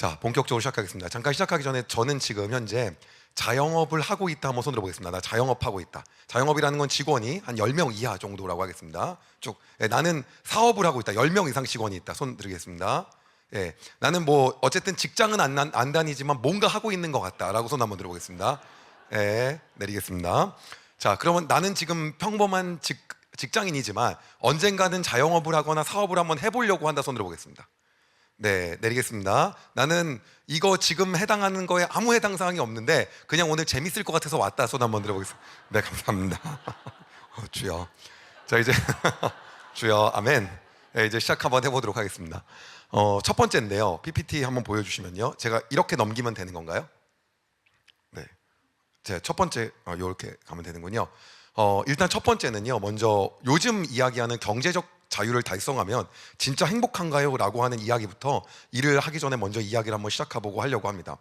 자, 본격적으로 시작하겠습니다. 잠깐 시작하기 전에 저는 지금 현재 자영업을 하고 있다 한번 손 들어보겠습니다. 나 자영업 하고 있다. 자영업이라는 건 직원이 한 10명 이하 정도라고 하겠습니다. 쭉. 나는 사업을 하고 있다. 10명 이상 직원이 있다. 손 들겠습니다. 예, 나는 뭐 어쨌든 직장은 안 다니지만 뭔가 하고 있는 것 같다라고 손 한번 들어보겠습니다. 예, 내리겠습니다. 자, 그러면 나는 지금 평범한 직장인이지만 언젠가는 자영업을 하거나 사업을 한번 해보려고 한다. 손 들어보겠습니다. 네, 내리겠습니다. 나는 이거 지금 해당하는 거에 아무 해당 사항이 없는데 그냥 오늘 재밌을 것 같아서 왔다. 손 한번 들어보겠습니다. 네, 감사합니다. 주여. 자, 이제 주여, 아멘. 네, 이제 시작 한번 해보도록 하겠습니다. 첫 번째인데요. PPT 한번 보여주시면요. 제가 이렇게 넘기면 되는 건가요? 네, 제 첫 번째 이렇게 가면 되는군요. 일단 첫 번째는요. 먼저 요즘 이야기하는 경제적 자유를 달성하면 진짜 행복한가요? 라고 하는 이야기부터 일을 하기 전에 먼저 이야기를 한번 시작해보고 하려고 합니다.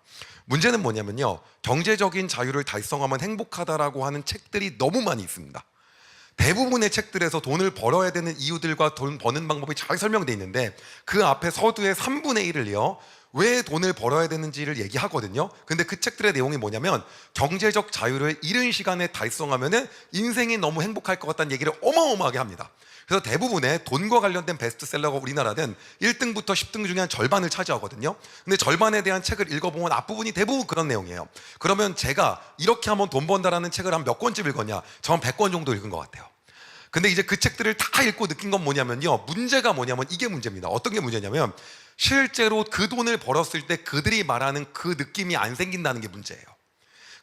문제는 뭐냐면요, 경제적인 자유를 달성하면 행복하다라고 하는 책들이 너무 많이 있습니다. 대부분의 책들에서 돈을 벌어야 되는 이유들과 돈 버는 방법이 잘 설명되어 있는데 그 앞에 서두의 3분의 1을요 왜 돈을 벌어야 되는지를 얘기하거든요. 근데 그 책들의 내용이 뭐냐면 경제적 자유를 이른 시간에 달성하면 인생이 너무 행복할 것 같다는 얘기를 어마어마하게 합니다. 그래서 대부분의 돈과 관련된 베스트셀러가 우리나라는 1등부터 10등 중에 한 절반을 차지하거든요. 근데 절반에 대한 책을 읽어보면 앞부분이 대부분 그런 내용이에요. 그러면 제가 이렇게 하면 돈 번다라는 책을 한 몇 권쯤 읽었냐? 전 100권 정도 읽은 것 같아요. 근데 이제 그 책들을 다 읽고 느낀 건 뭐냐면요, 문제가 뭐냐면 이게 문제입니다. 어떤 게 문제냐면 실제로 그 돈을 벌었을 때 그들이 말하는 그 느낌이 안 생긴다는 게 문제예요.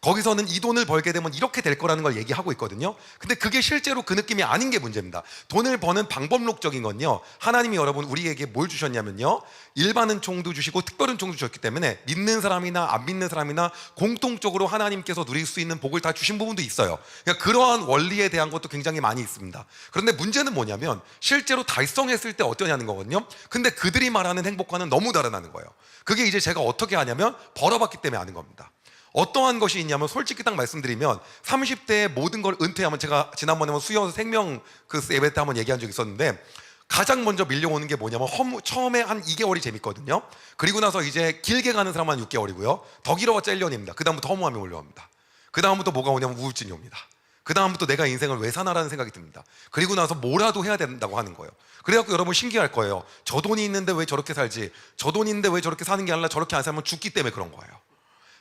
거기서는 이 돈을 벌게 되면 이렇게 될 거라는 걸 얘기하고 있거든요. 근데 그게 실제로 그 느낌이 아닌 게 문제입니다. 돈을 버는 방법론적인 건요, 하나님이 여러분 우리에게 뭘 주셨냐면요, 일반 은총도 주시고 특별 은총도 주셨기 때문에 믿는 사람이나 안 믿는 사람이나 공통적으로 하나님께서 누릴 수 있는 복을 다 주신 부분도 있어요. 그러니까 그러한 원리에 대한 것도 굉장히 많이 있습니다. 그런데 문제는 뭐냐면 실제로 달성했을 때 어떠냐는 거거든요. 근데 그들이 말하는 행복과는 너무 다르다는 거예요. 그게 이제 제가 어떻게 하냐면 벌어봤기 때문에 아는 겁니다. 어떠한 것이 있냐면 솔직히 딱 말씀드리면 30대에 모든 걸 은퇴하면, 제가 지난번에 수영 생명 그 예배 때 한번 얘기한 적이 있었는데 가장 먼저 밀려오는 게 뭐냐면 처음에 한 2개월이 재밌거든요. 그리고 나서 이제 길게 가는 사람은 6개월이고요 더 길어봤자 1년입니다. 그 다음부터 허무함이 몰려옵니다. 그 다음부터 뭐가 오냐면 우울증이 옵니다. 그 다음부터 내가 인생을 왜 사나라는 생각이 듭니다. 그리고 나서 뭐라도 해야 된다고 하는 거예요. 그래갖고 여러분 신기할 거예요. 저 돈이 있는데 왜 저렇게 살지, 저 돈이 있는데 왜 저렇게 사는 게 아니라 저렇게 안 살면 죽기 때문에 그런 거예요.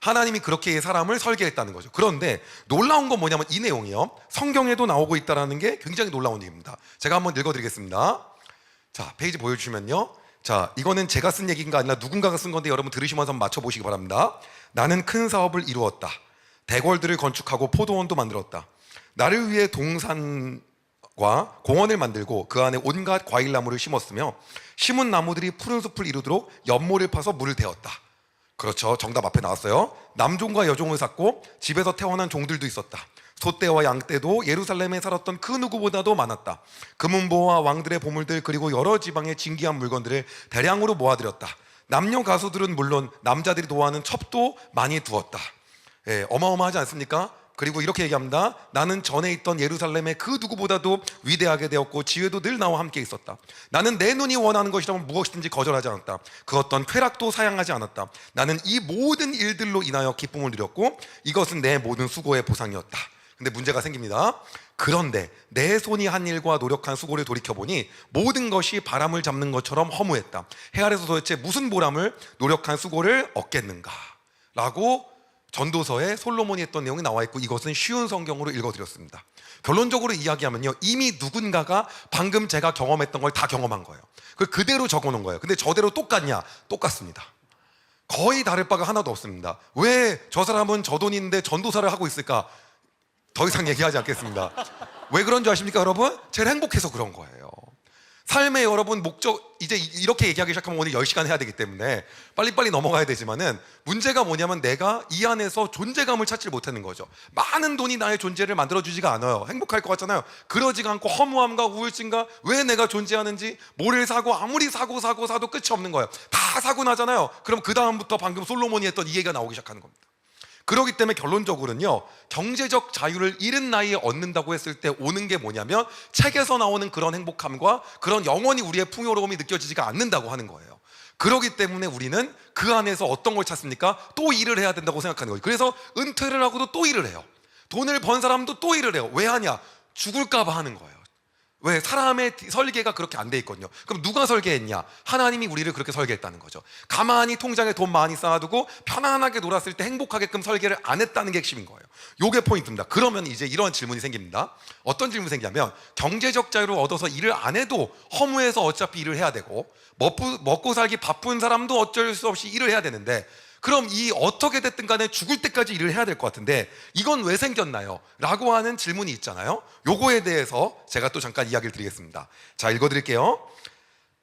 하나님이 그렇게 사람을 설계했다는 거죠. 그런데 놀라운 건 뭐냐면 이 내용이요, 성경에도 나오고 있다는 게 굉장히 놀라운 얘기입니다. 제가 한번 읽어드리겠습니다. 자, 페이지 보여주시면요, 자, 이거는 제가 쓴 얘기인가 아니라 누군가가 쓴 건데 여러분 들으시면서 한번 맞춰보시기 바랍니다. 나는 큰 사업을 이루었다. 대궐들을 건축하고 포도원도 만들었다. 나를 위해 동산과 공원을 만들고 그 안에 온갖 과일나무를 심었으며 심은 나무들이 푸른 숲을 이루도록 연못을 파서 물을 대었다. 그렇죠, 정답 앞에 나왔어요. 남종과 여종을 샀고 집에서 태어난 종들도 있었다. 소떼와 양떼도 예루살렘에 살았던 그 누구보다도 많았다. 금은보와 왕들의 보물들 그리고 여러 지방의 진귀한 물건들을 대량으로 모아들였다. 남녀 가수들은 물론 남자들이 좋아하는 첩도 많이 두었다. 예, 어마어마하지 않습니까? 그리고 이렇게 얘기합니다. 나는 전에 있던 예루살렘의 그 누구보다도 위대하게 되었고 지혜도 늘 나와 함께 있었다. 나는 내 눈이 원하는 것이라면 무엇이든지 거절하지 않았다. 그 어떤 쾌락도 사양하지 않았다. 나는 이 모든 일들로 인하여 기쁨을 누렸고 이것은 내 모든 수고의 보상이었다. 근데 문제가 생깁니다. 그런데 내 손이 한 일과 노력한 수고를 돌이켜보니 모든 것이 바람을 잡는 것처럼 허무했다. 해 아래서 도대체 무슨 보람을 노력한 수고를 얻겠는가 라고 전도서에 솔로몬이 했던 내용이 나와 있고 이것은 쉬운 성경으로 읽어드렸습니다. 결론적으로 이야기하면요, 이미 누군가가 방금 제가 경험했던 걸 다 경험한 거예요. 그걸 그대로 적어놓은 거예요. 근데 저대로 똑같냐? 똑같습니다. 거의 다를 바가 하나도 없습니다. 왜 저 사람은 저 돈이 있는데 전도사를 하고 있을까? 더 이상 얘기하지 않겠습니다. 왜 그런 줄 아십니까 여러분? 제일 행복해서 그런 거예요. 삶의 여러분 목적, 이제 이렇게 얘기하기 시작하면 오늘 10시간 해야 되기 때문에 빨리빨리 넘어가야 되지만은 문제가 뭐냐면 내가 이 안에서 존재감을 찾지 못하는 거죠. 많은 돈이 나의 존재를 만들어주지가 않아요. 행복할 것 같잖아요. 그러지가 않고 허무함과 우울증과 왜 내가 존재하는지, 뭐를 사고 아무리 사도 끝이 없는 거예요. 다 사고 나잖아요. 그럼 그 다음부터 방금 솔로몬이 했던 이 얘기가 나오기 시작하는 겁니다. 그렇기 때문에 결론적으로는요, 경제적 자유를 이른 나이에 얻는다고 했을 때 오는 게 뭐냐면 책에서 나오는 그런 행복함과 그런 영원히 우리의 풍요로움이 느껴지지가 않는다고 하는 거예요. 그렇기 때문에 우리는 그 안에서 어떤 걸 찾습니까? 또 일을 해야 된다고 생각하는 거예요. 그래서 은퇴를 하고도 또 일을 해요. 돈을 번 사람도 또 일을 해요. 왜 하냐? 죽을까 봐 하는 거예요. 왜? 사람의 설계가 그렇게 안 돼 있거든요. 그럼 누가 설계했냐? 하나님이 우리를 그렇게 설계했다는 거죠. 가만히 통장에 돈 많이 쌓아두고 편안하게 놀았을 때 행복하게끔 설계를 안 했다는 게 핵심인 거예요. 요게 포인트입니다. 그러면 이제 이런 질문이 생깁니다. 어떤 질문이 생기냐면, 경제적 자유를 얻어서 일을 안 해도 허무해서 어차피 일을 해야 되고, 먹고 살기 바쁜 사람도 어쩔 수 없이 일을 해야 되는데, 그럼 이 어떻게 됐든 간에 죽을 때까지 일을 해야 될 것 같은데 이건 왜 생겼나요? 라고 하는 질문이 있잖아요. 요거에 대해서 제가 또 잠깐 이야기를 드리겠습니다. 자, 읽어드릴게요.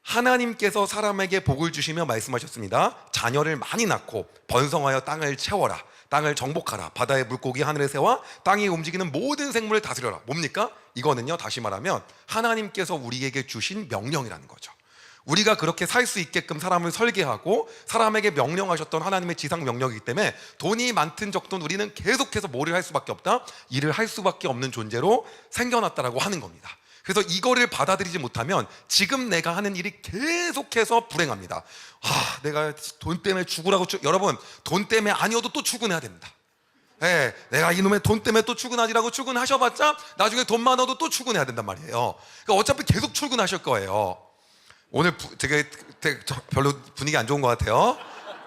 하나님께서 사람에게 복을 주시며 말씀하셨습니다. 자녀를 많이 낳고 번성하여 땅을 채워라. 땅을 정복하라. 바다의 물고기, 하늘의 새와 땅에 움직이는 모든 생물을 다스려라. 뭡니까? 이거는요, 다시 말하면 하나님께서 우리에게 주신 명령이라는 거죠. 우리가 그렇게 살 수 있게끔 사람을 설계하고 사람에게 명령하셨던 하나님의 지상 명령이기 때문에 돈이 많든 적든 우리는 계속해서 뭐를 할 수밖에 없다? 일을 할 수밖에 없는 존재로 생겨났다라고 하는 겁니다. 그래서 이거를 받아들이지 못하면 지금 내가 하는 일이 계속해서 불행합니다. 내가 돈 때문에 죽으라고 여러분, 돈 때문에 아니어도 또 출근해야 됩니다. 네, 내가 이놈의 돈 때문에 또 출근하지라고 출근하셔봤자 나중에 돈 많아도 또 출근해야 된단 말이에요. 그러니까 어차피 계속 출근하실 거예요. 오늘 되게 별로 분위기 안 좋은 것 같아요.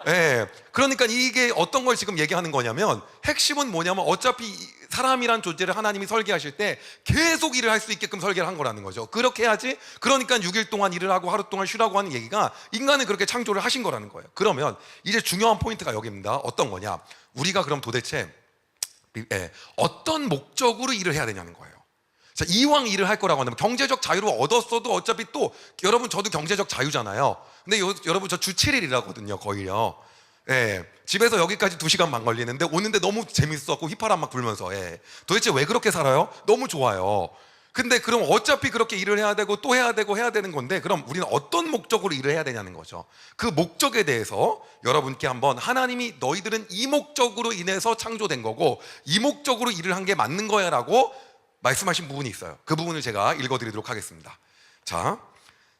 예. 그러니까 이게 어떤 걸 지금 얘기하는 거냐면, 핵심은 뭐냐면 어차피 사람이란 존재를 하나님이 설계하실 때 계속 일을 할 수 있게끔 설계를 한 거라는 거죠. 그렇게 해야지. 그러니까 6일 동안 일을 하고 하루 동안 쉬라고 하는 얘기가 인간을 그렇게 창조를 하신 거라는 거예요. 그러면 이제 중요한 포인트가 여기입니다. 어떤 거냐? 우리가 그럼 도대체 어떤 목적으로 일을 해야 되냐는 거예요. 자, 이왕 일을 할 거라고 한다면, 경제적 자유를 얻었어도 어차피 또, 여러분 저도 경제적 자유잖아요. 근데 여러분 저 주 7일이라거든요, 거의요. 예, 집에서 여기까지 2시간 반 걸리는데 오는데 너무 재밌었고 휘파람 막 불면서, 도대체 왜 그렇게 살아요? 너무 좋아요. 근데 그럼 어차피 그렇게 일을 해야 되고 또 해야 되고 해야 되는 건데, 그럼 우리는 어떤 목적으로 일을 해야 되냐는 거죠. 그 목적에 대해서 여러분께 한번, 하나님이 너희들은 이 목적으로 인해서 창조된 거고 이 목적으로 일을 한 게 맞는 거야 라고 말씀하신 부분이 있어요. 그 부분을 제가 읽어드리도록 하겠습니다. 자,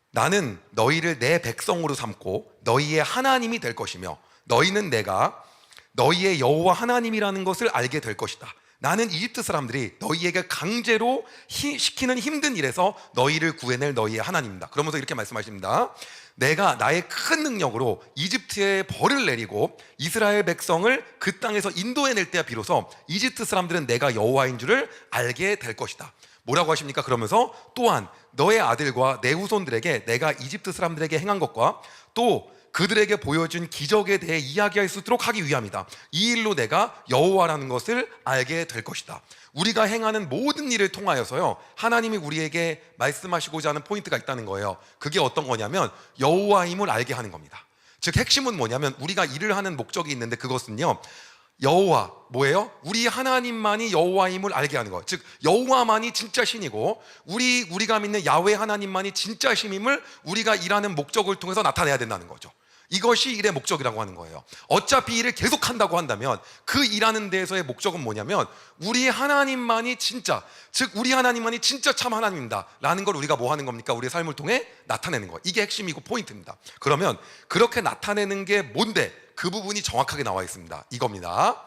나는 너희를 내 백성으로 삼고 너희의 하나님이 될 것이며 너희는 내가 너희의 여호와 하나님이라는 것을 알게 될 것이다. 나는 이집트 사람들이 너희에게 강제로 시키는 힘든 일에서 너희를 구해낼 너희의 하나님이다. 그러면서 이렇게 말씀하십니다. 내가 나의 큰 능력으로 이집트에 벌을 내리고 이스라엘 백성을 그 땅에서 인도해낼 때야 비로소 이집트 사람들은 내가 여호와인 줄을 알게 될 것이다. 뭐라고 하십니까? 그러면서 또한 너의 아들과 내 후손들에게 내가 이집트 사람들에게 행한 것과 또 그들에게 보여준 기적에 대해 이야기할 수 있도록 하기 위함이다. 이 일로 내가 여호와라는 것을 알게 될 것이다. 우리가 행하는 모든 일을 통하여서요, 하나님이 우리에게 말씀하시고자 하는 포인트가 있다는 거예요. 그게 어떤 거냐면 여호와임을 알게 하는 겁니다. 즉 핵심은 뭐냐면, 우리가 일을 하는 목적이 있는데 그것은요, 여호와, 뭐예요? 우리 하나님만이 여호와임을 알게 하는 거예요. 즉 여호와만이 진짜 신이고 우리가 믿는 야훼 하나님만이 진짜 신임을 우리가 일하는 목적을 통해서 나타내야 된다는 거죠. 이것이 일의 목적이라고 하는 거예요. 어차피 일을 계속한다고 한다면 그 일하는 데에서의 목적은 뭐냐면, 우리 하나님만이 진짜, 즉 우리 하나님만이 진짜 참 하나님입니다 라는 걸 우리가 뭐 하는 겁니까? 우리의 삶을 통해 나타내는 거예요. 이게 핵심이고 포인트입니다. 그러면 그렇게 나타내는 게 뭔데? 그 부분이 정확하게 나와 있습니다. 이겁니다.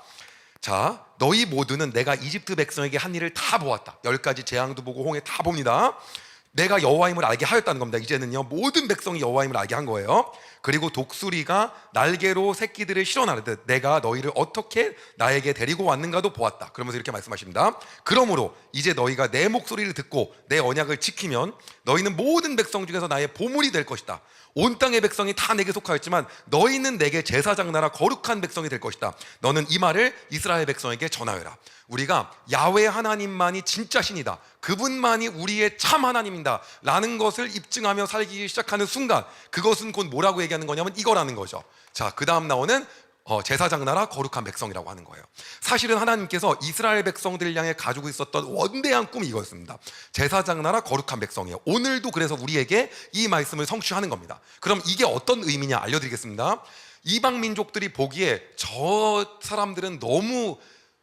자, 너희 모두는 내가 이집트 백성에게 한 일을 다 보았다. 10가지 재앙도 보고 홍해 다 봅니다. 내가 여호와임을 알게 하였다는 겁니다. 이제는요, 모든 백성이 여호와임을 알게 한 거예요. 그리고 독수리가 날개로 새끼들을 실어나르듯 내가 너희를 어떻게 나에게 데리고 왔는가도 보았다. 그러면서 이렇게 말씀하십니다. 그러므로 이제 너희가 내 목소리를 듣고 내 언약을 지키면 너희는 모든 백성 중에서 나의 보물이 될 것이다. 온 땅의 백성이 다 내게 속하였지만 너희는 내게 제사장 나라 거룩한 백성이 될 것이다. 너는 이 말을 이스라엘 백성에게 전하여라. 우리가 야훼 하나님만이 진짜 신이다, 그분만이 우리의 참 하나님이다 라는 것을 입증하며 살기 시작하는 순간, 그것은 곧 뭐라고 얘기하는 거냐면 이거라는 거죠. 자, 그 다음 나오는 제사장 나라 거룩한 백성이라고 하는 거예요. 사실은 하나님께서 이스라엘 백성들을 향해 가지고 있었던 원대한 꿈이 이거였습니다. 제사장 나라 거룩한 백성이에요. 오늘도 그래서 우리에게 이 말씀을 성취하는 겁니다. 그럼 이게 어떤 의미냐 알려드리겠습니다. 이방 민족들이 보기에 저 사람들은 너무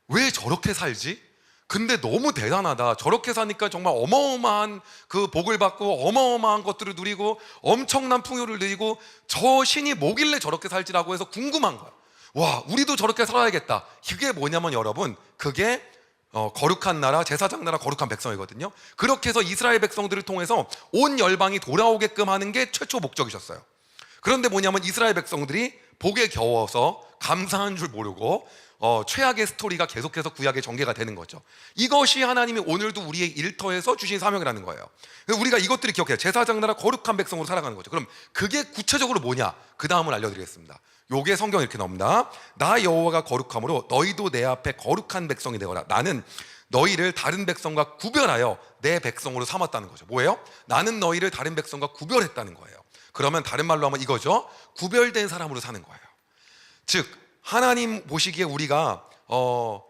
왜 저렇게 살지? 근데 너무 대단하다. 저렇게 사니까 정말 어마어마한 그 복을 받고 어마어마한 것들을 누리고 엄청난 풍요를 누리고 저 신이 뭐길래 저렇게 살지라고 해서 궁금한 거야. 와, 우리도 저렇게 살아야겠다. 그게 뭐냐면 여러분, 그게 거룩한 나라, 제사장 나라, 거룩한 백성이거든요. 그렇게 해서 이스라엘 백성들을 통해서 온 열방이 돌아오게끔 하는 게 최초 목적이셨어요. 그런데 뭐냐면 이스라엘 백성들이 복에 겨워서 감사한 줄 모르고 최악의 스토리가 계속해서 구약의 전개가 되는 거죠. 이것이 하나님이 오늘도 우리의 일터에서 주신 사명이라는 거예요. 우리가 이것들을 기억해요. 제사장 나라 거룩한 백성으로 살아가는 거죠. 그럼 그게 구체적으로 뭐냐? 그 다음을 알려드리겠습니다. 요게 성경에 이렇게 나옵니다. 나 여호와가 거룩함으로 너희도 내 앞에 거룩한 백성이 되어라. 나는 너희를 다른 백성과 구별하여 내 백성으로 삼았다는 거죠. 뭐예요? 나는 너희를 다른 백성과 구별했다는 거예요. 그러면 다른 말로 하면 이거죠. 구별된 사람으로 사는 거예요. 즉 하나님 보시기에 우리가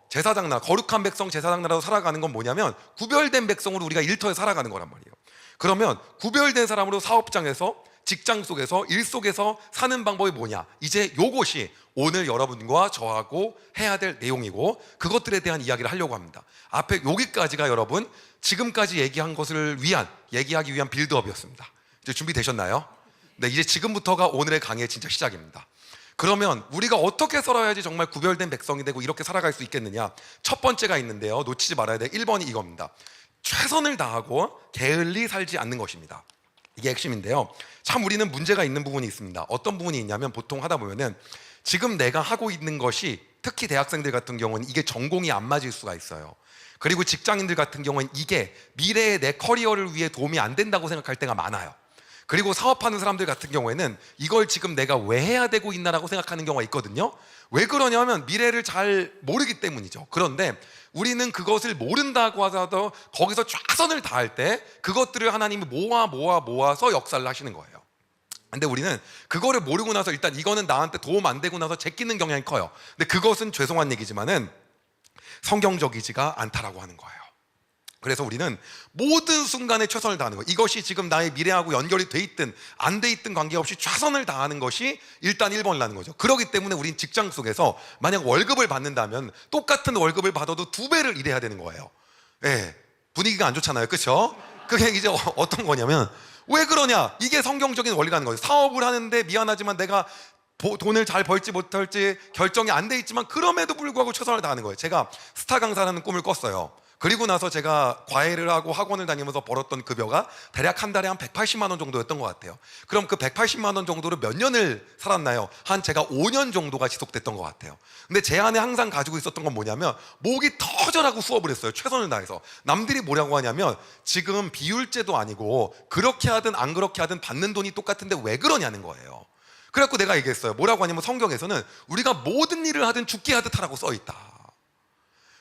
제사장 나라, 거룩한 백성 제사장 나라로 살아가는 건 뭐냐면 구별된 백성으로 우리가 일터에 살아가는 거란 말이에요. 그러면 구별된 사람으로 사업장에서, 직장 속에서, 일 속에서 사는 방법이 뭐냐? 이제 요것이 오늘 여러분과 저하고 해야 될 내용이고 그것들에 대한 이야기를 하려고 합니다. 앞에 여기까지가 여러분 지금까지 얘기하기 위한 빌드업이었습니다. 이제 준비되셨나요? 네, 이제 지금부터가 오늘의 강의의 진짜 시작입니다. 그러면 우리가 어떻게 살아야지 정말 구별된 백성이 되고 이렇게 살아갈 수 있겠느냐? 첫 번째가 있는데요, 놓치지 말아야 돼. 1번이 이겁니다. 최선을 다하고 게을리 살지 않는 것입니다. 이게 핵심인데요, 참 우리는 문제가 있는 부분이 있습니다. 어떤 부분이 있냐면 보통 하다 보면은 지금 내가 하고 있는 것이, 특히 대학생들 같은 경우는 이게 전공이 안 맞을 수가 있어요. 그리고 직장인들 같은 경우는 이게 미래의 내 커리어를 위해 도움이 안 된다고 생각할 때가 많아요. 그리고 사업하는 사람들 같은 경우에는 이걸 지금 내가 왜 해야 되고 있나라고 생각하는 경우가 있거든요. 왜 그러냐면 미래를 잘 모르기 때문이죠. 그런데 우리는 그것을 모른다고 하더라도 거기서 최선을 다할 때 그것들을 하나님이 모아서 역사를 하시는 거예요. 근데 우리는 그거를 모르고 나서 일단 이거는 나한테 도움 안 되고 나서 제끼는 경향이 커요. 근데 그것은 죄송한 얘기지만은 성경적이지가 않다라고 하는 거예요. 그래서 우리는 모든 순간에 최선을 다하는 거예요. 이것이 지금 나의 미래하고 연결이 돼 있든 안 돼 있든 관계없이 최선을 다하는 것이 일단 1번이라는 거죠. 그렇기 때문에 우린 직장 속에서 만약 월급을 받는다면 똑같은 월급을 받아도 2배를 일해야 되는 거예요. 예, 분위기가 안 좋잖아요, 그렇죠? 그게 이제 어떤 거냐면 왜 그러냐? 이게 성경적인 원리라는 거예요. 사업을 하는데 미안하지만 내가 돈을 잘 벌지 못할지 결정이 안 돼 있지만 그럼에도 불구하고 최선을 다하는 거예요. 제가 스타 강사라는 꿈을 꿨어요. 그리고 나서 제가 과외를 하고 학원을 다니면서 벌었던 급여가 대략 한 달에 한 180만 원 정도였던 것 같아요. 그럼 그 180만 원 정도를 몇 년을 살았나요? 한 제가 5년 정도가 지속됐던 것 같아요. 근데 제 안에 항상 가지고 있었던 건 뭐냐면 목이 터져라고 수업을 했어요. 최선을 다해서. 남들이 뭐라고 하냐면 지금 비율제도 아니고 그렇게 하든 안 그렇게 하든 받는 돈이 똑같은데 왜 그러냐는 거예요. 그래갖고 내가 얘기했어요. 뭐라고 하냐면 성경에서는 우리가 모든 일을 하든 죽게 하듯 하라고 써있다.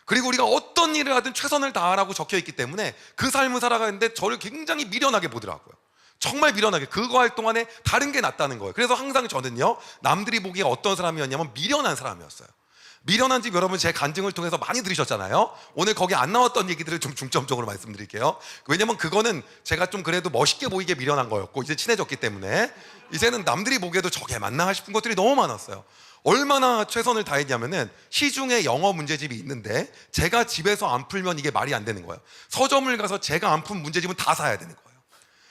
그리고 우리가 어떤 일을 하든 최선을 다하라고 적혀있기 때문에 그 삶을 살아가는데 저를 굉장히 미련하게 보더라고요. 정말 미련하게. 그거 할 동안에 다른 게 낫다는 거예요. 그래서 항상 저는요, 남들이 보기에 어떤 사람이었냐면 미련한 사람이었어요. 미련한 집 여러분 제 간증을 통해서 많이 들으셨잖아요. 오늘 거기 안 나왔던 얘기들을 좀 중점적으로 말씀드릴게요. 왜냐면 그거는 제가 좀 그래도 멋있게 보이게 미련한 거였고 이제 친해졌기 때문에 이제는 남들이 보기에도 저게 맞나 싶은 것들이 너무 많았어요. 얼마나 최선을 다했냐면은 시중에 영어 문제집이 있는데 제가 집에서 안 풀면 이게 말이 안 되는 거예요. 서점을 가서 제가 안 푼 문제집은 다 사야 되는 거예요.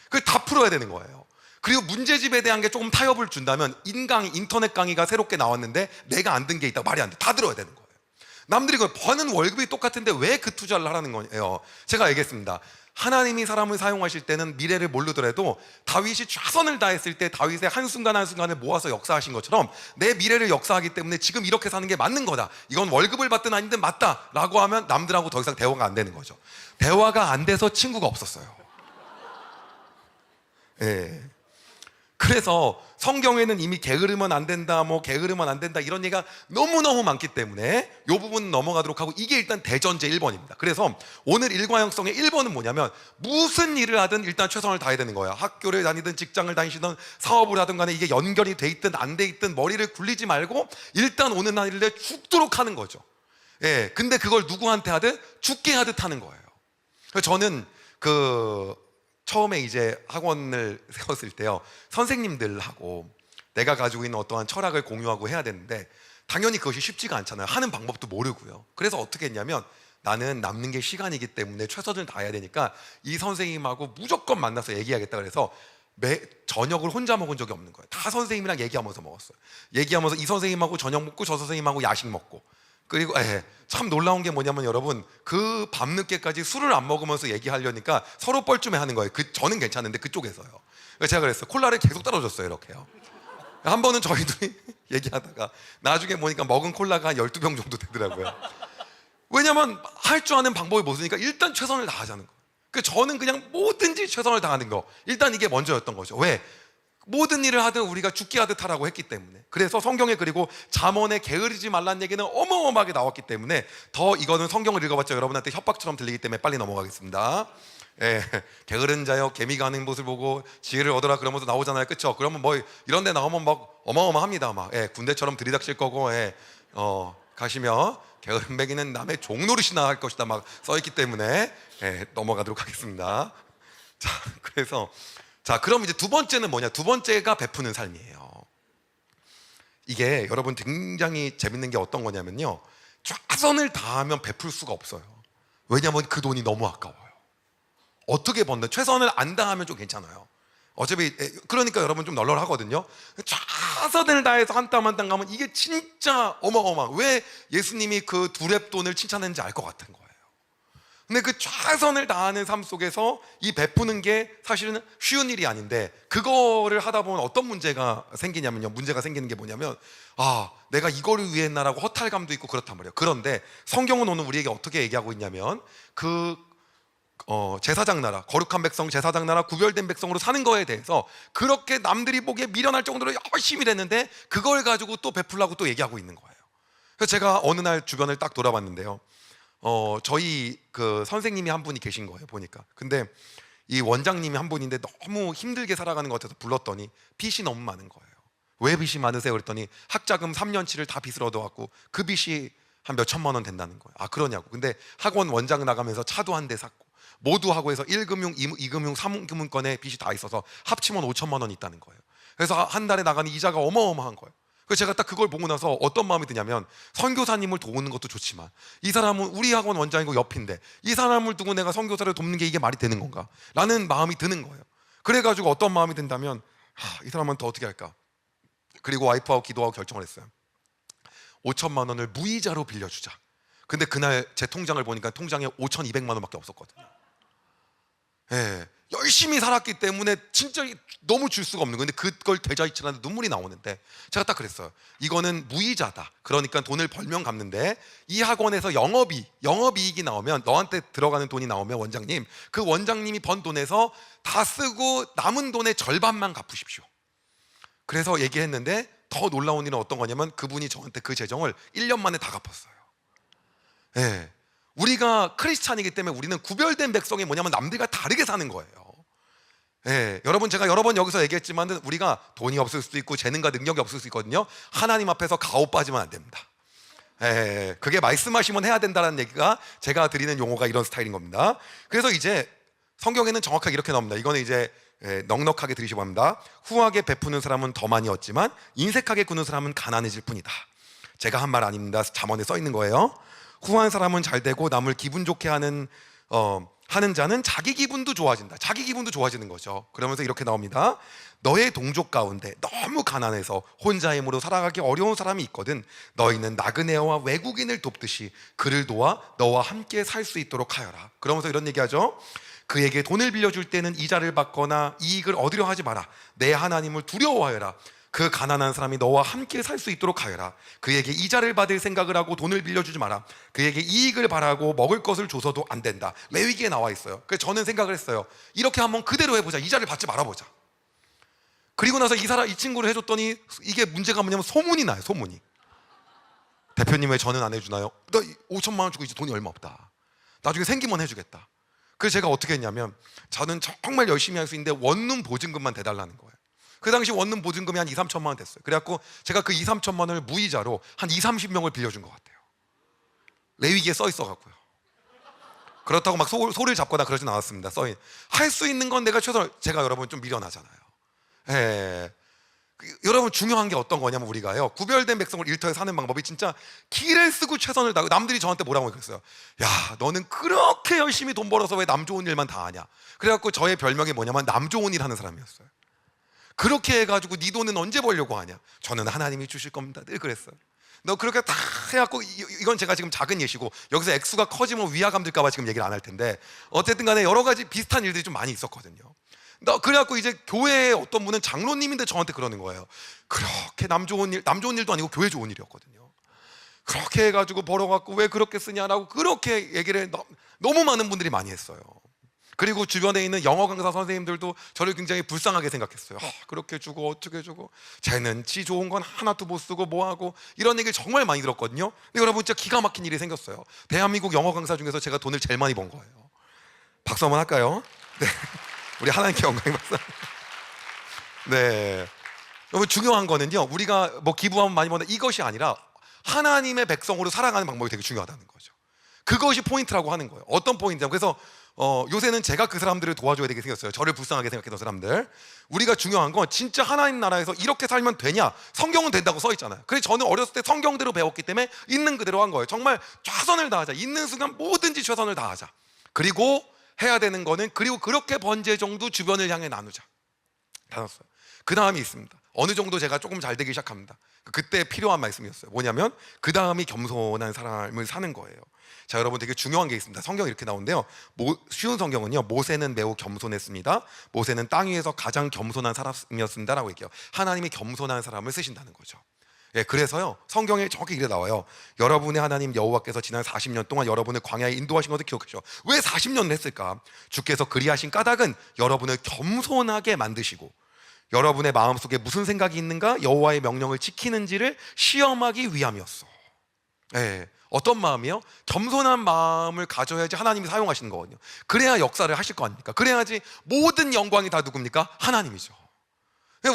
그걸 다 풀어야 되는 거예요. 그리고 문제집에 대한 게 조금 타협을 준다면 인터넷 강의가 새롭게 나왔는데 내가 안 든 게 있다고 말이 안 돼. 다 들어야 되는 거예요. 남들이 버는 월급이 똑같은데 왜 그 투자를 하라는 거예요? 제가 얘기했습니다. 하나님이 사람을 사용하실 때는 미래를 모르더라도 다윗이 최선을 다했을 때 다윗의 한순간 한순간을 모아서 역사하신 것처럼 내 미래를 역사하기 때문에 지금 이렇게 사는 게 맞는 거다. 이건 월급을 받든 아니든 맞다 라고 하면 남들하고 더 이상 대화가 안 되는 거죠. 대화가 안 돼서 친구가 없었어요. 예. 그래서 성경에는 이미 게으르면 안 된다, 게으르면 안 된다 이런 얘기가 너무너무 많기 때문에 이 부분 넘어가도록 하고 이게 일단 대전제 1번입니다. 그래서 오늘 일과형성의 1번은 뭐냐면 무슨 일을 하든 일단 최선을 다해야 되는 거야. 학교를 다니든 직장을 다니시든 사업을 하든 간에 이게 연결이 돼 있든 안 돼 있든 머리를 굴리지 말고 일단 오는 날에 죽도록 하는 거죠. 예, 근데 그걸 누구한테 하든 죽게 하듯 하는 거예요. 그래서 저는 처음에 이제 학원을 세웠을 때요, 선생님들하고 내가 가지고 있는 어떠한 철학을 공유하고 해야 되는데 당연히 그것이 쉽지가 않잖아요. 하는 방법도 모르고요. 그래서 어떻게 했냐면 나는 남는 게 시간이기 때문에 최선을 다해야 되니까 이 선생님하고 무조건 만나서 얘기하겠다 그래서 저녁을 혼자 먹은 적이 없는 거예요. 다 선생님이랑 얘기하면서 먹었어요. 얘기하면서 이 선생님하고 저녁 먹고 저 선생님하고 야식 먹고, 그리고 참 놀라운 게 뭐냐면 여러분, 그 밤늦게까지 술을 안 먹으면서 얘기하려니까 서로 뻘쭘해하는 거예요. 저는 괜찮은데 그쪽에서요. 그래서 제가 그랬어요. 콜라를 계속 따라줬어요. 이렇게요. 한 번은 저희들이 얘기하다가 나중에 보니까 먹은 콜라가 한 12병 정도 되더라고요. 왜냐면 할 줄 아는 방법이 없으니까 일단 최선을 다하자는 거예요. 저는 그냥 뭐든지 최선을 다하는 거, 일단 이게 먼저였던 거죠. 왜? 모든 일을 하든 우리가 죽게 하듯 하라고 했기 때문에. 그래서 성경에, 그리고 잠언에 게으르지 말라는 얘기는 어마어마하게 나왔기 때문에 더 이거는 성경을 읽어봤자 여러분한테 협박처럼 들리기 때문에 빨리 넘어가겠습니다. 게으른 자여 개미가 하는 것을 보고 지혜를 얻어라 그러면서 나오잖아요. 그쵸? 그러면 뭐 이런 데 나오면 막 어마어마합니다. 막 군대처럼 들이닥칠 거고, 가시면 게으른 배기는 남의 종노릇이나 할 것이다 막 써있기 때문에 넘어가도록 하겠습니다. 자, 그래서 그럼 이제 두 번째는 뭐냐? 두 번째가 베푸는 삶이에요. 이게 여러분 굉장히 재밌는 게 어떤 거냐면요, 최선을 다하면 베풀 수가 없어요. 왜냐하면 그 돈이 너무 아까워요. 어떻게 번든 최선을 안 다하면 좀 괜찮아요. 어차피 그러니까 여러분 좀 널널하거든요. 최선을 다해서 한 땀 한 땀 가면 이게 진짜 어마어마. 왜 예수님이 그 두렙돈을 칭찬했는지 알 것 같은 거예요. 근데 그 최선을 다하는 삶 속에서 이 베푸는 게 사실은 쉬운 일이 아닌데, 그거를 하다 보면 어떤 문제가 생기냐면요, 문제가 생기는 게 뭐냐면, 내가 이거를 위해 했나라고 허탈감도 있고 그렇단 말이에요. 그런데 성경은 오늘 우리에게 어떻게 얘기하고 있냐면, 제사장 나라, 거룩한 백성, 제사장 나라, 구별된 백성으로 사는 거에 대해서 그렇게 남들이 보기에 미련할 정도로 열심히 했는데 그걸 가지고 또 베풀라고 또 얘기하고 있는 거예요. 그래서 제가 어느 날 주변을 딱 돌아봤는데요, 저희 그 선생님이 한 분이 계신 거예요, 보니까. 근데 이 원장님이 한 분인데 너무 힘들게 살아가는 것 같아서 불렀더니 빚이 너무 많은 거예요. 왜 빚이 많으세요? 그랬더니 학자금 3년치를 다 빚을 얻어갖고 그 빚이 한 몇 천만 원 된다는 거예요. 그러냐고. 근데 학원 원장 나가면서 차도 한 대 샀고, 모두하고 해서 1금융, 2금융, 3금융권에 빚이 다 있어서 합치면 5천만 원 있다는 거예요. 그래서 한 달에 나가는 이자가 어마어마한 거예요. 그래서 제가 딱 그걸 보고 나서 어떤 마음이 드냐면, 선교사님을 도우는 것도 좋지만 이 사람은 우리 학원 원장이고 옆인데 이 사람을 두고 내가 선교사를 돕는 게 이게 말이 되는 건가? 라는 마음이 드는 거예요. 그래가지고 어떤 마음이 든다면, 이 사람한테 어떻게 할까? 그리고 와이프하고 기도하고 결정을 했어요. 5천만 원을 무이자로 빌려주자. 근데 그날 제 통장을 보니까 통장에 5,200만 원밖에 없었거든요. 열심히 살았기 때문에 진짜 너무 줄 수가 없는 건데 그걸 계좌이체하는데 눈물이 나오는데, 제가 딱 그랬어요. 이거는 무이자다. 그러니까 돈을 벌면 갚는데, 이 학원에서 영업이익이 나오면, 너한테 들어가는 돈이 나오면 원장님, 그 원장님이 번 돈에서 다 쓰고 남은 돈의 절반만 갚으십시오. 그래서 얘기했는데 더 놀라운 일은 어떤 거냐면, 그분이 저한테 그 재정을 1년 만에 다 갚았어요. 우리가 크리스찬이기 때문에 우리는 구별된 백성이 뭐냐면 남들과 다르게 사는 거예요. 여러분, 제가 여러 번 여기서 얘기했지만 우리가 돈이 없을 수도 있고 재능과 능력이 없을 수 있거든요. 하나님 앞에서 가오 빠지면 안 됩니다. 그게 말씀하시면 해야 된다는 얘기가, 제가 드리는 용어가 이런 스타일인 겁니다. 그래서 이제 성경에는 정확하게 이렇게 나옵니다. 이거는 이제 넉넉하게 들으시고 합니다. 후하게 베푸는 사람은 더 많이 얻지만 인색하게 구는 사람은 가난해질 뿐이다. 제가 한 말 아닙니다. 잠언에 써 있는 거예요. 후한 사람은 잘 되고 남을 기분 좋게 하는 자는 자기 기분도 좋아진다. 자기 기분도 좋아지는 거죠. 그러면서 이렇게 나옵니다. 너의 동족 가운데 너무 가난해서 혼자 힘으로 살아가기 어려운 사람이 있거든. 너희는 나그네와 외국인을 돕듯이 그를 도와 너와 함께 살 수 있도록 하여라. 그러면서 이런 얘기하죠. 그에게 돈을 빌려줄 때는 이자를 받거나 이익을 얻으려 하지 마라. 내 하나님을 두려워하여라. 그 가난한 사람이 너와 함께 살 수 있도록 하여라. 그에게 이자를 받을 생각을 하고 돈을 빌려주지 마라. 그에게 이익을 바라고 먹을 것을 줘서도 안 된다. 레위기에 나와 있어요. 그래서 저는 생각을 했어요. 이렇게 한번 그대로 해보자. 이자를 받지 말아보자. 그리고 나서 이 친구를 해줬더니 이게 문제가 뭐냐면 소문이 나요. 소문이. 대표님 왜 저는 안 해주나요? 나 5천만 원 주고 이제 돈이 얼마 없다. 나중에 생기면 해주겠다. 그래서 제가 어떻게 했냐면, 저는 정말 열심히 할 수 있는데 원룸 보증금만 대달라는 거예요. 그 당시 원룸 보증금이 한 2, 3천만 원 됐어요. 그래갖고 제가 그 2, 3천만 원을 무이자로 한 2, 30명을 빌려준 것 같아요. 레위기에 써 있어갖고요. 그렇다고 막 소를 잡거나 그러진 않았습니다. 할 수 있는 건 내가 제가 여러분 좀 미련하잖아요. 여러분 중요한 게 어떤 거냐면 우리가요 구별된 백성을 일터에 사는 방법이 진짜 기를 쓰고 최선을 다하고 남들이 저한테 뭐라고 그랬어요. 야 너는 그렇게 열심히 돈 벌어서 왜 남 좋은 일만 다 하냐. 그래갖고 저의 별명이 뭐냐면 남 좋은 일 하는 사람이었어요. 그렇게 해가지고 네 돈은 언제 벌려고 하냐. 저는 하나님이 주실 겁니다. 늘 그랬어요. 너 그렇게 다 해갖고 이건 제가 지금 작은 예시고 여기서 액수가 커지면 위화감 들까봐 지금 얘기를 안 할 텐데 어쨌든 간에 여러 가지 비슷한 일들이 좀 많이 있었거든요. 그래갖고 이제 교회에 어떤 분은 장로님인데 저한테 그러는 거예요. 그렇게 남 좋은 일도 아니고 교회 좋은 일이었거든요. 그렇게 해가지고 벌어갖고 왜 그렇게 쓰냐라고 그렇게 얘기를 너무 많은 분들이 많이 했어요. 그리고 주변에 있는 영어 강사 선생님들도 저를 굉장히 불쌍하게 생각했어요. 그렇게 주고 어떻게 주고 쟤는 지 좋은 건 하나도 못 쓰고 뭐하고 이런 얘기를 정말 많이 들었거든요. 근데 여러분 진짜 기가 막힌 일이 생겼어요. 대한민국 영어 강사 중에서 제가 돈을 제일 많이 번 거예요. 박수 한번 할까요? 네. 우리 하나님께 영광이 박수. 네. 여러분 중요한 거는요 우리가 뭐 기부하면 많이 번다 이것이 아니라 하나님의 백성으로 살아가는 방법이 되게 중요하다는 거죠. 그것이 포인트라고 하는 거예요. 어떤 포인트냐. 그래서 요새는 제가 그 사람들을 도와줘야 되게 생겼어요. 저를 불쌍하게 생각했던 사람들. 우리가 중요한 건 진짜 하나님 나라에서 이렇게 살면 되냐. 성경은 된다고 써 있잖아요. 그래서 저는 어렸을 때 성경대로 배웠기 때문에 있는 그대로 한 거예요. 정말 최선을 다하자. 있는 순간 뭐든지 최선을 다하자. 그리고 해야 되는 거는 그리고 그렇게 번제 정도 주변을 향해 나누자. 받았어요. 그 다음이 있습니다. 어느 정도 제가 조금 잘 되기 시작합니다. 그때 필요한 말씀이었어요. 뭐냐면 그 다음이 겸손한 삶을 사는 거예요. 자 여러분 되게 중요한 게 있습니다. 성경이 이렇게 나오는데요 쉬운 성경은요 모세는 매우 겸손했습니다. 모세는 땅 위에서 가장 겸손한 사람이었습니다 라고 얘기해요. 하나님이 겸손한 사람을 쓰신다는 거죠. 예, 그래서요 성경에 정확히 이래 나와요. 여러분의 하나님 여호와께서 지난 40년 동안 여러분을 광야에 인도하신 것을 기억하시오. 왜 40년을 했을까? 주께서 그리하신 까닭은 여러분을 겸손하게 만드시고 여러분의 마음속에 무슨 생각이 있는가 여호와의 명령을 지키는지를 시험하기 위함이었어. 예, 어떤 마음이요? 겸손한 마음을 가져야지 하나님이 사용하시는 거거든요. 그래야 역사를 하실 거 아닙니까? 그래야지 모든 영광이 다 누굽니까? 하나님이죠.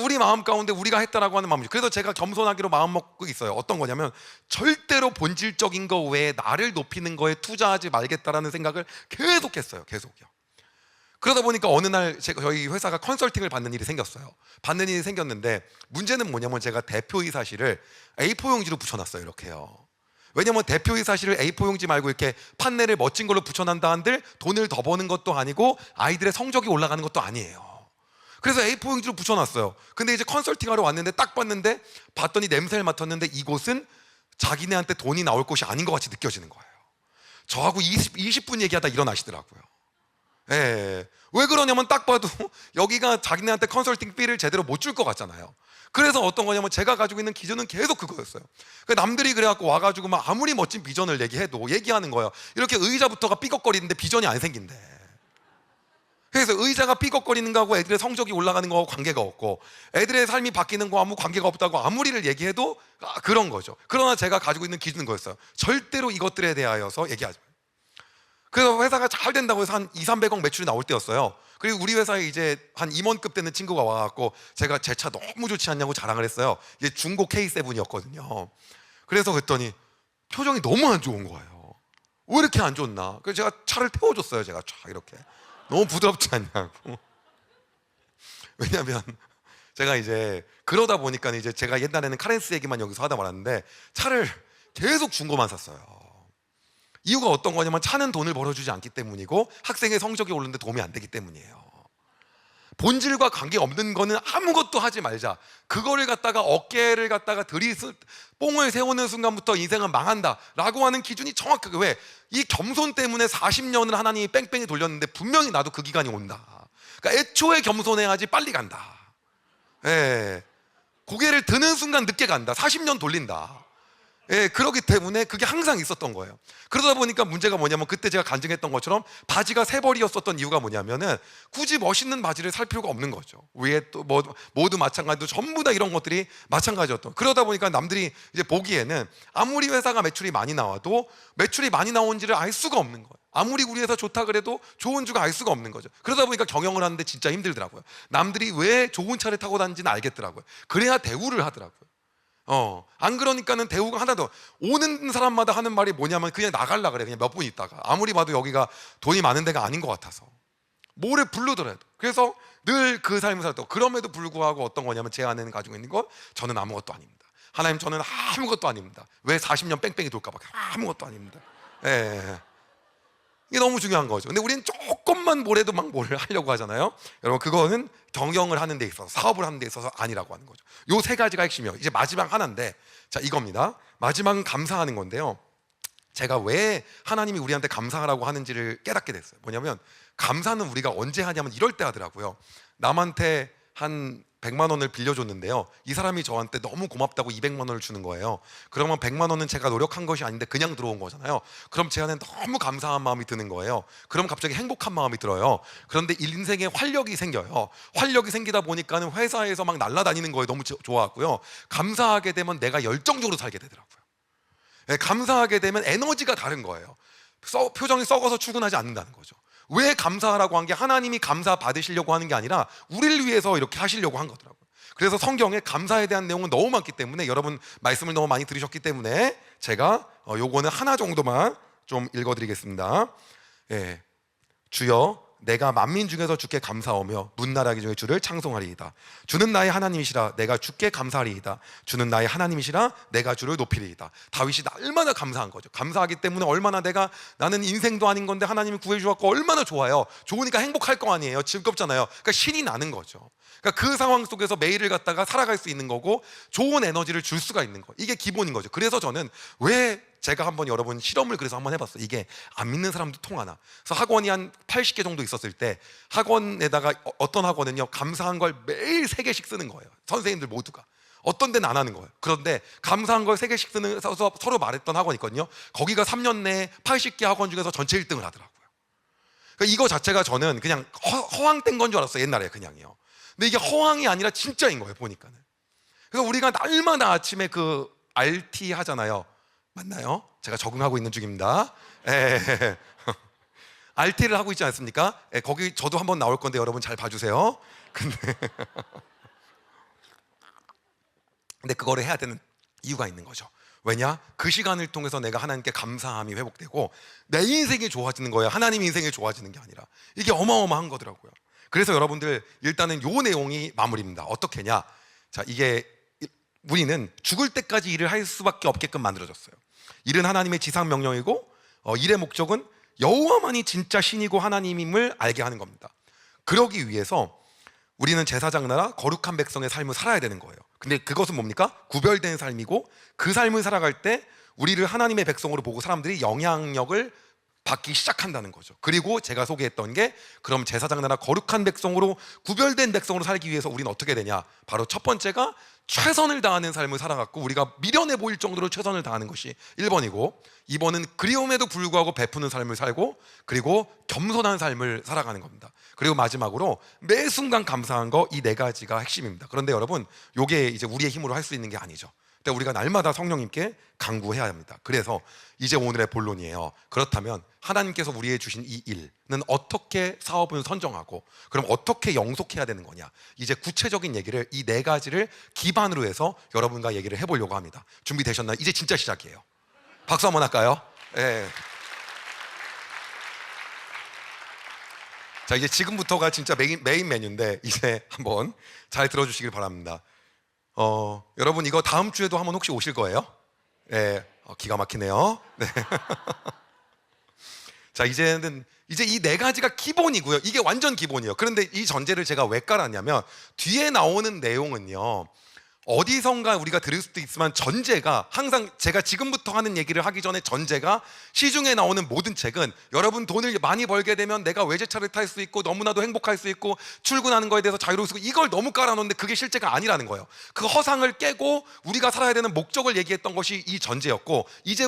우리 마음 가운데 우리가 했다라고 하는 마음이죠. 그래서 제가 겸손하기로 마음 먹고 있어요. 어떤 거냐면 절대로 본질적인 거 외에 나를 높이는 거에 투자하지 말겠다라는 생각을 계속했어요. 계속요. 그러다 보니까 어느 날 저희 회사가 컨설팅을 받는 일이 생겼어요. 받는 일이 생겼는데 문제는 뭐냐면 제가 대표이사실을 A4 용지로 붙여놨어요. 이렇게요. 왜냐면 대표이사실을 A4 용지 말고 이렇게 판넬을 멋진 걸로 붙여난다 한들 돈을 더 버는 것도 아니고 아이들의 성적이 올라가는 것도 아니에요. 그래서 A4 용지로 붙여놨어요. 근데 이제 컨설팅하러 왔는데 딱 봤더니 냄새를 맡았는데 이곳은 자기네한테 돈이 나올 곳이 아닌 것 같이 느껴지는 거예요. 저하고 20분 얘기하다 일어나시더라고요. 예. 왜 그러냐면 딱 봐도 여기가 자기네한테 컨설팅 비를 제대로 못 줄 것 같잖아요. 그래서 어떤 거냐면 제가 가지고 있는 기준은 계속 그거였어요. 남들이 그래갖고 와가지고 막 아무리 멋진 비전을 얘기해도 얘기하는 거예요. 이렇게 의자부터가 삐걱거리는데 비전이 안 생긴대. 그래서 의자가 삐걱거리는 거하고 애들의 성적이 올라가는 거하고 관계가 없고 애들의 삶이 바뀌는 거하고 아무 관계가 없다고 아무리를 얘기해도 그런 거죠. 그러나 제가 가지고 있는 기준은 그거였어요. 절대로 이것들에 대하여서 얘기하지 마요. 그래서 회사가 잘 된다고 해서 한 200~300억 매출이 나올 때였어요. 그리고 우리 회사에 이제 한 임원급 되는 친구가 와갖고 제가 제 차 너무 좋지 않냐고 자랑을 했어요. 이게 중고 K7이었거든요. 그래서 그랬더니 표정이 너무 안 좋은 거예요. 왜 이렇게 안 좋나? 그래서 제가 차를 태워줬어요. 제가 쫙 이렇게 너무 부드럽지 않냐고. 왜냐면 제가 이제 그러다 보니까 이제 제가 옛날에는 카렌스 얘기만 여기서 하다 말았는데 차를 계속 중고만 샀어요. 이유가 어떤 거냐면 차는 돈을 벌어주지 않기 때문이고 학생의 성적이 오르는데 도움이 안 되기 때문이에요. 본질과 관계없는 거는 아무것도 하지 말자. 그거를 갖다가 어깨를 갖다가 뽕을 세우는 순간부터 인생은 망한다 라고 하는 기준이 정확하게 왜? 이 겸손 때문에 40년을 하나님이 뺑뺑이 돌렸는데 분명히 나도 그 기간이 온다. 그러니까 애초에 겸손해야지 빨리 간다. 예. 고개를 드는 순간 늦게 간다. 40년 돌린다. 예, 그렇기 때문에 그게 항상 있었던 거예요. 그러다 보니까 문제가 뭐냐면 그때 제가 간증했던 것처럼 바지가 세 벌이었었던 이유가 뭐냐면은 굳이 멋있는 바지를 살 필요가 없는 거죠. 위에 또 모두 마찬가지로 전부 다 이런 것들이 마찬가지였던. 그러다 보니까 남들이 이제 보기에는 아무리 회사가 매출이 많이 나와도 매출이 많이 나온지를 알 수가 없는 거예요. 아무리 우리 회사 좋다 그래도 좋은 주가 알 수가 없는 거죠. 그러다 보니까 경영을 하는데 진짜 힘들더라고요. 남들이 왜 좋은 차를 타고 다니는지는 알겠더라고요. 그래야 대우를 하더라고요. 안 그러니까는 대우가 하나도 오는 사람마다 하는 말이 뭐냐면 그냥 나갈라 그래. 그냥 몇 분 있다가 아무리 봐도 여기가 돈이 많은 데가 아닌 것 같아서 뭐를 부르더라도. 그래서 늘 그 삶을 살았고, 그럼에도 불구하고 어떤 거냐면 제 안에는 가지고 있는 것, 저는 아무것도 아닙니다. 하나님, 저는 아무것도 아닙니다. 왜 40년 뺑뺑이 돌까봐 아무것도 아닙니다. 예. 이게 너무 중요한 거죠. 근데 우리는 조금만 뭐래도 막 뭐를 하려고 하잖아요. 여러분, 그거는 경영을 하는 데 있어서, 사업을 하는 데 있어서 아니라고 하는 거죠. 요 세 가지가 핵심이에요. 이제 마지막 하나인데, 자, 이겁니다. 마지막은 감사하는 건데요. 제가 왜 하나님이 우리한테 감사하라고 하는지를 깨닫게 됐어요. 뭐냐면, 감사는 우리가 언제 하냐면 이럴 때 하더라고요. 남한테 한 100만 원을 빌려줬는데요, 이 사람이 저한테 너무 고맙다고 200만 원을 주는 거예요. 그러면 100만 원은 제가 노력한 것이 아닌데 그냥 들어온 거잖아요. 그럼 제 안에 너무 감사한 마음이 드는 거예요. 그럼 갑자기 행복한 마음이 들어요. 그런데 인생에 활력이 생겨요. 활력이 생기다 보니까는 회사에서 막 날아다니는 거에 너무 좋아하고요. 감사하게 되면 내가 열정적으로 살게 되더라고요. 네, 감사하게 되면 에너지가 다른 거예요. 표정이 썩어서 출근하지 않는다는 거죠. 왜 감사하라고 한 게, 하나님이 감사 받으시려고 하는 게 아니라 우리를 위해서 이렇게 하시려고 한 거더라고요. 그래서 성경에 감사에 대한 내용은 너무 많기 때문에, 여러분 말씀을 너무 많이 들으셨기 때문에 제가 요거는 하나 정도만 좀 읽어드리겠습니다. 예. 주여, 내가 만민 중에서 주께 감사하며 문나라기 중에 주를 창송하리이다. 주는 나의 하나님이시라, 내가 주께 감사하리이다. 주는 나의 하나님이시라, 내가 주를 높이리이다. 다윗이 얼마나 감사한 거죠. 감사하기 때문에 얼마나 나는 인생도 아닌 건데 하나님이 구해주셨고 얼마나 좋아요. 좋으니까 행복할 거 아니에요. 즐겁잖아요. 그러니까 신이 나는 거죠. 그러니까 그 상황 속에서 매일을 갖다가 살아갈 수 있는 거고, 좋은 에너지를 줄 수가 있는 거, 이게 기본인 거죠. 그래서 저는 왜 제가 한번 여러분 실험을 그래서 한번 해봤어요. 이게 안 믿는 사람도 통하나. 그래서 학원이 한 80개 정도 있었을 때, 학원에다가 어떤 학원은요, 감사한 걸 매일 3개씩 쓰는 거예요. 선생님들 모두가. 어떤 데는 안 하는 거예요. 그런데 감사한 걸 3개씩 써서 서로 말했던 학원이 있거든요. 거기가 3년 내에 80개 학원 중에서 전체 1등을 하더라고요. 그러니까 이거 자체가 저는 그냥 허황된 건 줄 알았어요, 옛날에. 그냥요. 근데 이게 허황이 아니라 진짜인 거예요, 보니까는. 그래서 우리가 날마다 아침에 그 RT 하잖아요. 맞나요? 제가 적응하고 있는 중입니다. 예. RT를 하고 있지 않습니까? 예, 거기 저도 한번 나올 건데 여러분 잘 봐주세요. 근데 그거를 해야 되는 이유가 있는 거죠. 왜냐? 그 시간을 통해서 내가 하나님께 감사함이 회복되고 내 인생이 좋아지는 거예요. 하나님 인생이 좋아지는 게 아니라. 이게 어마어마한 거더라고요. 그래서 여러분들, 일단은 요 내용이 마무리입니다. 어떻게냐? 자, 이게 우리는 죽을 때까지 일을 할 수밖에 없게끔 만들어졌어요. 일은 하나님의 지상 명령이고, 일의 목적은 여호와만이 진짜 신이고 하나님임을 알게 하는 겁니다. 그러기 위해서 우리는 제사장 나라 거룩한 백성의 삶을 살아야 되는 거예요. 근데 그것은 뭡니까? 구별된 삶이고, 그 삶을 살아갈 때 우리를 하나님의 백성으로 보고 사람들이 영향력을 받기 시작한다는 거죠. 그리고 제가 소개했던 게, 그럼 제사장 나라 거룩한 백성으로, 구별된 백성으로 살기 위해서 우리는 어떻게 되냐? 바로 첫 번째가 최선을 다하는 삶을 살아갔고, 우리가 미련해 보일 정도로 최선을 다하는 것이 1번이고, 2번은 그리움에도 불구하고 베푸는 삶을 살고, 그리고 겸손한 삶을 살아가는 겁니다. 그리고 마지막으로 매 순간 감사한 거, 이 4가지가 핵심입니다. 그런데 여러분, 요게 이제 우리의 힘으로 할 수 있는 게 아니죠. 근데 우리가 날마다 성령님께 간구해야 합니다. 그래서 이제 오늘의 본론이에요. 그렇다면 하나님께서 우리에게 주신 이 일은 어떻게 사업을 선정하고, 그럼 어떻게 영속해야 되는 거냐? 이제 구체적인 얘기를, 이 4가지를 기반으로 해서 여러분과 얘기를 해보려고 합니다. 준비되셨나요? 이제 진짜 시작이에요. 박수 한번 할까요? 네. 자, 이제 지금부터가 진짜 메인 메뉴인데, 이제 한번 잘 들어주시길 바랍니다. 여러분, 이거 다음 주에도 한번 혹시 오실 거예요? 네, 기가 막히네요. 네. 자, 이제 이 4가지가 기본이고요. 이게 완전 기본이에요. 그런데 이 전제를 제가 왜 깔았냐면, 뒤에 나오는 내용은요, 어디선가 우리가 들을 수도 있지만, 전제가 항상, 제가 지금부터 하는 얘기를 하기 전에 전제가, 시중에 나오는 모든 책은 여러분 돈을 많이 벌게 되면 내가 외제차를 탈 수 있고 너무나도 행복할 수 있고 출근하는 거에 대해서 자유로울 수 있고, 이걸 너무 깔아놓는데 그게 실제가 아니라는 거예요. 그 허상을 깨고 우리가 살아야 되는 목적을 얘기했던 것이 이 전제였고, 이제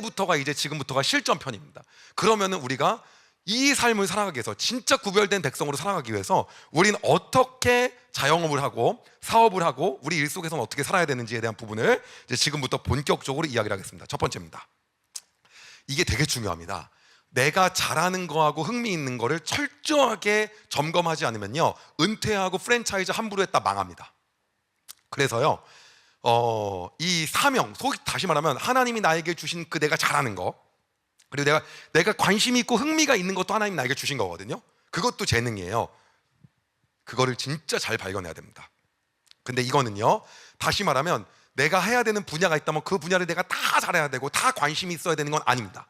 지금부터가 실전편입니다. 그러면은 우리가 이 삶을 살아가기 위해서, 진짜 구별된 백성으로 살아가기 위해서 우리는 어떻게 자영업을 하고 사업을 하고 우리 일 속에서는 어떻게 살아야 되는지에 대한 부분을 이제 지금부터 본격적으로 이야기를 하겠습니다. 첫 번째입니다. 이게 되게 중요합니다. 내가 잘하는 거하고 흥미 있는 거를 철저하게 점검하지 않으면요, 은퇴하고 프랜차이즈 함부로 했다 망합니다. 그래서요, 이 사명, 다시 말하면 하나님이 나에게 주신 그 내가 잘하는 거, 그리고 내가 관심이 있고 흥미가 있는 것도 하나님 나에게 주신 거거든요. 그것도 재능이에요. 그거를 진짜 잘 발견해야 됩니다. 근데 이거는요, 다시 말하면 내가 해야 되는 분야가 있다면 그 분야를 내가 다 잘해야 되고 다 관심이 있어야 되는 건 아닙니다.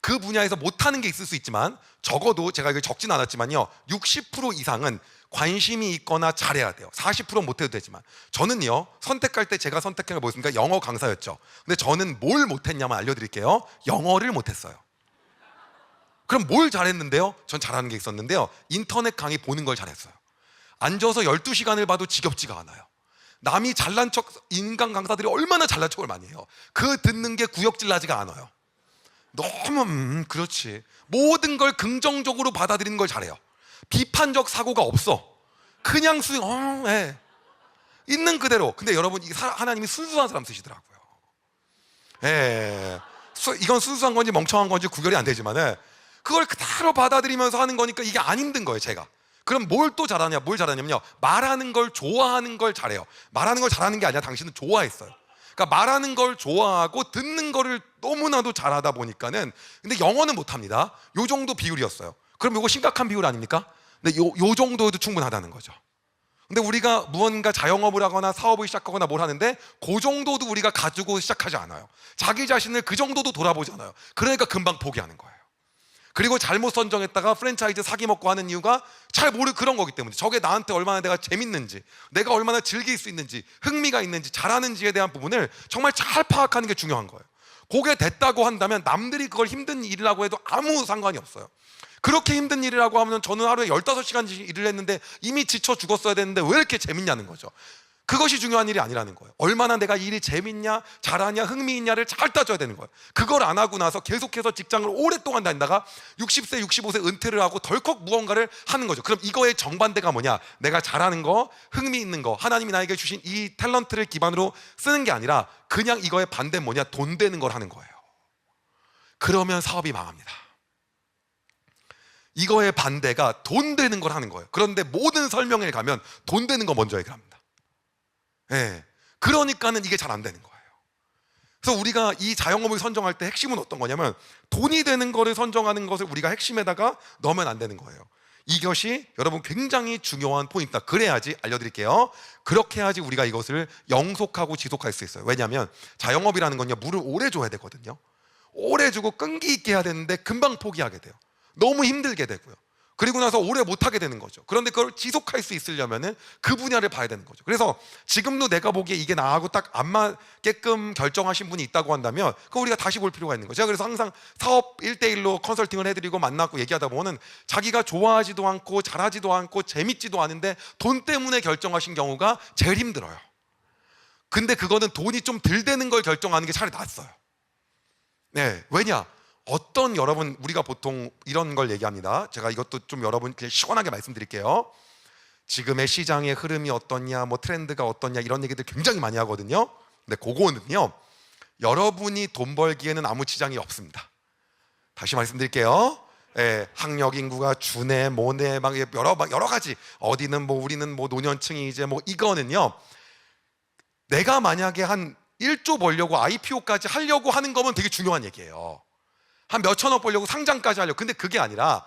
그 분야에서 못하는 게 있을 수 있지만 적어도 제가 이걸 적진 않았지만요, 60% 이상은 관심이 있거나 잘해야 돼요. 40% 못해도 되지만. 저는요, 선택할 때 제가 선택한 게 뭐였습니까? 영어 강사였죠. 근데 저는 뭘 못했냐면 알려드릴게요. 영어를 못했어요. 그럼 뭘 잘했는데요? 전 잘하는 게 있었는데요, 인터넷 강의 보는 걸 잘했어요. 앉아서 12시간을 봐도 지겹지가 않아요. 남이 잘난 척, 인간 강사들이 얼마나 잘난 척을 많이 해요. 그 듣는 게 구역질 나지가 않아요. 너무 그렇지. 모든 걸 긍정적으로 받아들이는 걸 잘해요. 비판적 사고가 없어. 그냥 있는 그대로. 근데 여러분, 하나님이 순수한 사람 쓰시더라고요. 이건 순수한 건지 멍청한 건지 구별이 안 되지만 그걸 그대로 받아들이면서 하는 거니까 이게 안 힘든 거예요, 제가. 그럼 뭘 또 잘하냐? 뭘 잘하냐면요, 말하는 걸 좋아하는 걸 잘해요. 말하는 걸 잘하는 게 아니라 당신은 좋아했어요. 그러니까 말하는 걸 좋아하고 듣는 거를 너무나도 잘하다 보니까는, 근데 영어는 못합니다. 요 정도 비율이었어요. 그럼 이거 심각한 비율 아닙니까? 근데 요 정도도 충분하다는 거죠. 근데 우리가 무언가 자영업을 하거나 사업을 시작하거나 뭘 하는데 그 정도도 우리가 가지고 시작하지 않아요. 자기 자신을 그 정도도 돌아보지 않아요. 그러니까 금방 포기하는 거예요. 그리고 잘못 선정했다가 프랜차이즈 사기 먹고 하는 이유가 잘 모르는 그런 거기 때문에, 저게 나한테 얼마나 내가 재밌는지, 내가 얼마나 즐길 수 있는지, 흥미가 있는지, 잘하는지에 대한 부분을 정말 잘 파악하는 게 중요한 거예요. 그게 됐다고 한다면 남들이 그걸 힘든 일이라고 해도 아무 상관이 없어요. 그렇게 힘든 일이라고 하면 저는 하루에 15시간 일을 했는데 이미 지쳐 죽었어야 되는데 왜 이렇게 재밌냐는 거죠. 그것이 중요한 일이 아니라는 거예요. 얼마나 내가 일이 재밌냐, 잘하냐, 흥미 있냐를 잘 따져야 되는 거예요. 그걸 안 하고 나서 계속해서 직장을 오랫동안 다니다가 60세, 65세 은퇴를 하고 덜컥 무언가를 하는 거죠. 그럼 이거의 정반대가 뭐냐? 내가 잘하는 거, 흥미 있는 거, 하나님이 나에게 주신 이 탤런트를 기반으로 쓰는 게 아니라 그냥 이거의 반대는 뭐냐? 돈 되는 걸 하는 거예요. 그러면 사업이 망합니다. 이거의 반대가 돈 되는 걸 하는 거예요. 그런데 모든 설명회에 가면 돈 되는 거 먼저 얘기를 합니다. 그러니까는 이게 잘 안 되는 거예요. 그래서 우리가 이 자영업을 선정할 때 핵심은 어떤 거냐면, 돈이 되는 거를 선정하는 것을 우리가 핵심에다가 넣으면 안 되는 거예요. 이것이 여러분 굉장히 중요한 포인트다. 그래야지, 알려드릴게요, 그렇게 해야지 우리가 이것을 영속하고 지속할 수 있어요. 왜냐하면 자영업이라는 건요, 물을 오래 줘야 되거든요. 오래 주고 끈기 있게 해야 되는데 금방 포기하게 돼요. 너무 힘들게 되고요. 그리고 나서 오래 못하게 되는 거죠. 그런데 그걸 지속할 수 있으려면 그 분야를 봐야 되는 거죠. 그래서 지금도 내가 보기에 이게 나하고 딱 안 맞게끔 결정하신 분이 있다고 한다면 그거 우리가 다시 볼 필요가 있는 거죠. 제가 그래서 항상 사업 1대1로 컨설팅을 해드리고 만나고 얘기하다 보면 자기가 좋아하지도 않고 잘하지도 않고 재밌지도 않은데 돈 때문에 결정하신 경우가 제일 힘들어요. 근데 그거는 돈이 좀 덜 되는 걸 결정하는 게 차라리 낫어요. 왜냐? 어떤, 여러분, 우리가 보통 이런 걸 얘기합니다. 제가 이것도 좀 여러분께 시원하게 말씀드릴게요. 지금의 시장의 흐름이 어떠냐, 뭐 트렌드가 어떠냐, 이런 얘기들 굉장히 많이 하거든요. 근데 그거는요, 여러분이 돈 벌기에는 아무 지장이 없습니다. 다시 말씀드릴게요. 학력 인구가 주네 뭐네 막 여러 가지, 어디는 뭐 우리는 뭐 노년층이 이제 뭐, 이거는요, 내가 만약에 한 1조 벌려고 IPO까지 하려고 하는 거면 되게 중요한 얘기예요. 한 몇천억 벌려고 상장까지 하려고. 근데 그게 아니라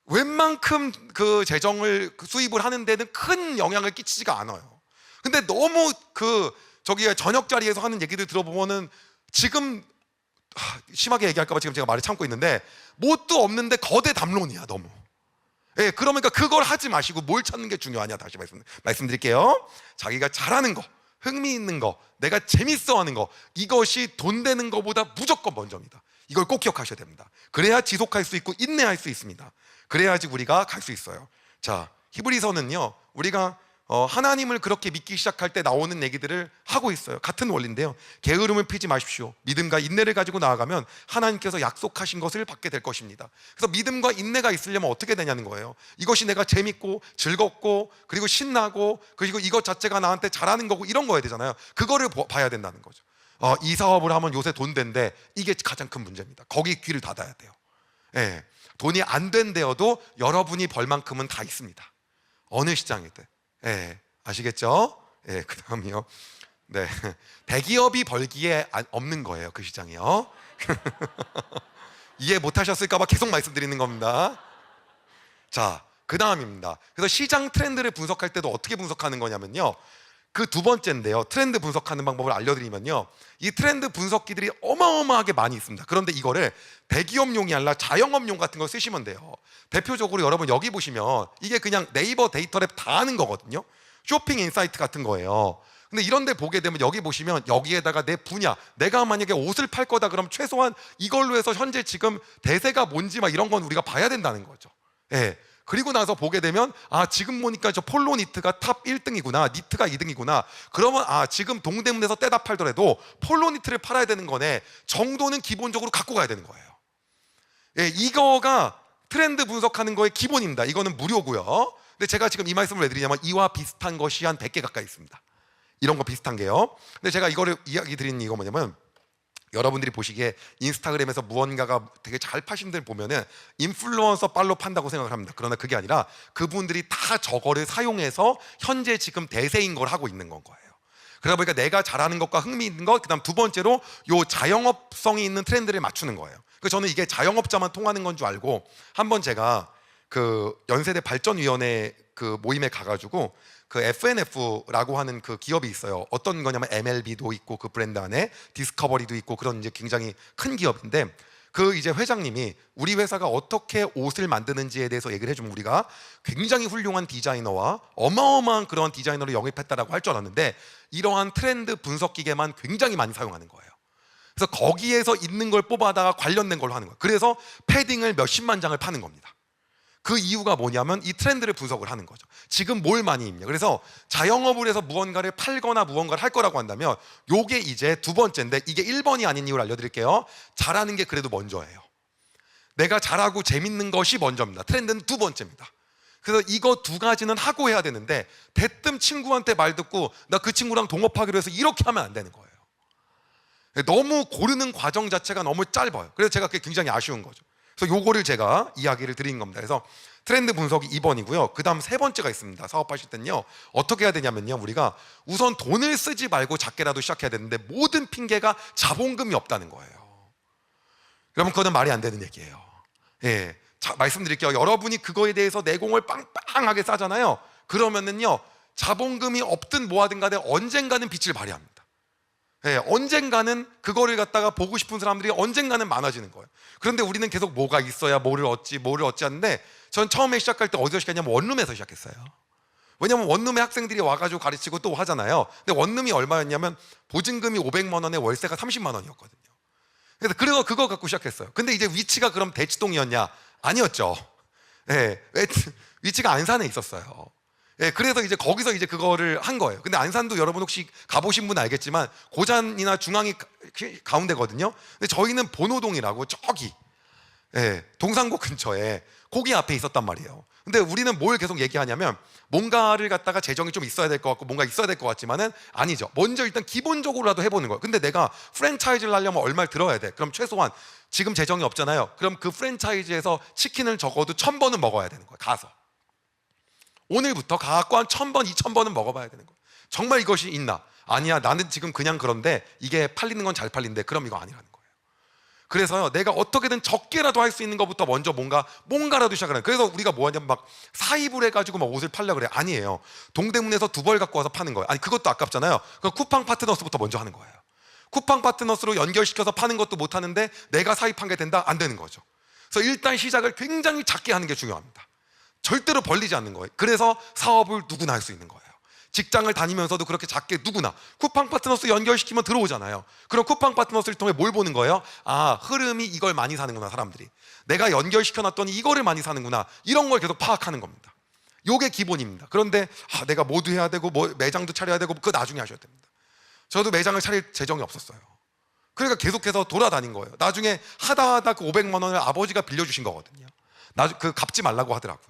웬만큼 그 재정을 수입을 하는 데는 큰 영향을 끼치지가 않아요. 근데 너무 저기 저녁 자리에서 하는 얘기들 들어보면은 지금 심하게 얘기할까봐 지금 제가 말을 참고 있는데, 뭣도 없는데 거대 담론이야 너무. 그러니까 그걸 하지 마시고 뭘 찾는 게 중요하냐, 다시 말씀드릴게요. 자기가 잘하는 거, 흥미 있는 거, 내가 재밌어하는 거, 이것이 돈 되는 거보다 무조건 먼저입니다. 이걸 꼭 기억하셔야 됩니다. 그래야 지속할 수 있고 인내할 수 있습니다. 그래야지 우리가 갈 수 있어요. 자, 히브리서는요, 우리가 하나님을 그렇게 믿기 시작할 때 나오는 얘기들을 하고 있어요. 같은 원리인데요, 게으름을 피지 마십시오. 믿음과 인내를 가지고 나아가면 하나님께서 약속하신 것을 받게 될 것입니다. 그래서 믿음과 인내가 있으려면 어떻게 되냐는 거예요. 이것이 내가 재밌고 즐겁고 그리고 신나고 그리고 이것 자체가 나한테 잘하는 거고 이런 거야 되잖아요. 그거를 봐야 된다는 거죠. 이 사업을 하면 요새 돈 된대, 이게 가장 큰 문제입니다. 거기 귀를 닫아야 돼요. 돈이 안 된대어도 여러분이 벌 만큼은 다 있습니다. 어느 시장이든. 아시겠죠? 그 다음이요. 대기업이 벌기에 없는 거예요, 그 시장이요. 이해 못 하셨을까봐 계속 말씀드리는 겁니다. 자, 그 다음입니다. 그래서 시장 트렌드를 분석할 때도 어떻게 분석하는 거냐면요, 그 두 번째인데요, 트렌드 분석하는 방법을 알려드리면요, 이 트렌드 분석기들이 어마어마하게 많이 있습니다. 그런데 이거를 대기업용이 아니라 자영업용 같은 거 쓰시면 돼요. 대표적으로 여러분 여기 보시면 이게 그냥 네이버 데이터랩 다 하는 거거든요. 쇼핑 인사이트 같은 거예요. 근데 이런 데 보게 되면 여기 보시면 여기에다가 내 분야, 내가 만약에 옷을 팔 거다 그럼 최소한 이걸로 해서 현재 지금 대세가 뭔지 막 이런 건 우리가 봐야 된다는 거죠. 예. 그리고 나서 보게 되면 지금 보니까 저 폴로 니트가 탑 1등이구나, 니트가 2등이구나. 그러면 지금 동대문에서 떼다 팔더라도 폴로 니트를 팔아야 되는 거네 정도는 기본적으로 갖고 가야 되는 거예요. 예, 이거가 트렌드 분석하는 거의 기본입니다. 이거는 무료고요. 근데 제가 지금 이 말씀을 왜 드리냐면 이와 비슷한 것이 한 100개 가까이 있습니다. 이런 거 비슷한 게요. 근데 제가 이거를 이야기 드리는 이거 뭐냐면, 여러분들이 보시기에 인스타그램에서 무언가가 되게 잘 파신 분들 보면은 인플루언서 팔로 판다고 생각을 합니다. 그러나 그게 아니라 그분들이 다 저거를 사용해서 현재 지금 대세인 걸 하고 있는 건 거예요. 그러다 보니까 내가 잘하는 것과 흥미 있는 것, 그다음 두 번째로 요 자영업성이 있는 트렌드를 맞추는 거예요. 그래서 저는 이게 자영업자만 통하는 건 줄 알고, 한번 제가 그 연세대 발전위원회 그 모임에 가가지고 그 FNF라고 하는 그 기업이 있어요. 어떤 거냐면 MLB도 있고 그 브랜드 안에 디스커버리도 있고 그런 이제 굉장히 큰 기업인데, 그 이제 회장님이 우리 회사가 어떻게 옷을 만드는지에 대해서 얘기를 해주면 우리가 굉장히 훌륭한 디자이너와 어마어마한 그런 디자이너를 영입했다라고 할 줄 알았는데, 이러한 트렌드 분석 기계만 굉장히 많이 사용하는 거예요. 그래서 거기에서 있는 걸 뽑아다가 관련된 걸로 하는 거예요. 그래서 패딩을 몇십만 장을 파는 겁니다. 그 이유가 뭐냐면 이 트렌드를 분석을 하는 거죠. 지금 뭘 많이 입냐. 그래서 자영업을 해서 무언가를 팔거나 무언가를 할 거라고 한다면 요게 이제 두 번째인데, 이게 1번이 아닌 이유를 알려드릴게요. 잘하는 게 그래도 먼저예요. 내가 잘하고 재밌는 것이 먼저입니다. 트렌드는 두 번째입니다. 그래서 이거 두 가지는 하고 해야 되는데, 대뜸 친구한테 말 듣고 나 그 친구랑 동업하기로 해서 이렇게 하면 안 되는 거예요. 너무 고르는 과정 자체가 너무 짧아요. 그래서 제가 그게 굉장히 아쉬운 거죠. 그래서 요거를 제가 이야기를 드린 겁니다. 그래서 트렌드 분석이 2번이고요. 그 다음 세 번째가 있습니다. 사업하실 때는요, 어떻게 해야 되냐면요, 우리가 우선 돈을 쓰지 말고 작게라도 시작해야 되는데 모든 핑계가 자본금이 없다는 거예요. 여러분, 그거는 말이 안 되는 얘기예요. 예, 말씀드릴게요. 여러분이 그거에 대해서 내공을 빵빵하게 싸잖아요. 그러면은요, 자본금이 없든 뭐하든 간에 언젠가는 빛을 발휘합니다. 예, 언젠가는 그거를 갖다가 보고 싶은 사람들이 언젠가는 많아지는 거예요. 그런데 우리는 계속 뭐가 있어야 뭐를 얻지 하는데, 전 처음에 시작할 때 어디서 시작했냐면 원룸에서 시작했어요. 왜냐면 원룸에 학생들이 와가지고 가르치고 또 하잖아요. 근데 원룸이 얼마였냐면 보증금이 500만 원에 월세가 30만 원이었거든요. 그래서 그거 갖고 시작했어요. 근데 이제 위치가 그럼 대치동이었냐? 아니었죠. 예, 위치가 안산에 있었어요. 예, 그래서 이제 거기서 이제 그거를 한 거예요. 근데 안산도 여러분 혹시 가보신 분 알겠지만 고잔이나 중앙이 가운데거든요. 근데 저희는 본호동이라고 저기, 예, 동산고 근처에 거기 앞에 있었단 말이에요. 근데 우리는 뭘 계속 얘기하냐면 뭔가를 갖다가 재정이 좀 있어야 될 것 같고 뭔가 있어야 될 것 같지만은 아니죠. 먼저 일단 기본적으로라도 해보는 거예요. 근데 내가 프랜차이즈를 하려면 얼마를 들어야 돼? 그럼 최소한 지금 재정이 없잖아요. 그럼 그 프랜차이즈에서 치킨을 적어도 1000번은 먹어야 되는 거예요. 가서 오늘부터 가갖고 한 1000번, 2000번은 먹어봐야 되는 거예요. 정말 이것이 있나? 아니야, 나는 지금 그냥 그런데 이게 팔리는 건 잘 팔린대. 그럼 이거 아니라는 거예요. 그래서요, 내가 어떻게든 적게라도 할 수 있는 것부터 먼저 뭔가라도 시작하는. 그래서 우리가 뭐 하냐면 막 사입을 해가지고 막 옷을 팔려고 그래. 아니에요. 동대문에서 두 벌 갖고 와서 파는 거예요. 아니, 그것도 아깝잖아요. 그 쿠팡 파트너스부터 먼저 하는 거예요. 쿠팡 파트너스로 연결시켜서 파는 것도 못 하는데 내가 사입한 게 된다? 안 되는 거죠. 그래서 일단 시작을 굉장히 작게 하는 게 중요합니다. 절대로 벌리지 않는 거예요. 그래서 사업을 누구나 할 수 있는 거예요. 직장을 다니면서도 그렇게 작게 누구나 쿠팡 파트너스 연결시키면 들어오잖아요. 그럼 쿠팡 파트너스를 통해 뭘 보는 거예요? 흐름이 이걸 많이 사는구나, 사람들이. 내가 연결시켜놨더니 이거를 많이 사는구나. 이런 걸 계속 파악하는 겁니다. 요게 기본입니다. 그런데 내가 뭐도 해야 되고 매장도 차려야 되고 그거 나중에 하셔야 됩니다. 저도 매장을 차릴 재정이 없었어요. 그러니까 계속해서 돌아다닌 거예요. 나중에 하다 그 500만 원을 아버지가 빌려주신 거거든요. 그 갚지 말라고 하더라고요.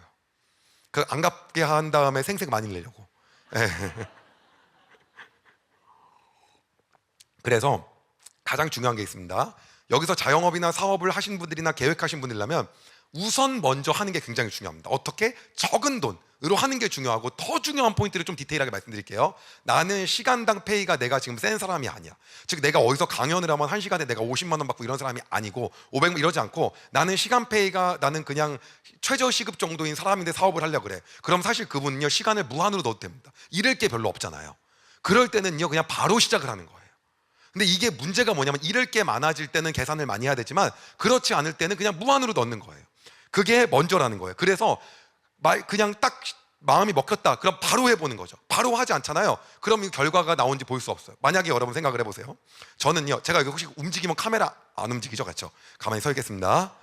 그 안 갚게 한 다음에 생색 많이 내려고. 그래서 가장 중요한 게 있습니다. 여기서 자영업이나 사업을 하신 분들이나 계획하신 분들이라면 우선 먼저 하는 게 굉장히 중요합니다. 어떻게? 적은 돈으로 하는 게 중요하고, 더 중요한 포인트를 좀 디테일하게 말씀드릴게요. 나는 시간당 페이가 내가 지금 센 사람이 아니야. 즉 내가 어디서 강연을 하면 1시간에 내가 50만 원 받고 이런 사람이 아니고 500만 이러지 않고, 나는 시간 페이가 나는 그냥 최저 시급 정도인 사람인데 사업을 하려고 그래. 그럼 사실 그분은요 시간을 무한으로 넣어도 됩니다. 잃을 게 별로 없잖아요. 그럴 때는요 그냥 바로 시작을 하는 거예요. 근데 이게 문제가 뭐냐면, 잃을 게 많아질 때는 계산을 많이 해야 되지만 그렇지 않을 때는 그냥 무한으로 넣는 거예요. 그게 먼저라는 거예요. 그래서 그냥 딱 마음이 먹혔다 그럼 바로 해보는 거죠. 바로 하지 않잖아요. 그럼 이 결과가 나온지 볼 수 없어요. 만약에 여러분 생각을 해보세요. 저는요, 제가 혹시 움직이면 카메라 안 움직이죠? 같죠? 가만히 서 있겠습니다.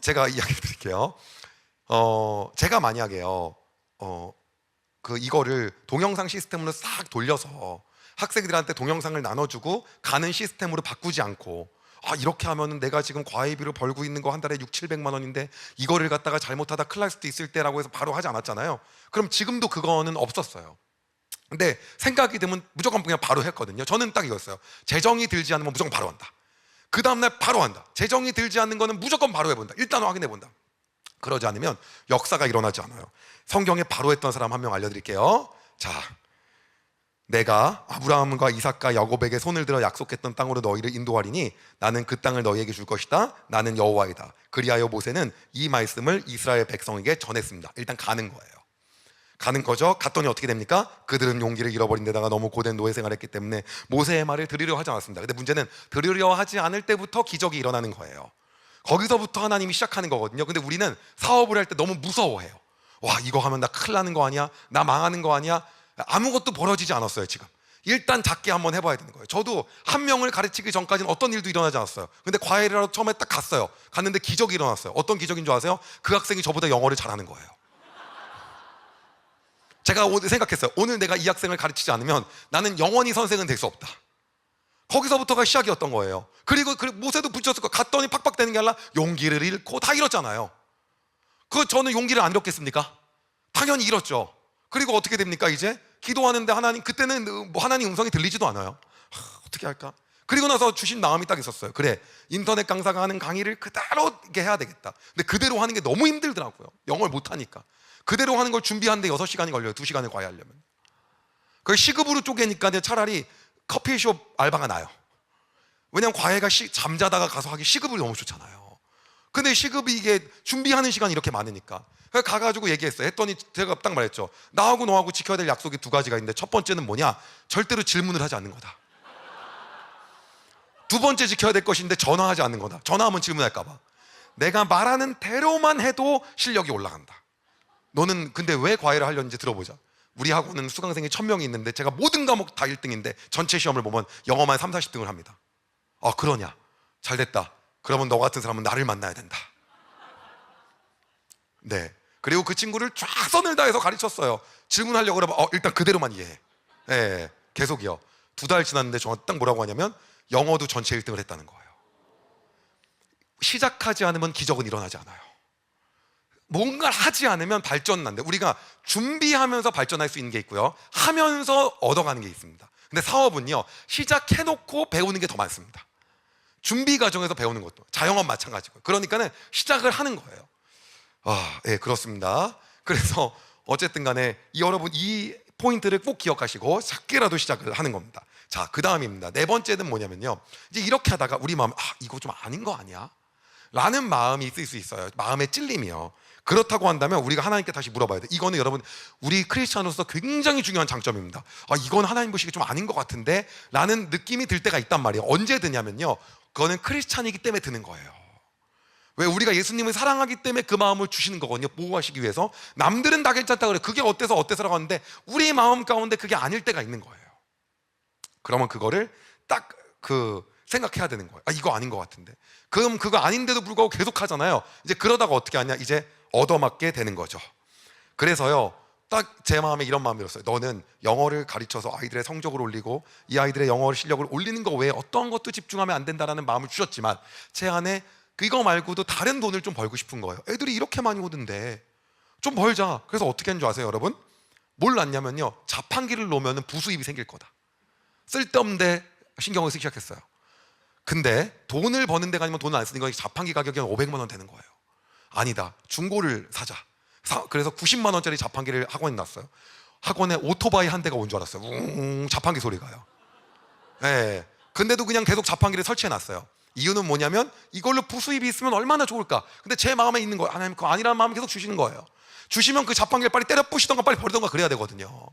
제가 이야기 드릴게요. 제가 만약에요 이거를 동영상 시스템으로 싹 돌려서 학생들한테 동영상을 나눠주고 가는 시스템으로 바꾸지 않고, 이렇게 하면은 내가 지금 과외비로 벌고 있는 거 한 달에 600~700만 원인데 이거를 갖다가 잘못하다 큰일 날 수도 있을 때라고 해서 바로 하지 않았잖아요. 그럼 지금도 그거는 없었어요. 근데 생각이 들면 무조건 그냥 바로 했거든요. 저는 딱 이거였어요. 재정이 들지 않으면 무조건 바로 한다. 그 다음날 바로 한다. 재정이 들지 않는 거는 무조건 바로 해본다. 일단 확인해 본다. 그러지 않으면 역사가 일어나지 않아요. 성경에 바로 했던 사람 한 명 알려드릴게요. 자, 내가 아브라함과 이삭과 야곱에게 손을 들어 약속했던 땅으로 너희를 인도하리니 나는 그 땅을 너희에게 줄 것이다. 나는 여호와이다. 그리하여 모세는 이 말씀을 이스라엘 백성에게 전했습니다. 일단 가는 거예요. 가는 거죠. 갔더니 어떻게 됩니까? 그들은 용기를 잃어버린 데다가 너무 고된 노예 생활을 했기 때문에 모세의 말을 들으려 하지 않았습니다. 근데 문제는 들으려 하지 않을 때부터 기적이 일어나는 거예요. 거기서부터 하나님이 시작하는 거거든요. 근데 우리는 사업을 할 때 너무 무서워해요. 와, 이거 하면 나 큰일 나는 거 아니야? 나 망하는 거 아니야? 아무것도 벌어지지 않았어요. 지금 일단 작게 한번 해봐야 되는 거예요. 저도 한 명을 가르치기 전까지는 어떤 일도 일어나지 않았어요. 근데 과외라도 처음에 딱 갔어요. 갔는데 기적이 일어났어요. 어떤 기적인 줄 아세요? 그 학생이 저보다 영어를 잘하는 거예요. 제가 오늘 생각했어요. 오늘 내가 이 학생을 가르치지 않으면 나는 영원히 선생은 될 수 없다. 거기서부터가 시작이었던 거예요. 그리고 모세도 붙였을 거. 갔더니 팍팍 되는 게 아니라 용기를 잃고 다 잃었잖아요. 저는 용기를 안 잃었겠습니까? 당연히 잃었죠. 그리고 어떻게 됩니까? 이제 기도하는데 하나님, 그때는 뭐 하나님 음성이 들리지도 않아요. 어떻게 할까? 그리고 나서 주신 마음이 딱 있었어요. 그래, 인터넷 강사가 하는 강의를 그대로 이렇게 해야 되겠다. 근데 그대로 하는 게 너무 힘들더라고요. 영어를 못하니까. 그대로 하는 걸 준비하는데 6시간이 걸려요. 2시간을 과외하려면. 그걸 시급으로 쪼개니까 차라리 커피숍 알바가 나요. 왜냐면 과외가 잠자다가 가서 하기 시급이 너무 좋잖아요. 근데 시급이 이게 준비하는 시간이 이렇게 많으니까. 가가지고 얘기했어요. 했더니 제가 딱 말했죠. 나하고 너하고 지켜야 될 약속이 2가지가 있는데, 첫 번째는 뭐냐? 절대로 질문을 하지 않는 거다. 두 번째 지켜야 될 것인데 전화하지 않는 거다. 전화하면 질문할까 봐. 내가 말하는 대로만 해도 실력이 올라간다. 너는 근데 왜 과외를 하려는지 들어보자. 우리 학원은 수강생이 1000명이 있는데 제가 모든 과목 다 1등인데 전체 시험을 보면 영어만 30~40등을 합니다. 그러냐? 잘됐다. 그러면 너 같은 사람은 나를 만나야 된다. 네. 그리고 그 친구를 최선을 다해서 가르쳤어요. 질문하려고 그러면 일단 그대로만 이해해. 네. 계속이요. 2달 지났는데 저한테 딱 뭐라고 하냐면 영어도 전체 1등을 했다는 거예요. 시작하지 않으면 기적은 일어나지 않아요. 뭔가를 하지 않으면 발전은 안 돼. 우리가 준비하면서 발전할 수 있는 게 있고요, 하면서 얻어가는 게 있습니다. 근데 사업은요, 시작해놓고 배우는 게 더 많습니다. 준비 과정에서 배우는 것도, 자영업 마찬가지고요. 그러니까는 시작을 하는 거예요. 예, 그렇습니다. 그래서 어쨌든 간에 여러분 이 포인트를 꼭 기억하시고 작게라도 시작을 하는 겁니다. 자, 그 다음입니다. 4번째는 뭐냐면요, 이제 이렇게 하다가 우리 마음에 이거 좀 아닌 거 아니야? 라는 마음이 있을 수 있어요. 마음의 찔림이요. 그렇다고 한다면 우리가 하나님께 다시 물어봐야 돼. 이거는 여러분 우리 크리스찬으로서 굉장히 중요한 장점입니다. 이건 하나님 보시기에 좀 아닌 것 같은데 라는 느낌이 들 때가 있단 말이에요. 언제 드냐면요, 그거는 크리스찬이기 때문에 드는 거예요. 왜? 우리가 예수님을 사랑하기 때문에 그 마음을 주시는 거거든요. 보호하시기 위해서. 남들은 다 괜찮다 그래. 그게 어때서라고 하는데 우리 마음 가운데 그게 아닐 때가 있는 거예요. 그러면 그거를 딱 생각해야 되는 거예요. 이거 아닌 것 같은데. 그럼 그거 아닌데도 불구하고 계속 하잖아요. 이제 그러다가 어떻게 하냐? 이제 얻어맞게 되는 거죠. 그래서요, 딱 제 마음에 이런 마음이 들었어요. 너는 영어를 가르쳐서 아이들의 성적을 올리고 이 아이들의 영어 실력을 올리는 거 외에 어떤 것도 집중하면 안 된다라는 마음을 주셨지만 제 안에 이거 말고도 다른 돈을 좀 벌고 싶은 거예요. 애들이 이렇게 많이 오던데 좀 벌자. 그래서 어떻게 했는 줄 아세요, 여러분? 뭘 났냐면요, 자판기를 놓으면 부수입이 생길 거다. 쓸데없는데 신경을 쓰기 시작했어요. 근데 돈을 버는 데가 아니면 돈을 안 쓰는 거니까 자판기 가격이 한 500만 원 되는 거예요. 아니다, 중고를 사자. 그래서 90만 원짜리 자판기를 학원에 놨어요. 학원에 오토바이 한 대가 온 줄 알았어요. 자판기 소리가요. 예. 근데도 그냥 계속 자판기를 설치해 놨어요. 이유는 뭐냐면 이걸로 부수입이 있으면 얼마나 좋을까. 근데 제 마음에 있는 거예요. 하나님 그거 아니라는 마음을 계속 주시는 거예요. 주시면 그 자판기를 빨리 때려 부시던가 빨리 버리던가 그래야 되거든요.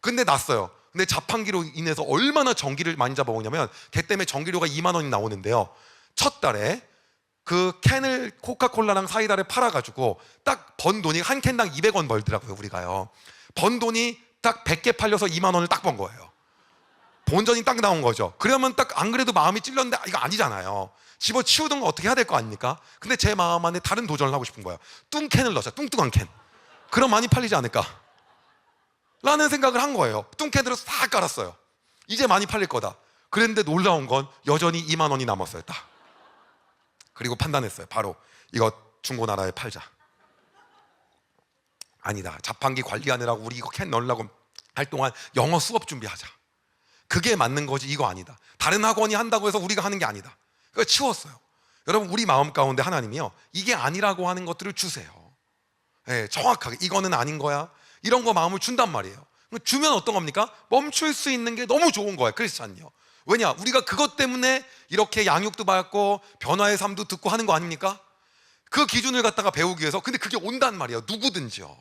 근데 놨어요. 근데 자판기로 인해서 얼마나 전기를 많이 잡아먹냐면 걔 때문에 전기료가 2만 원이 나오는데요. 첫 달에 그 캔을 코카콜라랑 사이다를 팔아가지고 딱 번 돈이 한 캔당 200원 벌더라고요. 우리가요. 번 돈이 딱 100개 팔려서 2만 원을 딱 번 거예요. 본전이 딱 나온 거죠. 그러면 딱 안 그래도 마음이 찔렸는데 이거 아니잖아요. 집어치우던가 어떻게 해야 될 거 아닙니까? 근데 제 마음 안에 다른 도전을 하고 싶은 거예요. 뚱캔을 넣자. 뚱뚱한 캔. 그럼 많이 팔리지 않을까? 라는 생각을 한 거예요. 뚱캔으로 싹 깔았어요. 이제 많이 팔릴 거다. 그랬는데 놀라운 건 여전히 2만 원이 남았어요. 딱. 그리고 판단했어요. 바로 이거 중고나라에 팔자. 아니다, 자판기 관리하느라고 우리 이거 캔 넣으려고 할 동안 영어 수업 준비하자. 그게 맞는 거지 이거 아니다. 다른 학원이 한다고 해서 우리가 하는 게 아니다. 그거 치웠어요. 여러분, 우리 마음 가운데 하나님이요, 이게 아니라고 하는 것들을 주세요. 네, 정확하게 이거는 아닌 거야, 이런 거 마음을 준단 말이에요. 주면 어떤 겁니까? 멈출 수 있는 게 너무 좋은 거예요. 크리스찬이요. 왜냐? 우리가 그것 때문에 이렇게 양육도 받고 변화의 삶도 듣고 하는 거 아닙니까? 그 기준을 갖다가 배우기 위해서. 근데 그게 온단 말이에요. 누구든지요.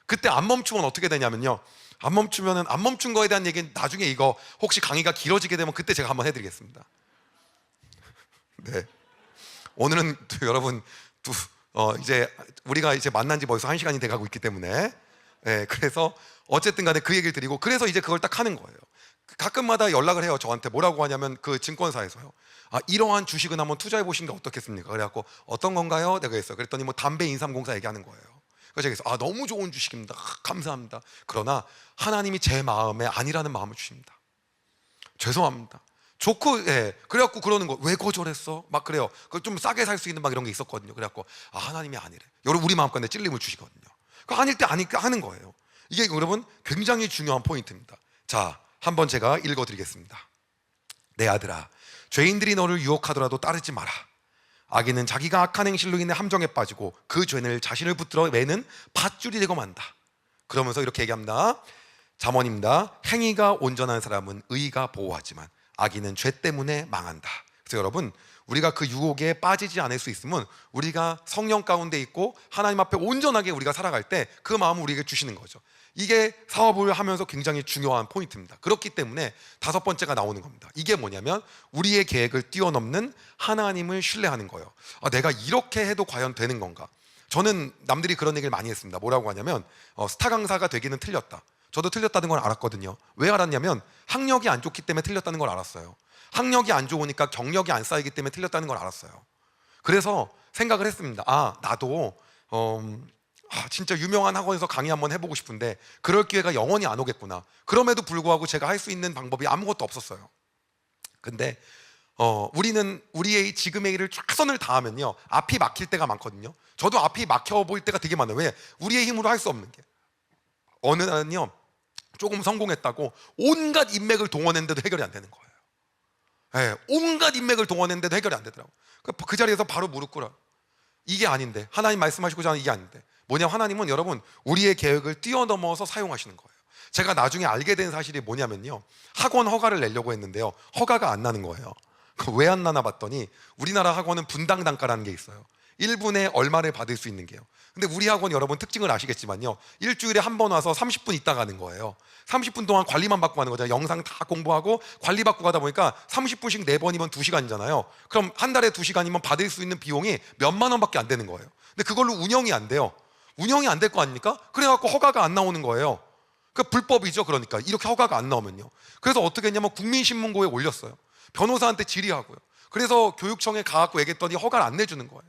그때 안 멈추면 어떻게 되냐면요, 안 멈춘 거에 대한 얘기는 나중에, 이거 혹시 강의가 길어지게 되면 그때 제가 한번 해드리겠습니다. 네. 오늘은 여러분 이제 우리가 이제 만난 지 벌써 1시간이 돼가고 있기 때문에, 네, 그래서 어쨌든 간에 그 얘기를 드리고, 그래서 이제 그걸 딱 하는 거예요. 가끔마다 연락을 해요. 저한테 뭐라고 하냐면 그 증권사에서요, 이러한 주식은 한번 투자해 보신 게 어떻겠습니까? 그래갖고 어떤 건가요? 내가 했어요. 그랬더니 뭐 담배 인삼공사 얘기하는 거예요. 그래서 제가 너무 좋은 주식입니다. 감사합니다. 그러나 하나님이 제 마음에 아니라는 마음을 주십니다. 죄송합니다. 좋고, 예. 그래갖고 그러는 거, 왜 거절했어? 막 그래요. 그 좀 싸게 살 수 있는 막 이런 게 있었거든요. 그래갖고 하나님이 아니래. 여러분, 우리 마음가운데 찔림을 주시거든요. 그 아닐 때 아니까 하는 거예요. 이게 여러분 굉장히 중요한 포인트입니다. 자, 한번 제가 읽어드리겠습니다. 내 아들아, 죄인들이 너를 유혹하더라도 따르지 마라. 악인은 자기가 악한 행실로 인해 함정에 빠지고 그 죄를 자신을 붙들어 매는 밧줄이 되고 만다. 그러면서 이렇게 얘기합니다. 잠언입니다. 행위가 온전한 사람은 의가 보호하지만 악인은 죄 때문에 망한다. 그래서 여러분, 우리가 그 유혹에 빠지지 않을 수 있으면 우리가 성령 가운데 있고 하나님 앞에 온전하게 우리가 살아갈 때 그 마음을 우리에게 주시는 거죠. 이게 사업을 하면서 굉장히 중요한 포인트입니다. 그렇기 때문에 5번째가 나오는 겁니다. 이게 뭐냐면 우리의 계획을 뛰어넘는 하나님을 신뢰하는 거예요. 내가 이렇게 해도 과연 되는 건가? 저는 남들이 그런 얘기를 많이 했습니다. 뭐라고 하냐면 스타 강사가 되기는 틀렸다. 저도 틀렸다는 걸 알았거든요. 왜 알았냐면 학력이 안 좋기 때문에 틀렸다는 걸 알았어요. 학력이 안 좋으니까 경력이 안 쌓이기 때문에 틀렸다는 걸 알았어요. 그래서 생각을 했습니다. 나도 진짜 유명한 학원에서 강의 한번 해보고 싶은데 그럴 기회가 영원히 안 오겠구나. 그럼에도 불구하고 제가 할 수 있는 방법이 아무것도 없었어요. 근데 우리는 우리의 지금의 일을 최선을 다하면요, 앞이 막힐 때가 많거든요. 저도 앞이 막혀 보일 때가 되게 많아요. 왜? 우리의 힘으로 할 수 없는 게. 어느 날은요, 조금 성공했다고 온갖 인맥을 동원했는데도 해결이 안 되는 거예요. 네, 온갖 인맥을 동원했는데도 해결이 안 되더라고요. 그 자리에서 바로 무릎 꿇어요. 이게 아닌데, 하나님 말씀하시고자 하는 이게 아닌데. 뭐냐, 하나님은 여러분 우리의 계획을 뛰어넘어서 사용하시는 거예요. 제가 나중에 알게 된 사실이 뭐냐면요, 학원 허가를 내려고 했는데요, 허가가 안 나는 거예요. 왜 안 나나 봤더니 우리나라 학원은 분당 단가라는 게 있어요. 1분에 얼마를 받을 수 있는 게요. 근데 우리 학원 여러분 특징을 아시겠지만요, 일주일에 한 번 와서 30분 있다 가는 거예요. 30분 동안 관리만 받고 가는 거잖아요. 영상 다 공부하고 관리 받고 가다 보니까 30분씩 4번이면 2시간이잖아요. 그럼 한 달에 2시간이면 받을 수 있는 비용이 몇만 원밖에 안 되는 거예요. 근데 그걸로 운영이 안 돼요. 운영이 안 될 거 아닙니까? 그래갖고 허가가 안 나오는 거예요. 그 불법이죠. 그러니까 이렇게 허가가 안 나오면요. 그래서 어떻게 했냐면 국민신문고에 올렸어요. 변호사한테 질의하고요. 그래서 교육청에 가갖고 얘기했더니 허가를 안 내주는 거예요.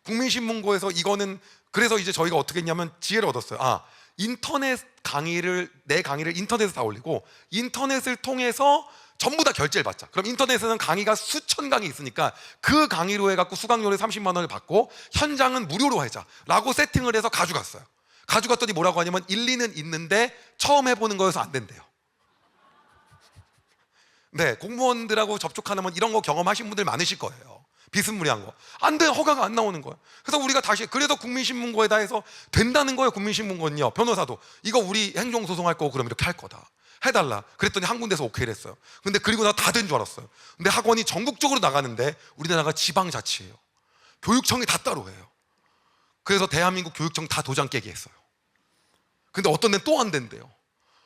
국민신문고에서 이거는, 그래서 이제 저희가 어떻게 했냐면 지혜를 얻었어요. 인터넷 강의를, 내 강의를 인터넷에 다 올리고 인터넷을 통해서 전부 다 결제를 받자. 그럼 인터넷에는 강의가 수천 강의 있으니까 그 강의로 해갖고 수강료를 30만 원을 받고 현장은 무료로 하자 라고 세팅을 해서 가져갔어요. 가져갔더니 뭐라고 하냐면 일리는 있는데 처음 해보는 거여서 안 된대요. 네, 공무원들하고 접촉하면 이런 거 경험하신 분들 많으실 거예요. 비스무리한 거. 안 돼, 허가가 안 나오는 거야. 그래서 우리가 다시, 그래서 국민신문고에다 해서 된다는 거예요. 국민신문고는요. 변호사도 이거 우리 행정소송할 거고 그럼 이렇게 할 거다, 해달라. 그랬더니 한 군데서 오케이를 했어요. 근데 그리고 나 다 된 줄 알았어요. 근데 학원이 전국적으로 나가는데 우리나라가 지방자치예요. 교육청이 다 따로 해요. 그래서 대한민국 교육청 다 도장 깨기 했어요. 근데 어떤 데는 또 안 된대요.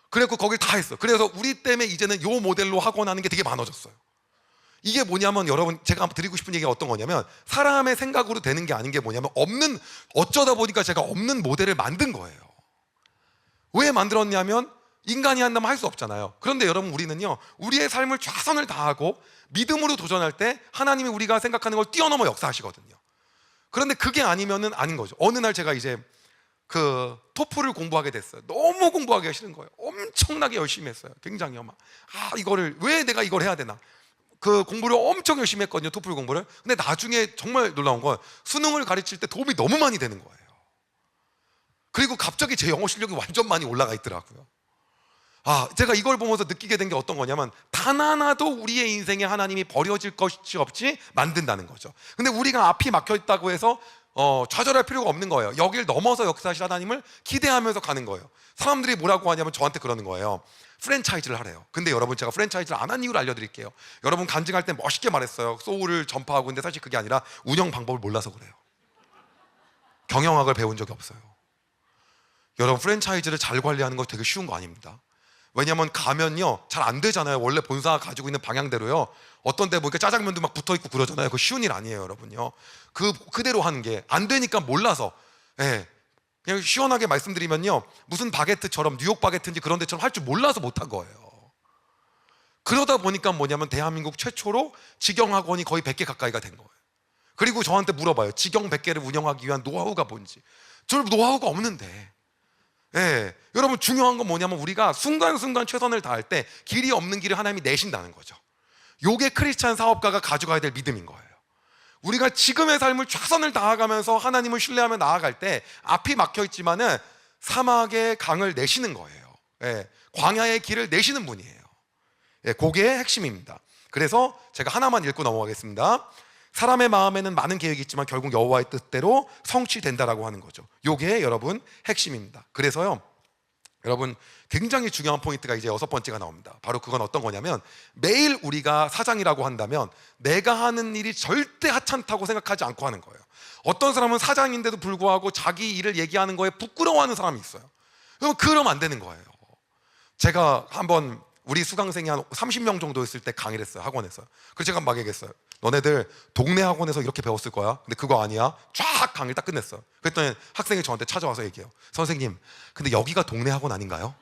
그래서 거길 다 했어요. 그래서 우리 때문에 이제는 요 모델로 학원 하는 게 되게 많아졌어요. 이게 뭐냐면, 여러분, 제가 드리고 싶은 얘기가 어떤 거냐면, 사람의 생각으로 되는 게 아닌 게 뭐냐면, 어쩌다 보니까 제가 없는 모델을 만든 거예요. 왜 만들었냐면, 인간이 한다면 할 수 없잖아요. 그런데 여러분, 우리는요, 우리의 삶을 최선을 다하고 믿음으로 도전할 때 하나님이 우리가 생각하는 걸 뛰어넘어 역사하시거든요. 그런데 그게 아니면은 아닌 거죠. 어느 날 제가 이제 그 토플을 공부하게 됐어요. 너무 공부하기가 싫은 거예요. 엄청나게 열심히 했어요. 굉장히요. 막 이거를 왜 내가 이걸 해야 되나, 그 공부를 엄청 열심히 했거든요, 토플 공부를. 근데 나중에 정말 놀라운 건, 수능을 가르칠 때 도움이 너무 많이 되는 거예요. 그리고 갑자기 제 영어 실력이 완전 많이 올라가 있더라고요. 제가 이걸 보면서 느끼게 된 게 어떤 거냐면, 단 하나도 우리의 인생에 하나님이 버려질 것이 없이 만든다는 거죠. 근데 우리가 앞이 막혀 있다고 해서 좌절할 필요가 없는 거예요. 여길 넘어서 역사하실 하나님을 기대하면서 가는 거예요. 사람들이 뭐라고 하냐면 저한테 그러는 거예요. 프랜차이즈를 하래요. 근데 여러분, 제가 프랜차이즈를 안 한 이유를 알려드릴게요. 여러분, 간증할 때 멋있게 말했어요. 소울을 전파하고. 근데 사실 그게 아니라 운영 방법을 몰라서 그래요. 경영학을 배운 적이 없어요. 여러분, 프랜차이즈를 잘 관리하는 거 되게 쉬운 거 아닙니다. 왜냐면 가면요, 잘 안 되잖아요. 원래 본사가 가지고 있는 방향대로요. 어떤 데 보니까 짜장면도 막 붙어있고 그러잖아요. 그거 쉬운 일 아니에요, 여러분요. 그대로 하는 게 안 되니까 몰라서, 그냥 시원하게 말씀드리면요, 무슨 바게트처럼, 뉴욕 바게트인지 그런 데처럼 할 줄 몰라서 못한 거예요. 그러다 보니까 뭐냐면, 대한민국 최초로 직영학원이 거의 100개 가까이가 된 거예요. 그리고 저한테 물어봐요. 직영 100개를 운영하기 위한 노하우가 뭔지. 저는 노하우가 없는데. 여러분, 중요한 건 뭐냐면, 우리가 순간순간 최선을 다할 때 길이 없는 길을 하나님이 내신다는 거죠. 요게 크리스찬 사업가가 가져가야 될 믿음인 거예요. 우리가 지금의 삶을 최선을 다해가면서 하나님을 신뢰하며 나아갈 때 앞이 막혀 있지만은 사막의 강을 내시는 거예요. 광야의 길을 내시는 분이에요. 그게 핵심입니다. 그래서 제가 하나만 읽고 넘어가겠습니다. 사람의 마음에는 많은 계획이 있지만 결국 여호와의 뜻대로 성취된다라고 하는 거죠. 요게 여러분 핵심입니다. 그래서요, 여러분, 굉장히 중요한 포인트가 이제 6번째가 나옵니다. 바로 그건 어떤 거냐면, 매일 우리가 사장이라고 한다면 내가 하는 일이 절대 하찮다고 생각하지 않고 하는 거예요. 어떤 사람은 사장인데도 불구하고 자기 일을 얘기하는 거에 부끄러워하는 사람이 있어요. 그러면 안 되는 거예요. 제가 한번 우리 수강생이 한 30명 정도 있을 때 강의를 했어요, 학원에서. 그래서 제가 막 얘기했어요. 너네들 동네 학원에서 이렇게 배웠을 거야. 근데 그거 아니야. 쫙 강의를 딱 끝냈어요. 그랬더니 학생이 저한테 찾아와서 얘기해요. 선생님, 근데 여기가 동네 학원 아닌가요?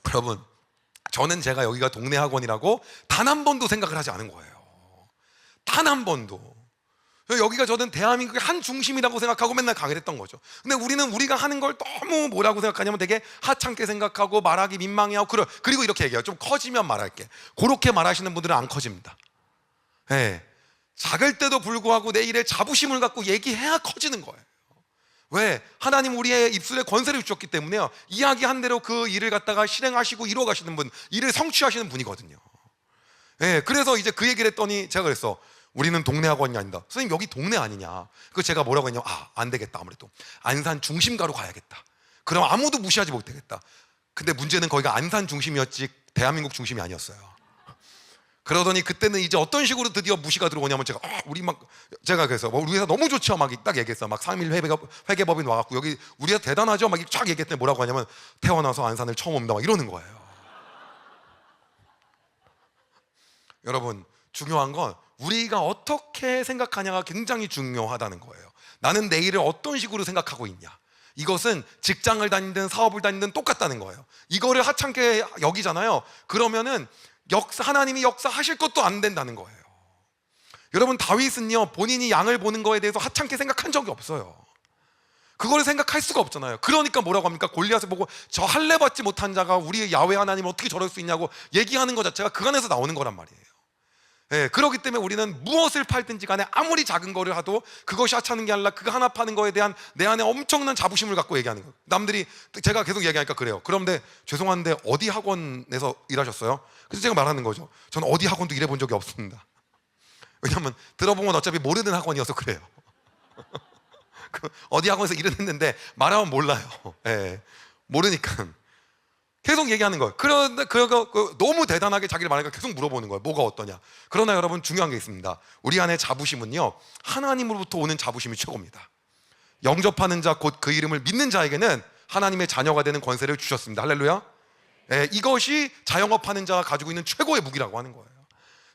여러분, 저는 제가 여기가 동네 학원이라고 단 한 번도 생각을 하지 않은 거예요. 단 한 번도. 여기가 저는 대한민국의 한 중심이라고 생각하고 맨날 강의를 했던 거죠. 근데 우리는 우리가 하는 걸 너무 뭐라고 생각하냐면 되게 하찮게 생각하고 말하기 민망해하고, 그리고 이렇게 얘기해요. 좀 커지면 말할게. 그렇게 말하시는 분들은 안 커집니다. 작을 때도 불구하고 내 일에 자부심을 갖고 얘기해야 커지는 거예요. 왜? 하나님 우리의 입술에 권세를 주셨기 때문에요. 이야기한 대로 그 일을 갖다가 실행하시고 이루어가시는 분, 일을 성취하시는 분이거든요. 그래서 이제 그 얘기를 했더니 제가 그랬어. 우리는 동네 학원이 아니다. 선생님, 여기 동네 아니냐. 그 제가 뭐라고 했냐면, 안 되겠다. 아무래도 안산 중심가로 가야겠다. 그럼 아무도 무시하지 못하겠다. 근데 문제는 거기가 안산 중심이었지 대한민국 중심이 아니었어요. 그러더니 그때는 이제 어떤 식으로 드디어 무시가 들어오냐면, 제가 그래서 우리 회사 너무 좋죠. 막 딱 얘기했어. 막 3일 회계법인 와갖고 여기 우리 회사 대단하죠. 막 쫙 얘기했더니 뭐라고 하냐면, 태어나서 안산을 처음 옵니다. 막 이러는 거예요. 여러분, 중요한 건 우리가 어떻게 생각하냐가 굉장히 중요하다는 거예요. 나는 내일을 어떤 식으로 생각하고 있냐. 이것은 직장을 다니든 사업을 다니든 똑같다는 거예요. 이거를 하찮게 여기잖아요. 그러면은 하나님이 역사하실 것도 안 된다는 거예요. 여러분, 다윗은요, 본인이 양을 보는 거에 대해서 하찮게 생각한 적이 없어요. 그걸 생각할 수가 없잖아요. 그러니까 뭐라고 합니까? 골리앗을 보고 저 할례 받지 못한 자가 우리 야훼 하나님 어떻게 저럴 수 있냐고 얘기하는 것 자체가 그 안에서 나오는 거란 말이에요. 예, 그렇기 때문에 우리는 무엇을 팔든지 간에 아무리 작은 거를 하도 그것이 하찮은 게 아니라 그 하나 파는 거에 대한 내 안에 엄청난 자부심을 갖고 얘기하는 거예요. 남들이, 제가 계속 얘기하니까 그래요. 그런데 죄송한데 어디 학원에서 일하셨어요? 그래서 제가 말하는 거죠. 저는 어디 학원도 일해본 적이 없습니다. 왜냐하면 들어보면 어차피 모르는 학원이어서 그래요. 어디 학원에서 일은 했는데 말하면 몰라요. 예, 모르니까 계속 얘기하는 거예요. 그런데 너무 대단하게 자기를 말하니까 계속 물어보는 거예요. 뭐가 어떠냐. 그러나 여러분, 중요한 게 있습니다. 우리 안에 자부심은요, 하나님으로부터 오는 자부심이 최고입니다. 영접하는 자, 곧 그 이름을 믿는 자에게는 하나님의 자녀가 되는 권세를 주셨습니다. 할렐루야. 예, 이것이 자영업하는 자가 가지고 있는 최고의 무기라고 하는 거예요.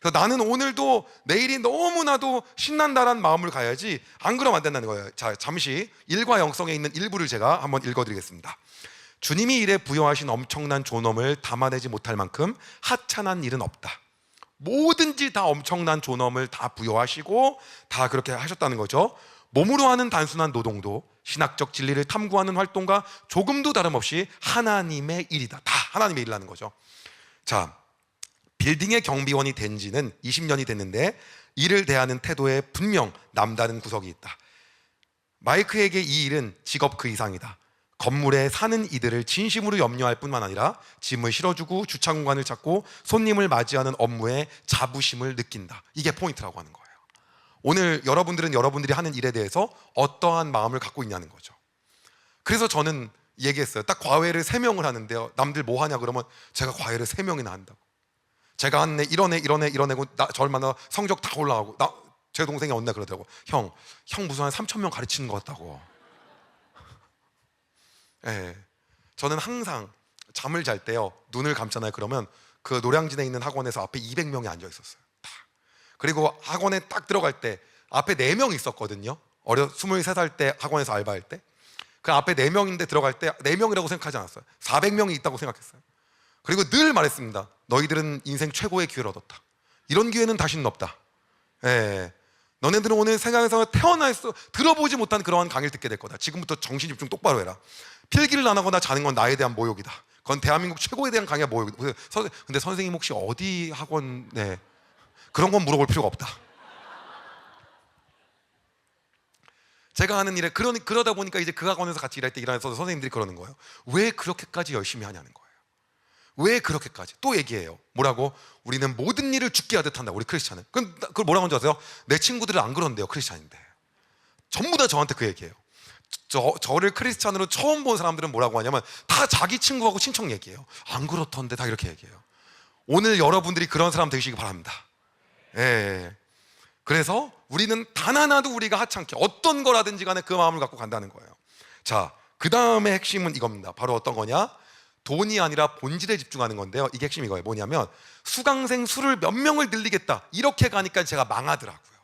그래서 나는 오늘도 내일이 너무나도 신난다라는 마음을 가야지, 안 그러면 안 된다는 거예요. 자, 잠시 일과 영성에 있는 일부를 제가 한번 읽어드리겠습니다. 주님이 일에 부여하신 엄청난 존엄을 담아내지 못할 만큼 하찮은 일은 없다. 뭐든지 다 엄청난 존엄을 다 부여하시고 다 그렇게 하셨다는 거죠. 몸으로 하는 단순한 노동도 신학적 진리를 탐구하는 활동과 조금도 다름없이 하나님의 일이다. 다 하나님의 일이라는 거죠. 자, 빌딩의 경비원이 된 지는 20년이 됐는데 일을 대하는 태도에 분명 남다른 구석이 있다. 마이크에게 이 일은 직업 그 이상이다. 건물에 사는 이들을 진심으로 염려할 뿐만 아니라 짐을 실어주고 주차 공간을 찾고 손님을 맞이하는 업무에 자부심을 느낀다. 이게 포인트라고 하는 거예요. 오늘 여러분들은 여러분들이 하는 일에 대해서 어떠한 마음을 갖고 있냐는 거죠. 그래서 저는 얘기했어요. 딱 과외를 3명을 하는데요, 남들 뭐 하냐 그러면 제가 과외를 3명이나 한다고. 제가 한 애 이런 애고 저를 만나 성적 다 올라가고, 제 동생이 언제 그러더라고. 형 무슨 한 3,000명 가르치는 것 같다고. 예, 저는 항상 잠을 잘 때요, 눈을 감잖아요. 그러면 그 노량진에 있는 학원에서 앞에 200명이 앉아 있었어요. 다. 그리고 학원에 딱 들어갈 때 앞에 4명 있었거든요. 23살 때 학원에서 알바할 때. 그 앞에 4명인데 들어갈 때 4명이라고 생각하지 않았어요. 400명이 있다고 생각했어요. 그리고 늘 말했습니다. 너희들은 인생 최고의 기회를 얻었다. 이런 기회는 다시는 없다. 예, 너네들은 오늘 세상에서 태어나서 들어보지 못한 그러한 강의를 듣게 될 거다. 지금부터 정신 집중 똑바로 해라. 필기를 안 하거나 자는 건 나에 대한 모욕이다. 그건 대한민국 최고에 대한 강의가 모욕이다. 근데 선생님 혹시 어디 학원, 네, 그런 건 물어볼 필요가 없다. 제가 하는 일에 그러다 보니까 이제 그 학원에서 같이 일할 때 일하면서 선생님들이 그러는 거예요. 왜 그렇게까지 열심히 하냐는 거예요. 왜 그렇게까지? 또 얘기해요. 뭐라고? 우리는 모든 일을 죽게 하듯 한다. 우리 크리스찬은. 그걸 뭐라고 하는지 아세요? 내 친구들은 안 그런대요. 크리스찬인데. 전부 다 저한테 그 얘기해요. 저를 크리스찬으로 처음 본 사람들은 뭐라고 하냐면 다 자기 친구하고 친척 얘기해요. 안 그렇던데, 다 이렇게 얘기해요. 오늘 여러분들이 그런 사람 되시기 바랍니다. 예. 그래서 우리는 단 하나도 우리가 하찮게 어떤 거라든지 간에 그 마음을 갖고 간다는 거예요. 자, 그 다음에 핵심은 이겁니다. 바로 어떤 거냐? 돈이 아니라 본질에 집중하는 건데요, 이게 핵심이 이거예요. 뭐냐면 수강생 수를 몇 명을 늘리겠다, 이렇게 가니까 제가 망하더라고요.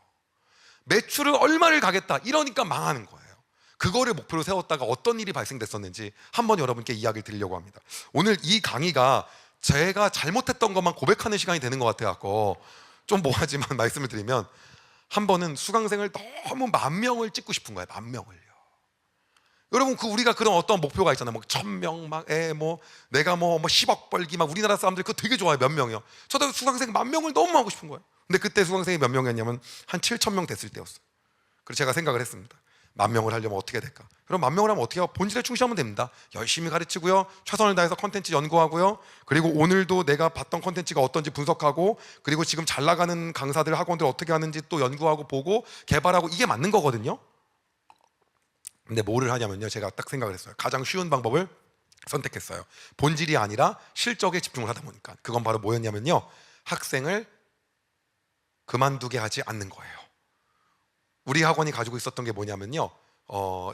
매출을 얼마를 가겠다, 이러니까 망하는 거예요. 그거를 목표로 세웠다가 어떤 일이 발생됐었는지 한번 여러분께 이야기를 드리려고 합니다. 오늘 이 강의가 제가 잘못했던 것만 고백하는 시간이 되는 것 같아서 좀 뭐하지만 말씀을 드리면, 한 번은 수강생을 너무 10,000명을 찍고 싶은 거예요. 10,000명을요. 여러분, 우리가 그런 어떤 목표가 있잖아요. 뭐 1,000명, 내가 10억 벌기, 우리나라 사람들 그거 되게 좋아해요. 몇 명이요. 저도 수강생 10,000명을 너무 하고 싶은 거예요. 근데 그때 수강생이 몇 명이었냐면 한 7,000명 됐을 때였어요. 그래서 제가 생각을 했습니다. 10,000명을 하려면 어떻게 될까? 그럼 10,000명을 하면 어떻게 해요? 본질에 충실하면 됩니다. 열심히 가르치고요, 최선을 다해서 컨텐츠 연구하고요, 그리고 오늘도 내가 봤던 컨텐츠가 어떤지 분석하고, 그리고 지금 잘 나가는 강사들, 학원들 어떻게 하는지 또 연구하고 보고 개발하고, 이게 맞는 거거든요. 근데 뭐를 하냐면요, 제가 딱 생각을 했어요. 가장 쉬운 방법을 선택했어요. 본질이 아니라 실적에 집중을 하다 보니까. 그건 바로 뭐였냐면요, 학생을 그만두게 하지 않는 거예요. 우리 학원이 가지고 있었던 게 뭐냐면요,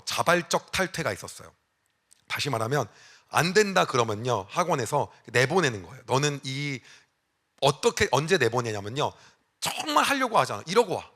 자발적 탈퇴가 있었어요. 다시 말하면 안 된다 그러면요, 학원에서 내보내는 거예요. 너는 어떻게 언제 내보내냐면요, 정말 하려고 하잖아, 이러고 와.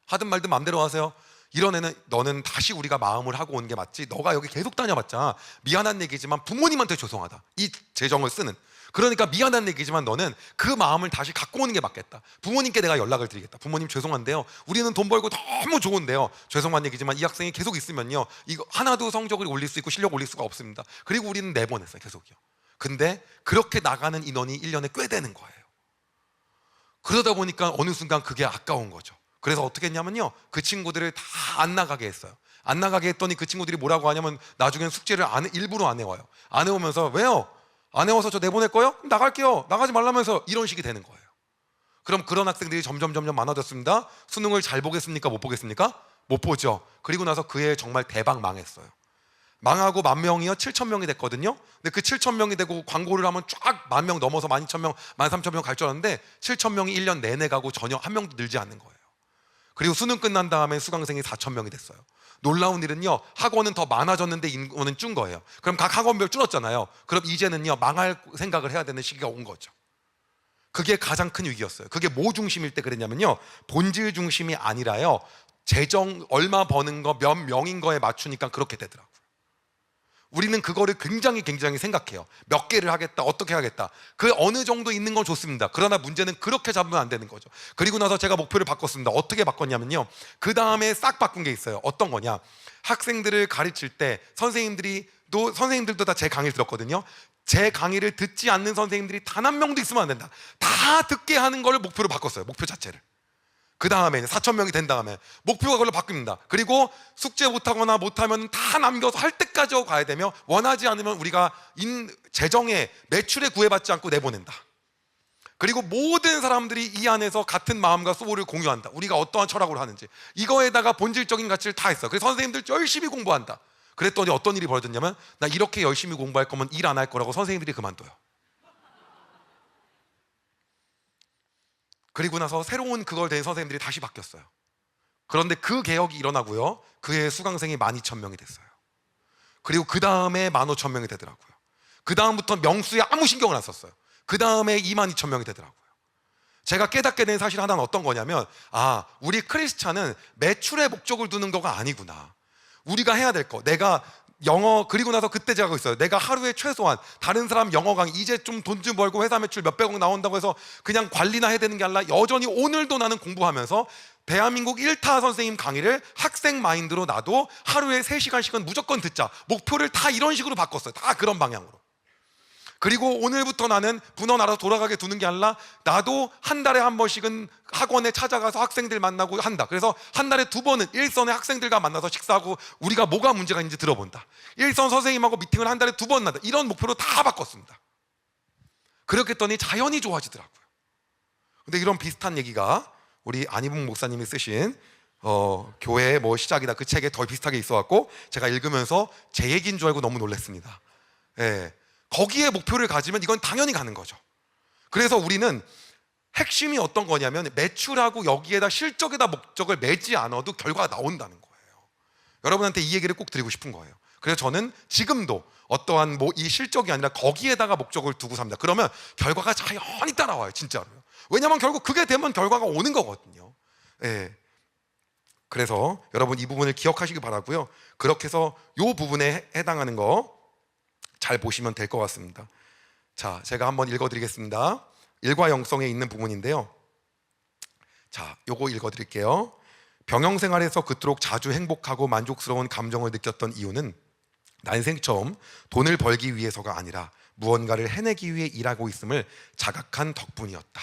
하든 말든 마음대로 하세요. 이런 애는 너는 다시 우리가 마음을 하고 온 게 맞지, 너가 여기 계속 다녀봤자 미안한 얘기지만 부모님한테 죄송하다, 이 재정을 쓰는. 그러니까 미안한 얘기지만 너는 그 마음을 다시 갖고 오는 게 맞겠다. 부모님께 내가 연락을 드리겠다. 부모님 죄송한데요, 우리는 돈 벌고 너무 좋은데요, 죄송한 얘기지만 이 학생이 계속 있으면요, 이거 하나도 성적을 올릴 수 있고 실력 올릴 수가 없습니다. 그리고 우리는 내보냈어요, 계속요. 근데 그렇게 나가는 인원이 1년에 꽤 되는 거예요. 그러다 보니까 어느 순간 그게 아까운 거죠. 그래서 어떻게 했냐면요, 그 친구들을 다 안 나가게 했어요. 안 나가게 했더니 그 친구들이 뭐라고 하냐면 나중엔 숙제를 일부러 안 해와요. 안 해오면서 왜요? 안 해와서 저 내보낼 거예요? 그럼 나갈게요. 나가지 말라면서 이런 식이 되는 거예요. 그럼 그런 학생들이 점점 많아졌습니다. 수능을 잘 보겠습니까? 못 보겠습니까? 못 보죠. 그리고 나서 그 해 정말 대박 망했어요. 망하고 10,000명이요 7,000명이 됐거든요. 근데 그 7,000명이 되고 광고를 하면 쫙 10,000명 넘어서 12,000명 13,000명 갈 줄 알았는데 7,000명이 1년 내내 가고 전혀 한 명도 늘지 않는 거예요. 그리고 수능 끝난 다음에 수강생이 4,000명이 됐어요. 놀라운 일은요, 학원은 더 많아졌는데 인원은 준 거예요. 그럼 각 학원별 줄었잖아요. 그럼 이제는요, 망할 생각을 해야 되는 시기가 온 거죠. 그게 가장 큰 위기였어요. 그게 뭐 중심일 때 그랬냐면요, 본질 중심이 아니라요, 재정 얼마 버는 거 몇 명인 거에 맞추니까 그렇게 되더라고요. 우리는 그거를 굉장히 생각해요. 몇 개를 하겠다, 어떻게 하겠다. 그 어느 정도 있는 건 좋습니다. 그러나 문제는 그렇게 잡으면 안 되는 거죠. 그리고 나서 제가 목표를 바꿨습니다. 어떻게 바꿨냐면요, 그 다음에 싹 바꾼 게 있어요. 어떤 거냐, 학생들을 가르칠 때 선생님들도 다 제 강의를 들었거든요. 제 강의를 듣지 않는 선생님들이 단 한 명도 있으면 안 된다. 다 듣게 하는 걸 목표로 바꿨어요. 목표 자체를. 그 다음에 4,000명이 된 다음에 목표가 그걸로 바뀝니다. 그리고 숙제 못하거나 못하면 다 남겨서 할 때까지 가야 되며, 원하지 않으면 우리가 재정에 매출에 구애받지 않고 내보낸다. 그리고 모든 사람들이 이 안에서 같은 마음과 소울을 공유한다. 우리가 어떠한 철학으로 하는지 이거에다가 본질적인 가치를 다 했어요. 그래서 선생님들 열심히 공부한다. 그랬더니 어떤 일이 벌어졌냐면, 나 이렇게 열심히 공부할 거면 일 안 할 거라고 선생님들이 그만둬요. 그리고 나서 새로운 그걸 된 선생님들이 다시 바뀌었어요. 그런데 그 개혁이 일어나고요, 그해 수강생이 12,000명이 됐어요. 그리고 그 다음에 15,000명이 되더라고요. 그 다음부터 명수에 아무 신경을 안 썼어요. 그 다음에 22,000명이 되더라고요. 제가 깨닫게 된 사실 하나는 어떤 거냐면, 우리 크리스찬은 매출에 목적을 두는 거가 아니구나. 우리가 해야 될 거, 내가 영어, 그리고 나서 그때 제가 있어요. 내가 하루에 최소한 다른 사람 영어 강의, 이제 좀 돈 좀 벌고 회사 매출 몇백억 나온다고 해서 그냥 관리나 해야 되는 게 아니라, 여전히 오늘도 나는 공부하면서 대한민국 1타 선생님 강의를 학생 마인드로 나도 하루에 3시간씩은 무조건 듣자. 목표를 다 이런 식으로 바꿨어요. 다 그런 방향으로. 그리고 오늘부터 나는 분원 알아서 돌아가게 두는 게 아니라, 나도 한 달에 한 번씩은 학원에 찾아가서 학생들 만나고 한다. 그래서 한 달에 2번은 일선의 학생들과 만나서 식사하고 우리가 뭐가 문제가 있는지 들어본다. 일선 선생님하고 미팅을 한 달에 2번 한다. 이런 목표로 다 바꿨습니다. 그렇게 했더니 자연히 좋아지더라고요. 근데 이런 비슷한 얘기가 우리 안희붕 목사님이 쓰신 교회의 뭐 시작이다, 그 책에 더 비슷하게 있어갖고 제가 읽으면서 제 얘기인 줄 알고 너무 놀랐습니다. 예. 거기에 목표를 가지면 이건 당연히 가는 거죠. 그래서 우리는 핵심이 어떤 거냐면, 매출하고 여기에다 실적에다 목적을 매지 않아도 결과가 나온다는 거예요. 여러분한테 이 얘기를 꼭 드리고 싶은 거예요. 그래서 저는 지금도 어떠한 이 실적이 아니라 거기에다가 목적을 두고 삽니다. 그러면 결과가 자연히 따라와요, 진짜로요. 왜냐하면 결국 그게 되면 결과가 오는 거거든요. 예. 그래서 여러분 이 부분을 기억하시기 바라고요. 그렇게 해서 이 부분에 해당하는 거 잘 보시면 될 것 같습니다. 자, 제가 한번 읽어드리겠습니다. 일과 영성에 있는 부분인데요. 자, 요거 읽어드릴게요. 병영생활에서 그토록 자주 행복하고 만족스러운 감정을 느꼈던 이유는 난생 처음 돈을 벌기 위해서가 아니라 무언가를 해내기 위해 일하고 있음을 자각한 덕분이었다.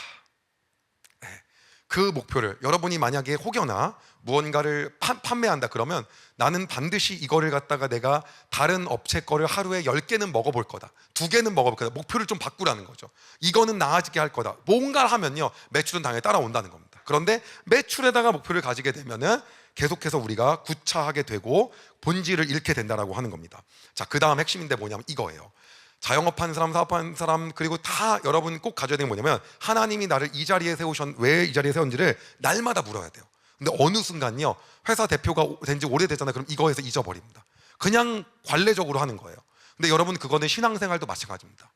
그 목표를, 여러분이 만약에 혹여나 무언가를 판매한다 그러면, 나는 반드시 이거를 갖다가 내가 다른 업체 거를 하루에 10개는 먹어볼 거다, 2개는 먹어볼 거다. 목표를 좀 바꾸라는 거죠. 이거는 나아지게 할 거다. 뭔가를 하면요, 매출은 당연히 따라온다는 겁니다. 그런데 매출에다가 목표를 가지게 되면은 계속해서 우리가 구차하게 되고 본질을 잃게 된다라고 하는 겁니다. 자, 그 다음 핵심인데 뭐냐면 이거예요. 자영업하는 사람, 사업하는 사람, 그리고 다 여러분 꼭 가져야 되는 게 뭐냐면, 하나님이 나를 이 자리에 왜 이 자리에 세웠는지를 날마다 물어야 돼요. 근데 어느 순간요, 회사 대표가 된 지 오래됐잖아요. 그럼 이거에서 잊어버립니다. 그냥 관례적으로 하는 거예요. 근데 여러분, 그거는 신앙생활도 마찬가지입니다.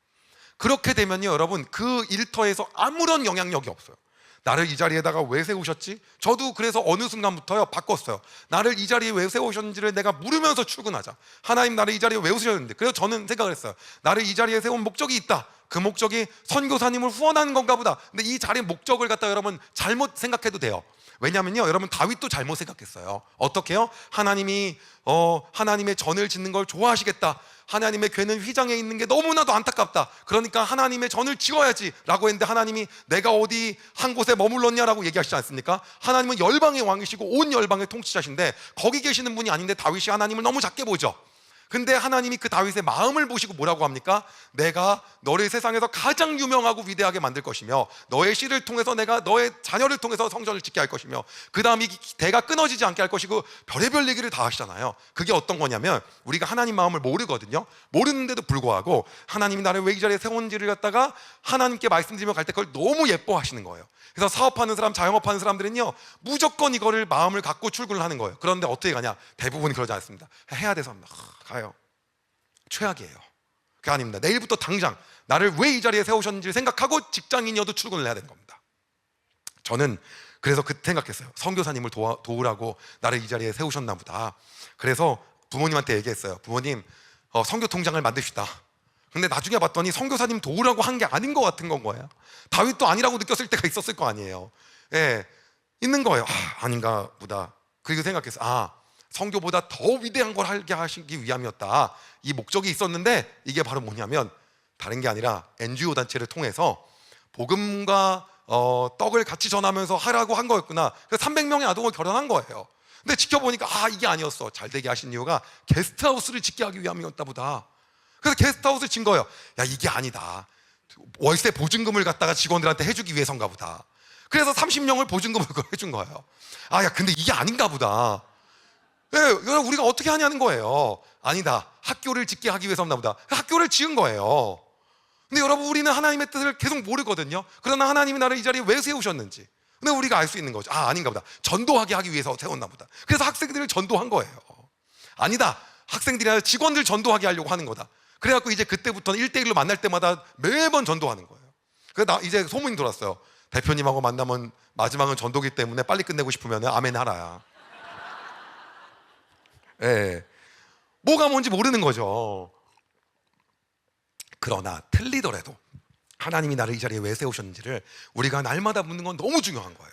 그렇게 되면요, 여러분 그 일터에서 아무런 영향력이 없어요. 나를 이 자리에다가 왜 세우셨지? 저도 그래서 어느 순간부터요 바꿨어요. 나를 이 자리에 왜 세우셨는지를 내가 물으면서 출근하자. 하나님, 나를 이 자리에 왜 세우셨는데? 그래서 저는 생각을 했어요. 나를 이 자리에 세운 목적이 있다. 그 목적이 선교사님을 후원하는 건가 보다. 근데 이 자리의 목적을 갖다 여러분 잘못 생각해도 돼요. 왜냐면요, 여러분 다윗도 잘못 생각했어요. 어떻게요? 하나님이 하나님의 전을 짓는 걸 좋아하시겠다. 하나님의 궤는 휘장에 있는 게 너무나도 안타깝다. 그러니까 하나님의 전을 지어야지 라고 했는데 하나님이 내가 어디 한 곳에 머물렀냐라고 얘기하시지 않습니까? 하나님은 열방의 왕이시고 온 열방의 통치자신데 거기 계시는 분이 아닌데 다윗이 하나님을 너무 작게 보죠. 근데 하나님이 그 다윗의 마음을 보시고 뭐라고 합니까? 내가 너를 세상에서 가장 유명하고 위대하게 만들 것이며 너의 씨를 통해서 내가 너의 자녀를 통해서 성전을 짓게 할 것이며 그 다음 이 대가 끊어지지 않게 할 것이고 별의별 얘기를 다 하시잖아요. 그게 어떤 거냐면 우리가 하나님 마음을 모르거든요. 모르는데도 불구하고 하나님이 나를 왜 이 자리에 세웠는지를 갖다가 하나님께 말씀드리며 갈 때 그걸 너무 예뻐하시는 거예요. 그래서 사업하는 사람, 자영업하는 사람들은요 무조건 이거를 마음을 갖고 출근을 하는 거예요. 그런데 어떻게 가냐? 대부분이 그러지 않습니다. 해야 돼서 가요. 최악이에요. 그게 아닙니다. 내일부터 당장 나를 왜 이 자리에 세우셨는지 생각하고 직장인이어도 출근을 해야 되는 겁니다. 저는 그래서 그때 생각했어요. 선교사님을 도우라고 나를 이 자리에 세우셨나 보다. 그래서 부모님한테 얘기했어요. 부모님, 선교 통장을 만듭시다. 근데 나중에 봤더니 선교사님 도우라고 한 게 아닌 것 같은 건 거예요. 다윗도 아니라고 느꼈을 때가 있었을 거 아니에요. 예, 있는 거예요. 아닌가 보다. 그리고 생각했어요. 선교보다 더 위대한 걸 하게 하시기 위함이었다. 이 목적이 있었는데 이게 바로 뭐냐면 다른 게 아니라 NGO 단체를 통해서 복음과 떡을 같이 전하면서 하라고 한 거였구나. 그래서 300명의 아동을 결혼한 거예요. 근데 지켜보니까 이게 아니었어. 잘 되게 하신 이유가 게스트하우스를 짓게 하기 위함이었다 보다. 그래서 게스트하우스를 진 거예요. 야, 이게 아니다. 월세 보증금을 갖다가 직원들한테 해주기 위해서인가 보다. 그래서 30명을 보증금을 해준 거예요. 야, 근데 이게 아닌가 보다. 예, 우리가 어떻게 하냐는 거예요. 아니다. 학교를 짓게 하기 위해서인가 보다. 학교를 지은 거예요. 근데 여러분, 우리는 하나님의 뜻을 계속 모르거든요. 그러나 하나님이 나를 이 자리에 왜 세우셨는지 근데 우리가 알 수 있는 거죠. 아닌가 보다. 전도하게 하기 위해서 세웠나 보다. 그래서 학생들을 전도한 거예요. 아니다. 학생들이 아니라 직원들 전도하게 하려고 하는 거다. 그래갖고 이제 그때부터는 1대1로 만날 때마다 매번 전도하는 거예요. 그래서 이제 소문이 돌았어요. 대표님하고 만나면 마지막은 전도기 때문에 빨리 끝내고 싶으면 아멘 하라야. 예, 뭐가 뭔지 모르는 거죠. 그러나 틀리더라도 하나님이 나를 이 자리에 왜 세우셨는지를 우리가 날마다 묻는 건 너무 중요한 거예요.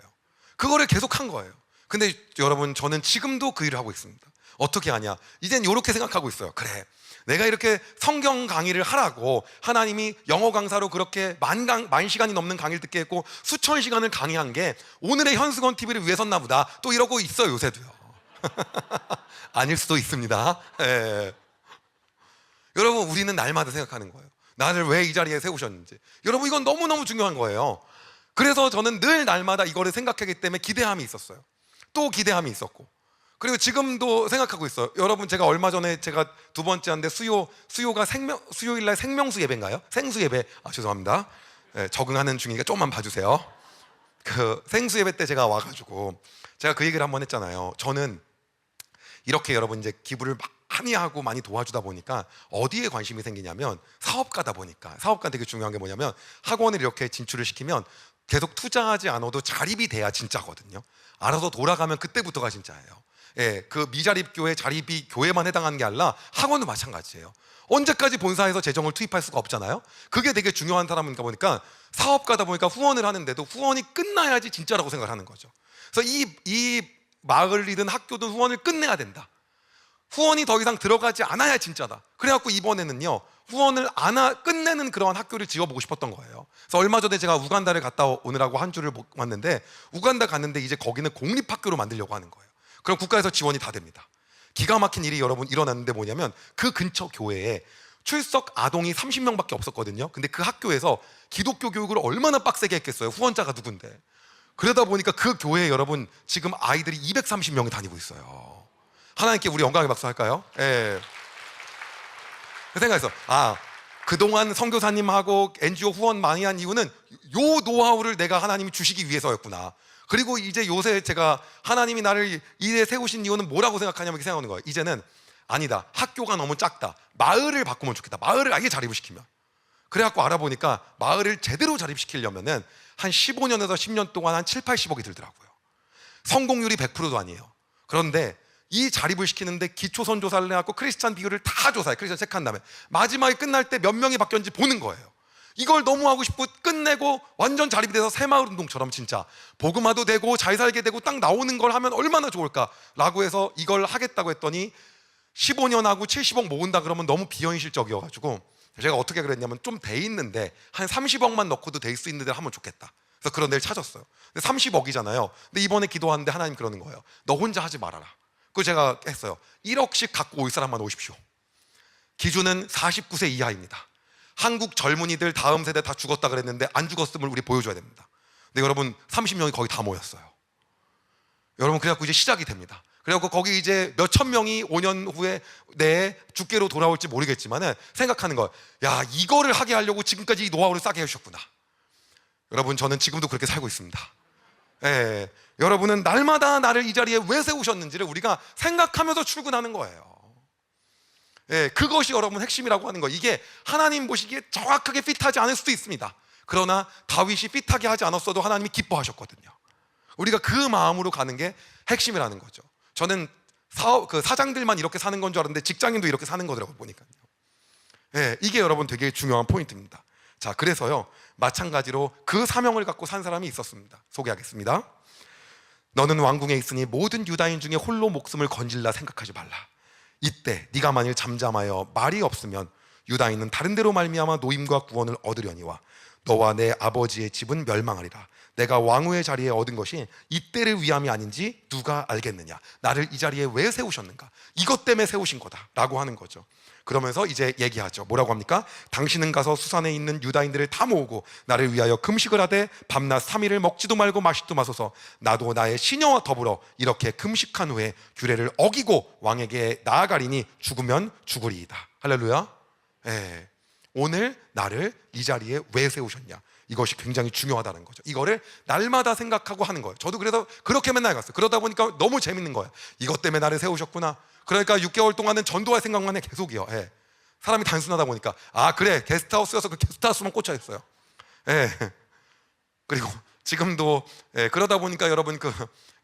그거를 계속 한 거예요. 근데 여러분, 저는 지금도 그 일을 하고 있습니다. 어떻게 하냐? 이젠 이렇게 생각하고 있어요. 그래, 내가 이렇게 성경 강의를 하라고 하나님이 영어 강사로 그렇게 만 시간이 넘는 강의를 듣게 했고 수천 시간을 강의한 게 오늘의 현수건 TV를 위해서였나 보다. 또 이러고 있어요, 요새도요. 아닐 수도 있습니다. 예. 여러분, 우리는 날마다 생각하는 거예요. 나를 왜 이 자리에 세우셨는지. 여러분, 이건 너무너무 중요한 거예요. 그래서 저는 늘 날마다 이거를 생각하기 때문에 기대함이 있었어요. 또 기대함이 있었고, 그리고 지금도 생각하고 있어요. 여러분, 제가 얼마 전에 제가 두 번째 한데 수요가 수요일날 생명수 예배인가요? 생수 예배. 죄송합니다. 예, 적응하는 중이니까 조금만 봐주세요. 그 생수 예배 때 제가 와가지고 제가 그 얘기를 한번 했잖아요. 저는 이렇게 여러분 이제 기부를 많이 하고 많이 도와주다 보니까 어디에 관심이 생기냐면 사업가다 보니까. 사업가 되게 중요한 게 뭐냐면 학원을 이렇게 진출을 시키면 계속 투자하지 않아도 자립이 돼야 진짜거든요. 알아서 돌아가면 그때부터가 진짜예요. 예, 그 미자립 교회 자립이 교회만 해당하는 게 아니라 학원도 마찬가지예요. 언제까지 본사에서 재정을 투입할 수가 없잖아요. 그게 되게 중요한 사람인가 보니까 사업가다 보니까 후원을 하는데도 후원이 끝나야지 진짜라고 생각을 하는 거죠. 그래서 이 마을이든 학교든 후원을 끝내야 된다. 후원이 더 이상 들어가지 않아야 진짜다. 그래갖고 이번에는요, 후원을 끝내는 그런 학교를 지어보고 싶었던 거예요. 그래서 얼마 전에 제가 우간다를 갔다 오느라고 한 주를 왔는데, 우간다 갔는데 이제 거기는 공립학교로 만들려고 하는 거예요. 그럼 국가에서 지원이 다 됩니다. 기가 막힌 일이 여러분 일어났는데 뭐냐면 그 근처 교회에 출석 아동이 30명밖에 없었거든요. 근데 그 학교에서 기독교 교육을 얼마나 빡세게 했겠어요. 후원자가 누군데. 그러다 보니까 그 교회에 여러분 지금 아이들이 230명이 다니고 있어요. 하나님께 우리 영광의 박수 할까요? 예. 그 생각해서 그동안 선교사님하고 NGO 후원 많이 한 이유는 요 노하우를 내가 하나님이 주시기 위해서였구나. 그리고 이제 요새 제가 하나님이 나를 이에 세우신 이유는 뭐라고 생각하냐면 이렇게 생각하는 거예요. 이제는 아니다. 학교가 너무 작다. 마을을 바꾸면 좋겠다. 마을을 아예 자립을 시키면. 그래갖고 알아보니까 마을을 제대로 자립시키려면은 한 15년에서 10년 동안 한 7, 80억이 들더라고요. 성공률이 100%도 아니에요. 그런데 이 자립을 시키는데 기초선 조사를 해갖고 크리스찬 비율을 다 조사해. 크리스찬 체크한 다음에 마지막에 끝날 때 몇 명이 바뀌었는지 보는 거예요. 이걸 너무 하고 싶고 끝내고 완전 자립이 돼서 새마을 운동처럼 진짜 복음화도 되고 잘 살게 되고 딱 나오는 걸 하면 얼마나 좋을까라고 해서 이걸 하겠다고 했더니 15년 하고 70억 모은다 그러면 너무 비현실적이어가지고 제가 어떻게 그랬냐면 좀 돼 있는데 한 30억만 넣고도 될 수 있는 데를 하면 좋겠다. 그래서 그런 데를 찾았어요. 근데 30억이잖아요. 근데 이번에 기도하는데 하나님 그러는 거예요. 너 혼자 하지 말아라. 그거 제가 했어요. 1억씩 갖고 올 사람만 오십시오. 기준은 49세 이하입니다. 한국 젊은이들 다음 세대 다 죽었다 그랬는데 안 죽었음을 우리 보여줘야 됩니다. 근데 여러분 30명이 거의 다 모였어요. 여러분 그래갖고 이제 시작이 됩니다. 그래갖고 거기 이제 몇천 명이 5년 후에 내 주께로 돌아올지 모르겠지만 생각하는 거예요. 야, 이거를 하게 하려고 지금까지 이 노하우를 싸게 해주셨구나. 여러분 저는 지금도 그렇게 살고 있습니다. 예, 여러분은 날마다 나를 이 자리에 왜 세우셨는지를 우리가 생각하면서 출근하는 거예요. 예, 그것이 여러분 핵심이라고 하는 거예요. 이게 하나님 보시기에 정확하게 핏하지 않을 수도 있습니다. 그러나 다윗이 핏하게 하지 않았어도 하나님이 기뻐하셨거든요. 우리가 그 마음으로 가는 게 핵심이라는 거죠. 저는 사장들만 이렇게 사는 건 줄 알았는데 직장인도 이렇게 사는 거더라고요, 보니까요. 예, 이게 여러분 되게 중요한 포인트입니다. 자, 그래서요 마찬가지로 그 사명을 갖고 산 사람이 있었습니다. 소개하겠습니다. 너는 왕궁에 있으니 모든 유다인 중에 홀로 목숨을 건질라 생각하지 말라. 이때 네가 만일 잠잠하여 말이 없으면 유다인은 다른 데로 말미암아 노임과 구원을 얻으려니와 너와 내 아버지의 집은 멸망하리라. 내가 왕후의 자리에 얻은 것이 이때를 위함이 아닌지 누가 알겠느냐. 나를 이 자리에 왜 세우셨는가. 이것 때문에 세우신 거다 라고 하는 거죠. 그러면서 이제 얘기하죠. 뭐라고 합니까? 당신은 가서 수산에 있는 유다인들을 다 모으고 나를 위하여 금식을 하되 밤낮 3일을 먹지도 말고 마시지도 마소서. 나도 나의 시녀와 더불어 이렇게 금식한 후에 규례를 어기고 왕에게 나아가리니 죽으면 죽으리이다. 할렐루야. 예. 오늘 나를 이 자리에 왜 세우셨냐. 이것이 굉장히 중요하다는 거죠. 이거를 날마다 생각하고 하는 거예요. 저도 그래서 그렇게 맨날 갔어요. 그러다 보니까 너무 재밌는 거예요. 이것 때문에 나를 세우셨구나. 그러니까 6개월 동안은 전도할 생각만 해 계속이요. 예. 사람이 단순하다 보니까 아 그래 게스트하우스여서 그 게스트하우스만 꽂혀 있어요. 예. 그리고 지금도 예, 그러다 보니까 여러분 그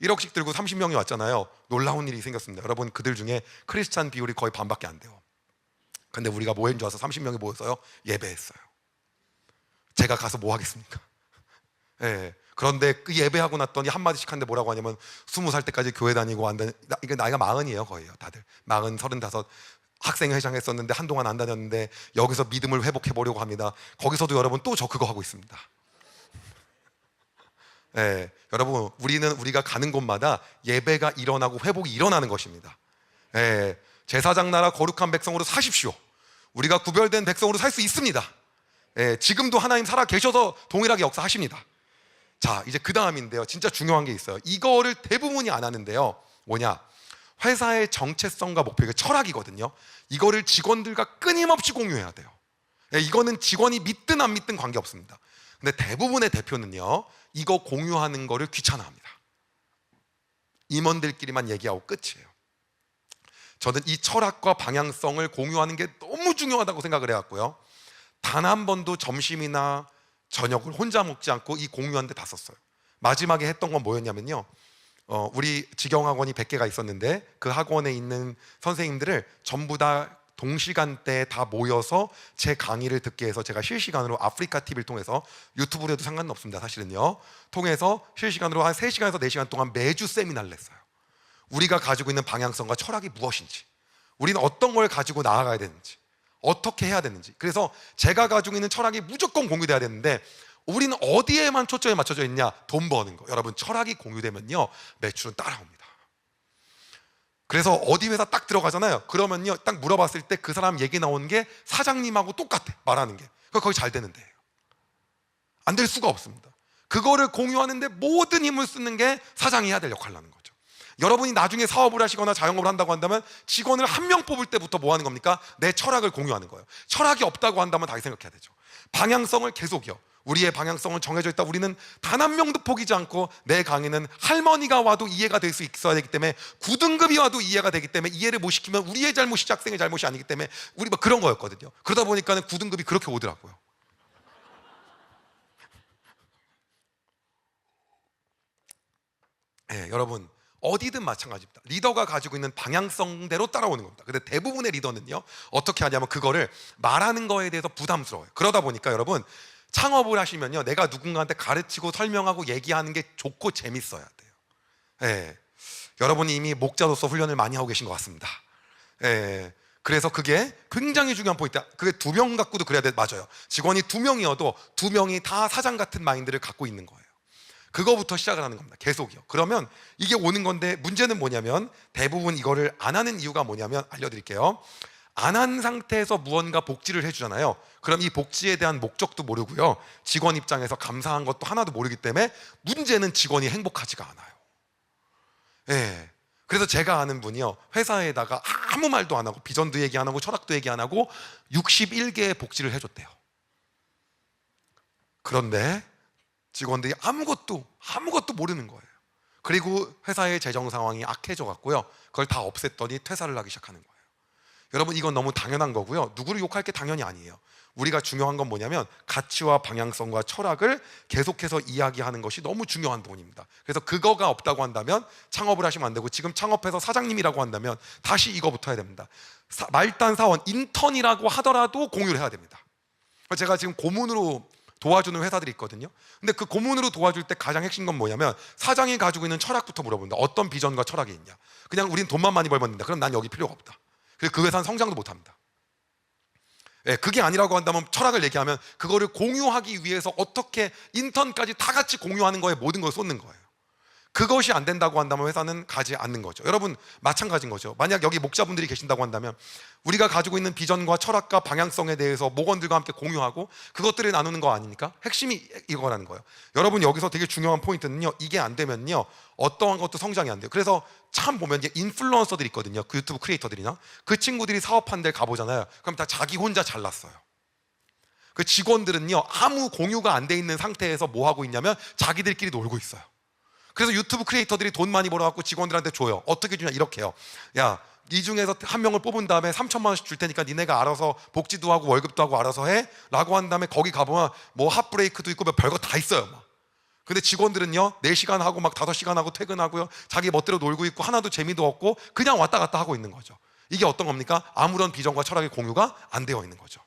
1억씩 들고 30명이 왔잖아요. 놀라운 일이 생겼습니다. 여러분 그들 중에 크리스찬 비율이 거의 반밖에 안 돼요. 근데 우리가 뭐 했는 줄 알아서 30명이 모여서요 예배했어요. 제가 가서 뭐 하겠습니까? 예. 그런데 그 예배하고 났더니 한마디씩 하는데 뭐라고 하냐면 20살 때까지 교회 다니고 안 다니, 이게 나이가 40이에요 거의요 다들 40, 35 학생회장 했었는데 한동안 안 다녔는데 여기서 믿음을 회복해 보려고 합니다. 거기서도 여러분 또 저 그거 하고 있습니다. 예. 여러분 우리가 가는 곳마다 예배가 일어나고 회복이 일어나는 것입니다. 예. 제사장 나라 거룩한 백성으로 사십시오. 우리가 구별된 백성으로 살 수 있습니다. 예, 지금도 하나님 살아 계셔서 동일하게 역사하십니다. 자, 이제 그 다음인데요. 진짜 중요한 게 있어요. 이거를 대부분이 안 하는데요. 뭐냐? 회사의 정체성과 목표, 이게 철학이거든요. 이거를 직원들과 끊임없이 공유해야 돼요. 예, 이거는 직원이 믿든 안 믿든 관계없습니다. 근데 대부분의 대표는요, 이거 공유하는 거를 귀찮아합니다. 임원들끼리만 얘기하고 끝이에요. 저는 이 철학과 방향성을 공유하는 게 너무 중요하다고 생각을 해왔고요. 단 한 번도 점심이나 저녁을 혼자 먹지 않고 이 공유하는 데 다 썼어요. 마지막에 했던 건 뭐였냐면요, 우리 직영학원이 100개가 있었는데 그 학원에 있는 선생님들을 전부 다 동시간대에 다 모여서 제 강의를 듣게 해서 제가 실시간으로 아프리카 TV를 통해서 유튜브로 해도 상관은 없습니다. 사실은요, 통해서 실시간으로 한 3시간에서 4시간 동안 매주 세미나를 냈어요. 우리가 가지고 있는 방향성과 철학이 무엇인지, 우리는 어떤 걸 가지고 나아가야 되는지, 어떻게 해야 되는지. 그래서 제가 가지고 있는 철학이 무조건 공유돼야 되는데 우리는 어디에만 초점이 맞춰져 있냐? 돈 버는 거. 여러분 철학이 공유되면요 매출은 따라옵니다. 그래서 어디 회사 딱 들어가잖아요. 그러면요 딱 물어봤을 때 그 사람 얘기 나오는 게 사장님하고 똑같아, 말하는 게. 거기 잘 되는데 안 될 수가 없습니다. 그거를 공유하는데 모든 힘을 쓰는 게 사장이 해야 될 역할이라는 거죠. 여러분이 나중에 사업을 하시거나 자영업을 한다고 한다면 직원을 한 명 뽑을 때부터 뭐 하는 겁니까? 내 철학을 공유하는 거예요. 철학이 없다고 한다면 다시 생각해야 되죠. 방향성을 계속이요. 우리의 방향성은 정해져 있다. 우리는 단 한 명도 포기지 않고, 내 강의는 할머니가 와도 이해가 될 수 있어야 되기 때문에, 9등급이 와도 이해가 되기 때문에, 이해를 못 시키면 우리의 잘못이지 학생의 잘못이 아니기 때문에 우리 뭐 그런 거였거든요. 그러다 보니까 9등급이 그렇게 오더라고요. 네, 여러분 어디든 마찬가지입니다. 리더가 가지고 있는 방향성대로 따라오는 겁니다. 근데 대부분의 리더는요 어떻게 하냐면 그거를 말하는 거에 대해서 부담스러워요. 그러다 보니까 여러분 창업을 하시면요 내가 누군가한테 가르치고 설명하고 얘기하는 게 좋고 재밌어야 돼요. 예. 여러분이 이미 목자로서 훈련을 많이 하고 계신 것 같습니다. 예. 그래서 그게 굉장히 중요한 포인트야. 그게 2명 갖고도 그래야 돼. 맞아요. 직원이 2명이어도 2명이 다 사장 같은 마인드를 갖고 있는 거예요. 그거부터 시작을 하는 겁니다. 계속이요. 그러면 이게 오는 건데, 문제는 뭐냐면 대부분 이거를 안 하는 이유가 뭐냐면, 알려드릴게요. 안 한 상태에서 무언가 복지를 해주잖아요. 그럼 이 복지에 대한 목적도 모르고요, 직원 입장에서 감사한 것도 하나도 모르기 때문에 문제는 직원이 행복하지가 않아요. 예. 그래서 제가 아는 분이요, 회사에다가 아무 말도 안 하고 비전도 얘기 안 하고 철학도 얘기 안 하고 61개의 복지를 해줬대요. 그런데 직원들이 아무것도 모르는 거예요. 그리고 회사의 재정 상황이 악해져 갖고요, 그걸 다 없앴더니 퇴사를 하기 시작하는 거예요. 여러분, 이건 너무 당연한 거고요, 누구를 욕할 게 당연히 아니에요. 우리가 중요한 건 뭐냐면 가치와 방향성과 철학을 계속해서 이야기하는 것이 너무 중요한 부분입니다. 그래서 그거가 없다고 한다면 창업을 하시면 안 되고, 지금 창업해서 사장님이라고 한다면 다시 이거부터 해야 됩니다. 말단 사원, 인턴이라고 하더라도 공유를 해야 됩니다. 제가 지금 고문으로 도와주는 회사들이 있거든요. 근데 그 고문으로 도와줄 때 가장 핵심 건 뭐냐면 사장이 가지고 있는 철학부터 물어본다. 어떤 비전과 철학이 있냐. 그냥 우린 돈만 많이 벌면 된다. 그럼 난 여기 필요가 없다. 그래서 그 회사는 성장도 못합니다. 예, 그게 아니라고 한다면 철학을 얘기하면 그거를 공유하기 위해서 어떻게 인턴까지 다 같이 공유하는 거에 모든 걸 쏟는 거예요. 그것이 안 된다고 한다면 회사는 가지 않는 거죠. 여러분, 마찬가지인 거죠. 만약 여기 목자분들이 계신다고 한다면 우리가 가지고 있는 비전과 철학과 방향성에 대해서 목원들과 함께 공유하고 그것들을 나누는 거 아닙니까? 핵심이 이거라는 거예요. 여러분, 여기서 되게 중요한 포인트는요, 이게 안 되면요 어떠한 것도 성장이 안 돼요. 그래서 참 보면 인플루언서들이 있거든요. 그 유튜브 크리에이터들이나 그 친구들이 사업한 데를 가보잖아요. 그럼 다 자기 혼자 잘났어요. 그 직원들은요, 아무 공유가 안 돼 있는 상태에서 뭐 하고 있냐면 자기들끼리 놀고 있어요. 그래서 유튜브 크리에이터들이 돈 많이 벌어갖고 직원들한테 줘요. 어떻게 주냐, 이렇게 해요. 야, 이 중에서 한 명을 뽑은 다음에 3천만 원씩 줄 테니까 니네가 알아서 복지도 하고 월급도 하고 알아서 해 라고 한 다음에 거기 가보면 뭐 핫브레이크도 있고 뭐 별거 다 있어요 막. 근데 직원들은요 4시간 하고 막 5시간 하고 퇴근하고요, 자기 멋대로 놀고 있고 하나도 재미도 없고 그냥 왔다 갔다 하고 있는 거죠. 이게 어떤 겁니까? 아무런 비전과 철학의 공유가 안 되어 있는 거죠.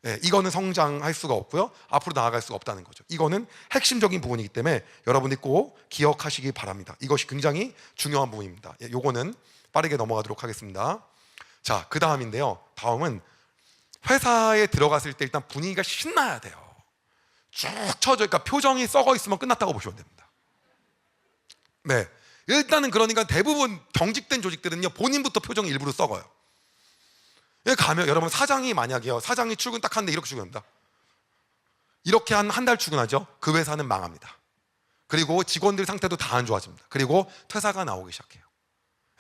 예, 이거는 성장할 수가 없고요, 앞으로 나아갈 수가 없다는 거죠. 이거는 핵심적인 부분이기 때문에 여러분들이 꼭 기억하시기 바랍니다. 이것이 굉장히 중요한 부분입니다. 예, 요거는 빠르게 넘어가도록 하겠습니다. 자, 그 다음인데요, 다음은 회사에 들어갔을 때 일단 분위기가 신나야 돼요. 쭉 쳐져, 그러니까 표정이 썩어 있으면 끝났다고 보시면 됩니다. 네, 일단은 그러니까 대부분 경직된 조직들은요 본인부터 표정이 일부러 썩어요. 여기 가면 여러분, 사장이 만약에요, 사장이 출근 딱 하는데 이렇게 출근합니다. 이렇게 한 달 출근하죠. 그 회사는 망합니다. 그리고 직원들 상태도 다 안 좋아집니다. 그리고 퇴사가 나오기 시작해요.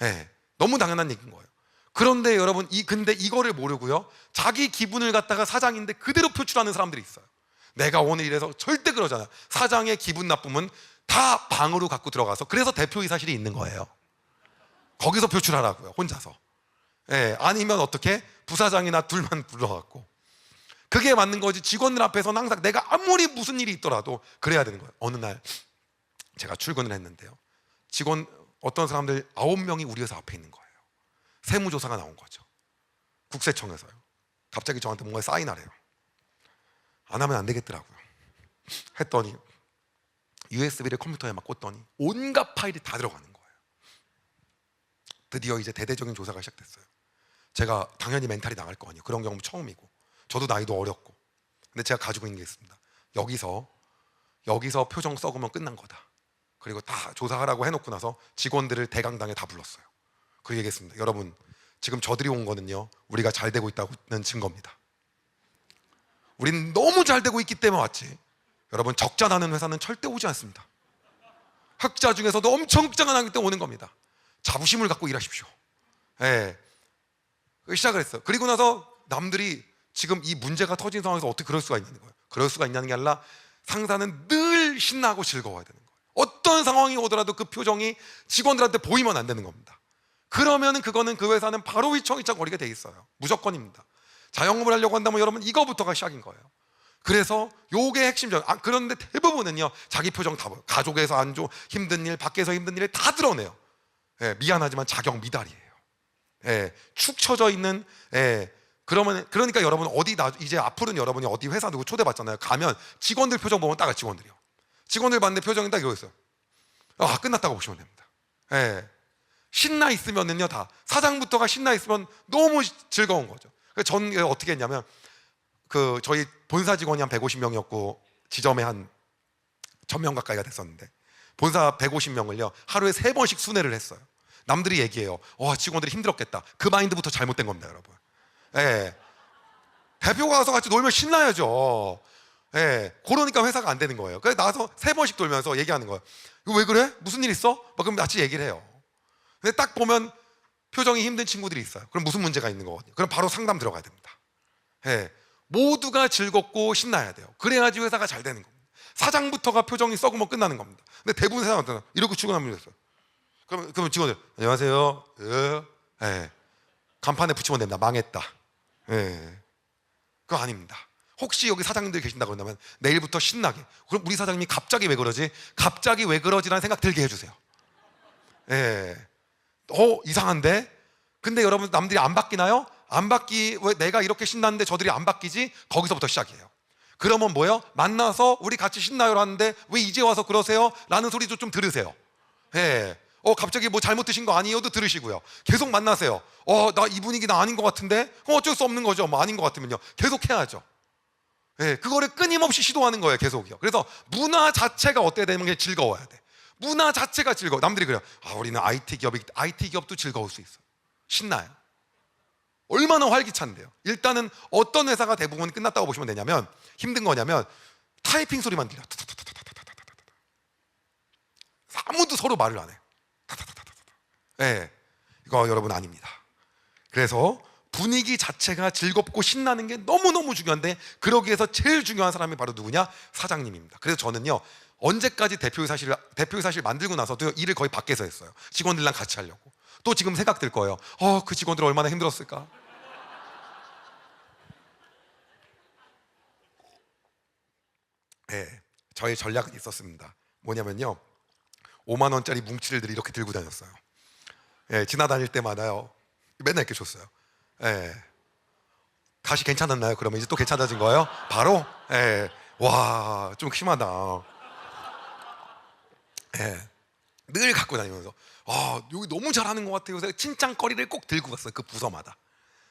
예, 너무 당연한 얘기인 거예요. 그런데 여러분, 근데 이거를 모르고요, 자기 기분을 갖다가 사장인데 그대로 표출하는 사람들이 있어요. 내가 오늘 이래서 절대 그러잖아요. 사장의 기분 나쁨은 다 방으로 갖고 들어가서, 그래서 대표이사실이 있는 거예요. 거기서 표출하라고요, 혼자서. 예, 아니면 어떻게 부사장이나 둘만 불러갖고. 그게 맞는 거지. 직원들 앞에서는 항상 내가 아무리 무슨 일이 있더라도 그래야 되는 거예요. 어느 날 제가 출근을 했는데요, 직원 어떤 사람들 9명이 우리 회사 앞에 있는 거예요. 세무조사가 나온 거죠. 국세청에서요. 갑자기 저한테 뭔가 사인하래요. 안 하면 안 되겠더라고요. 했더니 USB를 컴퓨터에 막 꽂더니 온갖 파일이 다 들어가는 거예요. 드디어 이제 대대적인 조사가 시작됐어요. 제가 당연히 멘탈이 나갈 거 아니에요. 그런 경우 처음이고 저도 나이도 어렸고. 근데 제가 가지고 있는 게 있습니다. 여기서 표정 썩으면 끝난 거다. 그리고 다 조사하라고 해놓고 나서 직원들을 대강당에 다 불렀어요. 그 얘기했습니다. 여러분, 지금 저들이 온 거는요 우리가 잘 되고 있다는 증거입니다. 우린 너무 잘 되고 있기 때문에 왔지. 여러분, 적자 나는 회사는 절대 오지 않습니다. 흑자 중에서도 엄청 흑자가 나기 때문에 오는 겁니다. 자부심을 갖고 일하십시오. 예. 시작을 했어요. 그리고 나서 남들이 지금 이 문제가 터진 상황에서 어떻게 그럴 수가 있냐는 거예요. 그럴 수가 있냐는 게 아니라 상사는 늘 신나고 즐거워야 되는 거예요. 어떤 상황이 오더라도 그 표정이 직원들한테 보이면 안 되는 겁니다. 그러면은 그거는 그 회사는 바로 휘청휘청거리게 돼 있어요. 무조건입니다. 자영업을 하려고 한다면 여러분, 이거부터가 시작인 거예요. 그래서 요게 핵심적. 그런데 대부분은요 자기 표정 다 보여요. 가족에서 안 좋은 힘든 일, 밖에서 힘든 일을 다 드러내요. 예, 미안하지만 자격 미달이에요. 예, 축 처져 있는. 예, 그러니까 여러분, 이제 앞으로는 여러분이 어디 회사 누구 초대받잖아요. 가면 직원들 표정 보면 딱 직원들이요. 직원들 봤는데 표정이 딱 이러고 있어요. 끝났다고 보시면 됩니다. 예, 신나 있으면은요, 다 사장부터가 신나 있으면 너무 즐거운 거죠. 그래서 전 어떻게 했냐면 저희 본사 직원이 한 150명이었고 지점에 한 1000명 가까이가 됐었는데 본사 150명을요 하루에 3번씩 순회를 했어요. 남들이 얘기해요. 직원들이 힘들었겠다. 그 마인드부터 잘못된 겁니다, 여러분. 예. 대표가 와서 같이 놀면 신나야죠. 예. 그러니까 회사가 안 되는 거예요. 그래서 나서 3번씩 돌면서 얘기하는 거예요. 이거 왜 그래? 무슨 일 있어? 그럼 같이 얘기를 해요. 근데 딱 보면 표정이 힘든 친구들이 있어요. 그럼 무슨 문제가 있는 거거든요. 그럼 바로 상담 들어가야 됩니다. 예. 모두가 즐겁고 신나야 돼요. 그래야지 회사가 잘 되는 겁니다. 사장부터가 표정이 썩으면 끝나는 겁니다. 근데 대부분 사람한테는 이렇게 출근하면 됐어요. 그럼 직원들 안녕하세요. 예. 간판에 붙이면 됩니다. 망했다. 예. 그거 아닙니다. 혹시 여기 사장님들 계신다고 한다면 내일부터 신나게, 그럼 우리 사장님이 갑자기 왜 그러지? 갑자기 왜 그러지라는 생각 들게 해주세요. 예. 이상한데? 근데 여러분 남들이 안 바뀌나요? 왜 내가 이렇게 신났는데 저들이 안 바뀌지? 거기서부터 시작이에요. 그러면 뭐예요? 만나서 우리 같이 신나요 하는데 왜 이제 와서 그러세요? 라는 소리도 좀 들으세요. 예. 갑자기 뭐 잘못 드신 거 아니에요도 들으시고요. 계속 만나세요. 나 이 분위기 나 아닌 것 같은데? 어쩔 수 없는 거죠. 뭐 아닌 것 같으면요. 계속 해야죠. 예. 그거를 끊임없이 시도하는 거예요. 계속이요. 그래서 문화 자체가 어때야 되는 게 즐거워야 돼. 문화 자체가 즐거워. 남들이 그래요. 우리는 IT 기업도 즐거울 수 있어. 신나요. 얼마나 활기찬데요. 일단은 어떤 회사가 대부분 끝났다고 보시면 되냐면, 힘든 거냐면 타이핑 소리만 들려. 아무도 서로 말을 안 해요. 네, 이거 여러분 아닙니다. 그래서 분위기 자체가 즐겁고 신나는 게 너무너무 중요한데, 그러기 위해서 제일 중요한 사람이 바로 누구냐? 사장님입니다. 그래서 저는요, 언제까지 대표이사실 만들고 나서도 일을 거의 밖에서 했어요. 직원들랑 같이 하려고. 또 지금 생각 들 거예요. 그 직원들 얼마나 힘들었을까? 네, 저의 전략은 있었습니다. 뭐냐면요, 5만 원짜리 뭉치를 이렇게 들고 다녔어요. 예, 지나다닐 때마다요, 맨날 이렇게 줬어요. 예. 다시 괜찮았나요? 그러면 이제 또 괜찮아진 거예요? 바로? 예. 와, 좀 심하다. 예. 늘 갖고 다니면서 여기 너무 잘하는 것 같아요. 그래서 칭찬거리를 꼭 들고 갔어요. 그 부서마다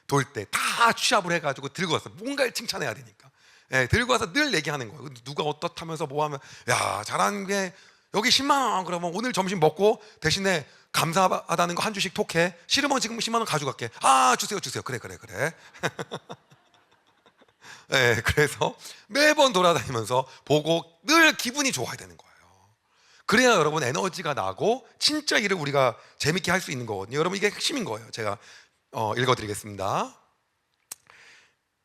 돌 때 다 취합을 해가지고 들고 왔어요. 뭔가를 칭찬해야 되니까. 예, 들고 와서 늘 얘기하는 거예요. 누가 어떻다면서 뭐 하면, 야, 잘하는 게 여기 10만 원, 그러면 오늘 점심 먹고 대신에 감사하다는 거 한 주씩 톡해. 싫으면 지금 10만 원 가져갈게. 주세요. 그래. 예, 그래서 매번 돌아다니면서 보고 늘 기분이 좋아야 되는 거예요. 그래야 여러분 에너지가 나고 진짜 일을 우리가 재밌게 할 수 있는 거거든요. 여러분, 이게 핵심인 거예요. 제가 읽어드리겠습니다.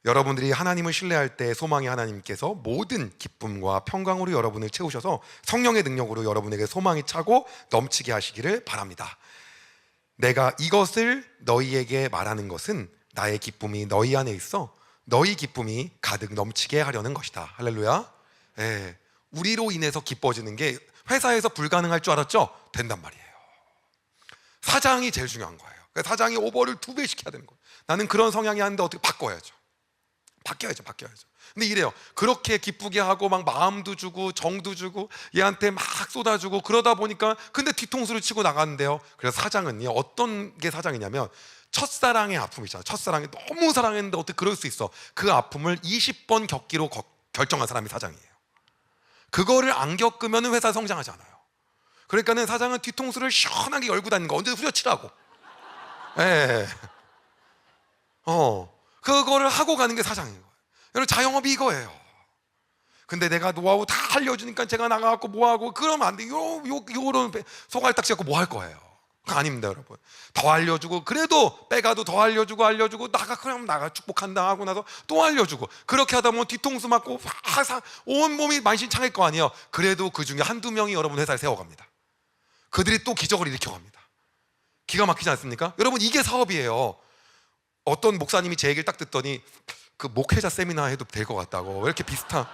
여러분들이 하나님을 신뢰할 때 소망의 하나님께서 모든 기쁨과 평강으로 여러분을 채우셔서 성령의 능력으로 여러분에게 소망이 차고 넘치게 하시기를 바랍니다. 내가 이것을 너희에게 말하는 것은 나의 기쁨이 너희 안에 있어 너희 기쁨이 가득 넘치게 하려는 것이다. 할렐루야. 예, 우리로 인해서 기뻐지는 게 회사에서 불가능할 줄 알았죠? 된단 말이에요. 사장이 제일 중요한 거예요. 사장이 오버를 2배 시켜야 되는 거예요. 나는 그런 성향이 아닌데 어떻게 바꿔야죠. 바뀌어야죠. 근데 이래요. 그렇게 기쁘게 하고 막 마음도 주고 정도 주고 얘한테 막 쏟아주고 그러다 보니까 근데 뒤통수를 치고 나가는데요. 그래서 사장은요, 어떤 게 사장이냐면 첫사랑의 아픔 있잖아요. 첫사랑이 너무 사랑했는데 어떻게 그럴 수 있어. 그 아픔을 20번 겪기로 결정한 사람이 사장이에요. 그거를 안 겪으면 회사 성장하지 않아요. 그러니까는 사장은 뒤통수를 시원하게 열고 다니는 거, 언제 후려치라고. 예. 그거를 하고 가는 게 사장인 거예요. 여러분, 자영업이 이거예요. 근데 내가 노하우 다 알려주니까 제가 나가갖고 뭐하고 그러면 안 돼. 요런 소갈딱지 갖고 뭐 할 거예요. 그거 아닙니다, 여러분. 더 알려주고, 그래도 빼가도 더 알려주고 그럼 나가 축복한다 하고 나서 또 알려주고, 그렇게 하다 보면 뒤통수 맞고 온 몸이 만신창일 거 아니에요. 그래도 그 중에 한두 명이 여러분 회사를 세워갑니다. 그들이 또 기적을 일으켜갑니다. 기가 막히지 않습니까? 여러분, 이게 사업이에요. 어떤 목사님이 제 얘기를 딱 듣더니 그 목회자 세미나 해도 될 것 같다고. 왜 이렇게 비슷한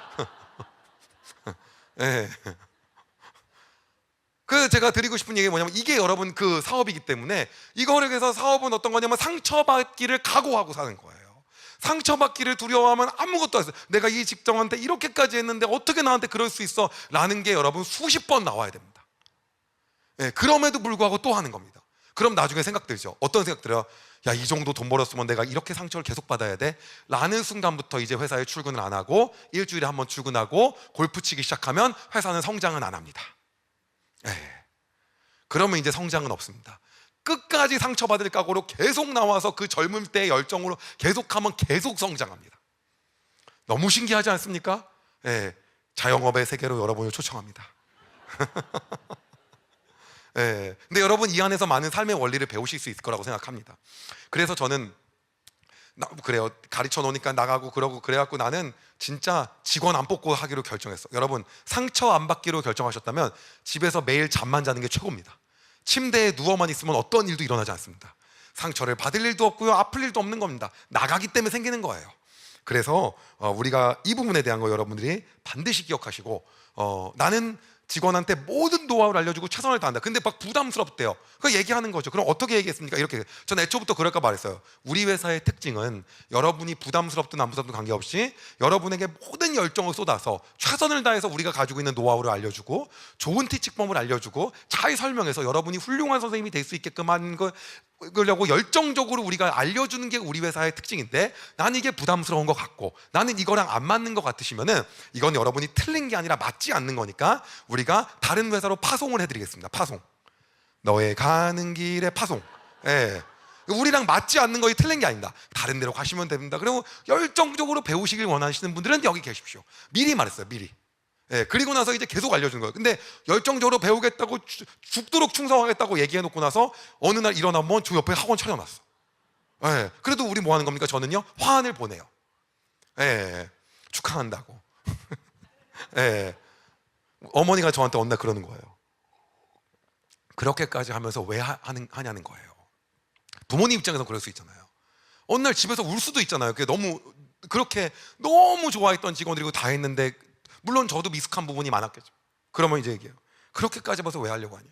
네. 그래서 제가 드리고 싶은 얘기가 뭐냐면, 이게 여러분 그 사업이기 때문에, 이거를 해서 사업은 어떤 거냐면 상처받기를 각오하고 사는 거예요. 상처받기를 두려워하면 아무것도 안 했어요. 내가 이 직장한테 이렇게까지 했는데 어떻게 나한테 그럴 수 있어? 라는 게 여러분 수십 번 나와야 됩니다. 네, 그럼에도 불구하고 또 하는 겁니다. 그럼 나중에 생각 들죠. 어떤 생각 들어요? 야, 이 정도 돈 벌었으면 내가 이렇게 상처를 계속 받아야 돼? 라는 순간부터 이제 회사에 출근을 안 하고 일주일에 한 번 출근하고 골프 치기 시작하면 회사는 성장은 안 합니다. 그러면 이제 성장은 없습니다. 끝까지 상처받을 각오로 계속 나와서 그 젊을 때의 열정으로 계속하면 계속 성장합니다. 너무 신기하지 않습니까? 자영업의 세계로 여러분을 초청합니다. 근데 여러분 이 안에서 많은 삶의 원리를 배우실 수 있을 거라고 생각합니다. 그래서 저는 그래요. 가르쳐 놓으니까 나가고 그러고 그래갖고 나는 진짜 직원 안 뽑고 하기로 결정했어. 여러분 상처 안 받기로 결정하셨다면 집에서 매일 잠만 자는 게 최고입니다. 침대에 누워만 있으면 어떤 일도 일어나지 않습니다. 상처를 받을 일도 없고요, 아플 일도 없는 겁니다. 나가기 때문에 생기는 거예요. 그래서 우리가 이 부분에 대한 거 여러분들이 반드시 기억하시고, 나는 직원한테 모든 노하우를 알려주고 최선을 다한다. 근데 막 부담스럽대요. 그 얘기하는 거죠. 그럼 어떻게 얘기했습니까? 이렇게. 전 애초부터 그럴까 말했어요. 우리 회사의 특징은 여러분이 부담스럽든 안 부담스럽든 관계없이 여러분에게 모든 열정을 쏟아서 최선을 다해서 우리가 가지고 있는 노하우를 알려주고 좋은 티칭법을 알려주고 잘 설명해서 여러분이 훌륭한 선생님이 될 수 있게끔 하는 그러려고 열정적으로 우리가 알려주는 게 우리 회사의 특징인데, 나는 이게 부담스러운 것 같고 나는 이거랑 안 맞는 것 같으시면은 이건 여러분이 틀린 게 아니라 맞지 않는 거니까 우리가 다른 회사로 파송을 해드리겠습니다. 파송. 너의 가는 길에 파송. 우리랑 맞지 않는 거이 틀린 게 아니다. 다른 데로 가시면 됩니다. 그리고 열정적으로 배우시길 원하시는 분들은 여기 계십시오. 미리 말했어요. 미리. 그리고 나서 이제 계속 알려주는 거예요. 근데 열정적으로 배우겠다고 죽도록 충성하겠다고 얘기해놓고 나서 어느 날 일어나면 저 옆에 학원 차려놨어. 그래도 우리 뭐 하는 겁니까? 저는요 화환을 보내요. 축하한다고. 어머니가 저한테 어느 날 그러는 거예요. 그렇게까지 하면서 왜 하냐는 거예요. 부모님 입장에서 그럴 수 있잖아요. 어느 날 집에서 울 수도 있잖아요. 그렇게 너무 좋아했던 직원들이고 다 했는데, 물론 저도 미숙한 부분이 많았겠죠. 그러면 이제 얘기해요. 그렇게까지 봐서 왜 하려고 하냐.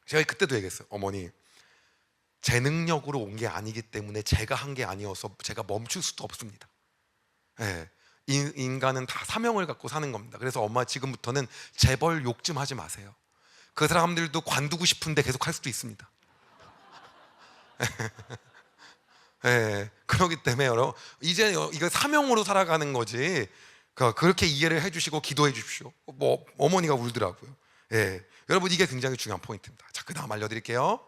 제가 그때도 얘기했어요. 어머니, 제 능력으로 온 게 아니기 때문에 제가 한 게 아니어서 제가 멈출 수도 없습니다. 인간은 다 사명을 갖고 사는 겁니다. 그래서 엄마 지금부터는 재벌 욕 좀 하지 마세요. 그 사람들도 관두고 싶은데 계속 할 수도 있습니다. 그렇기 때문에 여러분 이제 이거 사명으로 살아가는 거지. 그렇게 이해를 해주시고 기도해 주십시오. 뭐 어머니가 울더라고요. 여러분 이게 굉장히 중요한 포인트입니다. 자, 그 다음 알려드릴게요.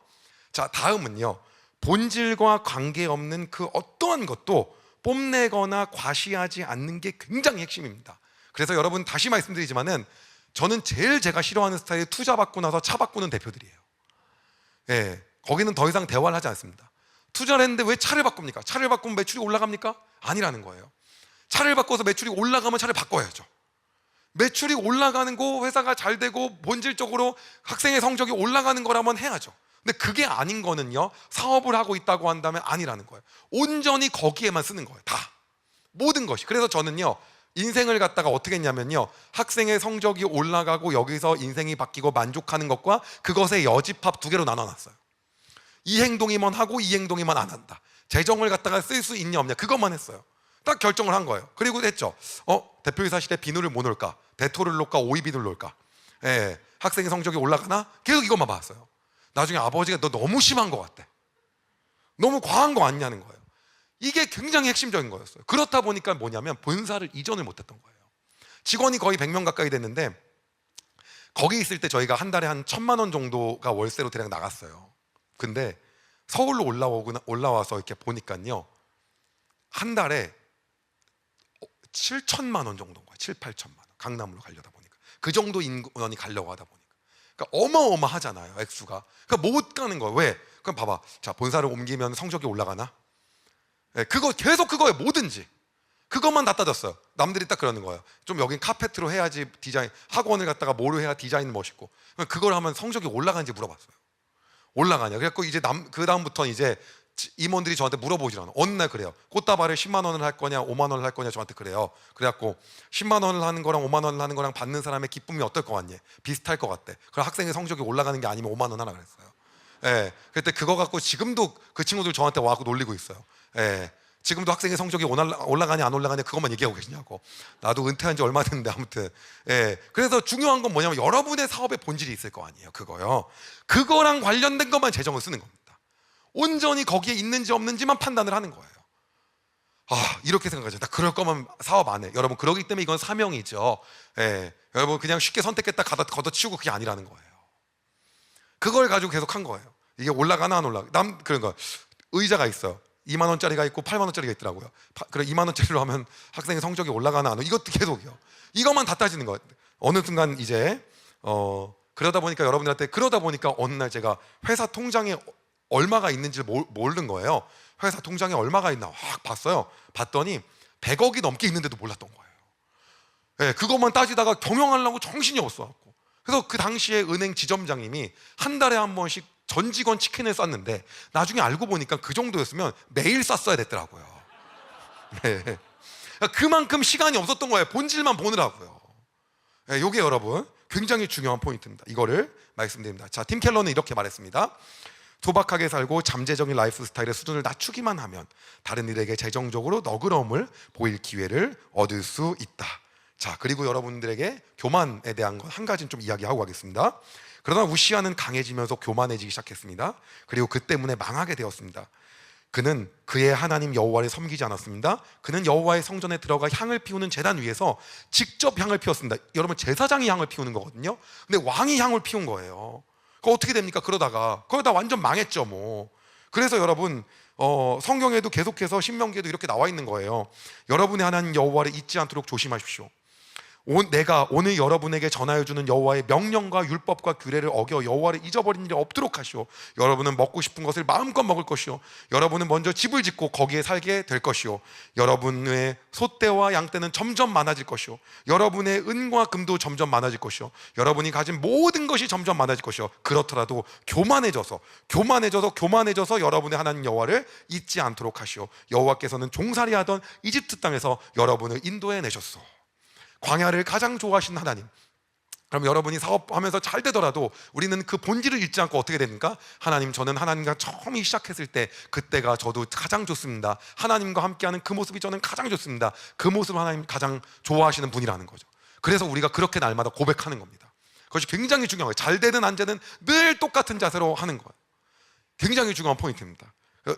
자, 다음은요, 본질과 관계없는 그 어떠한 것도 뽐내거나 과시하지 않는 게 굉장히 핵심입니다. 그래서 여러분 다시 말씀드리지만은 저는 제일 제가 싫어하는 스타일이 투자 받고 나서 차 바꾸는 대표들이에요. 거기는 더 이상 대화를 하지 않습니다. 투자를 했는데 왜 차를 바꿉니까? 차를 바꾸면 매출이 올라갑니까? 아니라는 거예요. 차를 바꿔서 매출이 올라가면 차를 바꿔야죠. 매출이 올라가는 거, 회사가 잘 되고 본질적으로 학생의 성적이 올라가는 거라면 해야죠. 근데 그게 아닌 거는요, 사업을 하고 있다고 한다면 아니라는 거예요. 온전히 거기에만 쓰는 거예요. 다. 모든 것이. 그래서 저는요, 인생을 갖다가 어떻게 했냐면요, 학생의 성적이 올라가고 여기서 인생이 바뀌고 만족하는 것과 그것의 여집합 두 개로 나눠놨어요. 이 행동이만 하고 이 행동이만 안 한다. 재정을 갖다가 쓸 수 있냐 없냐, 그것만 했어요. 딱 결정을 한 거예요. 그리고 했죠. 대표이사실에 비누를 뭐 넣을까? 대토를 넣을까? 오이비누를 넣을까? 학생의 성적이 올라가나? 계속 이것만 봤어요. 나중에 아버지가 너 너무 심한 것 같대. 너무 과한 거 아니냐는 거예요. 이게 굉장히 핵심적인 거였어요. 그렇다 보니까 뭐냐면 본사를 이전을 못했던 거예요. 직원이 거의 100명 가까이 됐는데 거기 있을 때 저희가 한 달에 한 1,000만 원 정도가 월세로 대략 나갔어요. 근데 서울로 올라와서 이렇게 보니까요, 한 달에 7천만 원 정도인 거예요. 7, 8천만 원. 강남으로 가려다 보니까 그 정도 인원이 가려고 하다 보니까, 그러니까 어마어마하잖아요, 액수가. 그러니까 못 가는 거예요. 왜? 그럼 봐봐. 자, 본사를 옮기면 성적이 올라가나? 그거 계속 그거예요. 뭐든지 그것만 다 따졌어요. 남들이 딱 그러는 거예요. 좀 여긴 카페트로 해야지 디자인, 학원을 갖다가 뭐로 해야 디자인 멋있고, 그걸 하면 성적이 올라가는지 물어봤어요. 올라가냐. 그래갖고 이제 그 다음부터는 이제 임원들이 저한테 물어보질 않아요. 어느 날 그래요. 꽃다발을 10만 원을 할 거냐 5만 원을 할 거냐 저한테 그래요. 그래갖고 10만 원을 하는 거랑 5만 원을 하는 거랑 받는 사람의 기쁨이 어떨 것 같니? 비슷할 것 같대. 그럼 학생의 성적이 올라가는 게 아니면 5만 원 하라 그랬어요. 그때 그거 갖고 지금도 그 친구들 저한테 와갖고 놀리고 있어요. 지금도 학생의 성적이 올라가냐 안 올라가냐 그것만 얘기하고 계시냐고. 나도 은퇴한 지 얼마 됐는데 아무튼. 그래서 중요한 건 뭐냐면 여러분의 사업의 본질이 있을 거 아니에요. 그거요. 그거랑 관련된 것만 재정을 쓰는 겁니다. 온전히 거기에 있는지 없는지만 판단을 하는 거예요. 이렇게 생각하죠. 나 그럴 거면 사업 안 해. 여러분, 그러기 때문에 이건 사명이죠. 여러분, 그냥 쉽게 선택했다 걷어치우고 그게 아니라는 거예요. 그걸 가지고 계속 한 거예요. 이게 올라가나 안 올라가. 그런 거. 의자가 있어요. 2만 원짜리가 있고 8만 원짜리가 있더라고요. 그래 2만 원짜리로 하면 학생의 성적이 올라가나 안 올라가. 이것도 계속이요. 이것만 다 따지는 거예요. 어느 순간 이제 그러다 보니까 여러분들한테 그러다 보니까 어느 날 제가 회사 통장에 얼마가 있는지 모르는 거예요. 회사 통장에 얼마가 있나 확 봤어요. 봤더니 100억이 넘게 있는데도 몰랐던 거예요. 그것만 따지다가 경영하려고 정신이 없어갖고. 그래서 그 당시에 은행 지점장님이 한 달에 한 번씩 전 직원 치킨을 쌌는데 나중에 알고 보니까 그 정도였으면 매일 쌌어야 됐더라고요. 그만큼 시간이 없었던 거예요. 본질만 보느라고요. 이게 여러분 굉장히 중요한 포인트입니다. 이거를 말씀드립니다. 자, 팀 켈러는 이렇게 말했습니다. 소박하게 살고 잠재적인 라이프 스타일의 수준을 낮추기만 하면 다른 일에게 재정적으로 너그러움을 보일 기회를 얻을 수 있다. 자, 그리고 여러분들에게 교만에 대한 것 한 가지는 좀 이야기하고 가겠습니다. 그러나 우시아는 강해지면서 교만해지기 시작했습니다. 그리고 그 때문에 망하게 되었습니다. 그는 그의 하나님 여호와를 섬기지 않았습니다. 그는 여호와의 성전에 들어가 향을 피우는 제단 위에서 직접 향을 피웠습니다. 여러분, 제사장이 향을 피우는 거거든요. 근데 왕이 향을 피운 거예요. 그거 어떻게 됩니까? 그러다 완전 망했죠 뭐. 그래서 여러분 성경에도 계속해서 신명기에도 이렇게 나와 있는 거예요. 여러분의 하나님 여호와를 잊지 않도록 조심하십시오. 내가 오늘 여러분에게 전하여주는 여호와의 명령과 율법과 규례를 어겨 여호와를 잊어버린 일이 없도록 하시오. 여러분은 먹고 싶은 것을 마음껏 먹을 것이오. 여러분은 먼저 집을 짓고 거기에 살게 될 것이오. 여러분의 소떼와 양떼는 점점 많아질 것이오. 여러분의 은과 금도 점점 많아질 것이오. 여러분이 가진 모든 것이 점점 많아질 것이오. 그렇더라도 교만해져서 여러분의 하나님 여호와를 잊지 않도록 하시오. 여호와께서는 종살이하던 이집트 땅에서 여러분을 인도해 내셨소. 광야를 가장 좋아하시는 하나님. 그럼 여러분이 사업하면서 잘 되더라도 우리는 그 본질을 잊지 않고 어떻게 됩니까? 하나님, 저는 하나님과 처음 시작했을 때 그때가 저도 가장 좋습니다. 하나님과 함께하는 그 모습이 저는 가장 좋습니다. 그 모습을 하나님 가장 좋아하시는 분이라는 거죠. 그래서 우리가 그렇게 날마다 고백하는 겁니다. 그것이 굉장히 중요한 거예요. 잘 되든 안 되든 늘 똑같은 자세로 하는 거예요. 굉장히 중요한 포인트입니다.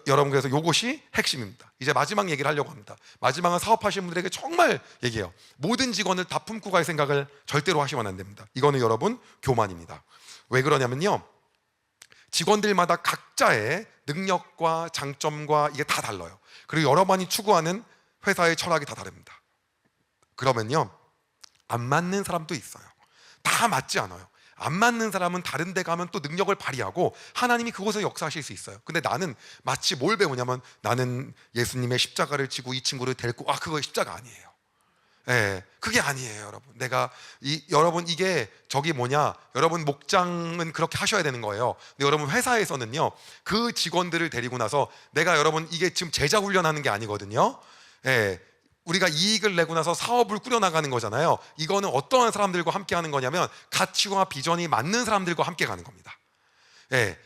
여러분, 그래서 이것이 핵심입니다. 이제 마지막 얘기를 하려고 합니다. 마지막은 사업하시는 분들에게 정말 얘기해요. 모든 직원을 다 품고 갈 생각을 절대로 하시면 안 됩니다. 이거는 여러분 교만입니다. 왜 그러냐면요, 직원들마다 각자의 능력과 장점과 이게 다 달라요. 그리고 여러분이 추구하는 회사의 철학이 다 다릅니다. 그러면요, 안 맞는 사람도 있어요. 다 맞지 않아요. 안 맞는 사람은 다른 데 가면 또 능력을 발휘하고 하나님이 그곳에서 역사하실 수 있어요. 근데 나는 마치 뭘 배우냐면, 나는 예수님의 십자가를 지고 이 친구를 데리고 그거 십자가 아니에요. 그게 아니에요, 여러분. 여러분, 이게 여러분 목장은 그렇게 하셔야 되는 거예요. 근데 여러분 회사에서는요, 그 직원들을 데리고 나서 여러분 이게 지금 제자 훈련하는 게 아니거든요. 우리가 이익을 내고 나서 사업을 꾸려나가는 거잖아요. 이거는 어떠한 사람들과 함께 하는 거냐면 가치와 비전이 맞는 사람들과 함께 가는 겁니다.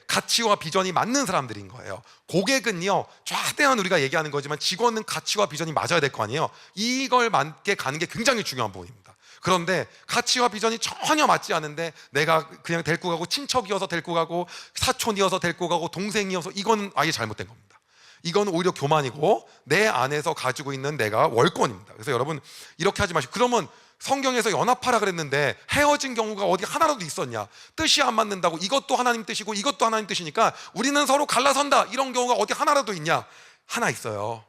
가치와 비전이 맞는 사람들인 거예요. 고객은요, 최대한 우리가 얘기하는 거지만 직원은 가치와 비전이 맞아야 될 거 아니에요. 이걸 맞게 가는 게 굉장히 중요한 부분입니다. 그런데 가치와 비전이 전혀 맞지 않은데 내가 그냥 데리고 가고, 친척이어서 데리고 가고, 사촌이어서 데리고 가고, 동생이어서, 이건 아예 잘못된 겁니다. 이건 오히려 교만이고 내 안에서 가지고 있는 내가 월권입니다. 그래서 여러분, 이렇게 하지 마시고. 그러면 성경에서 연합하라 그랬는데 헤어진 경우가 어디 하나라도 있었냐? 뜻이 안 맞는다고, 이것도 하나님 뜻이고 이것도 하나님 뜻이니까 우리는 서로 갈라선다, 이런 경우가 어디 하나라도 있냐? 하나 있어요.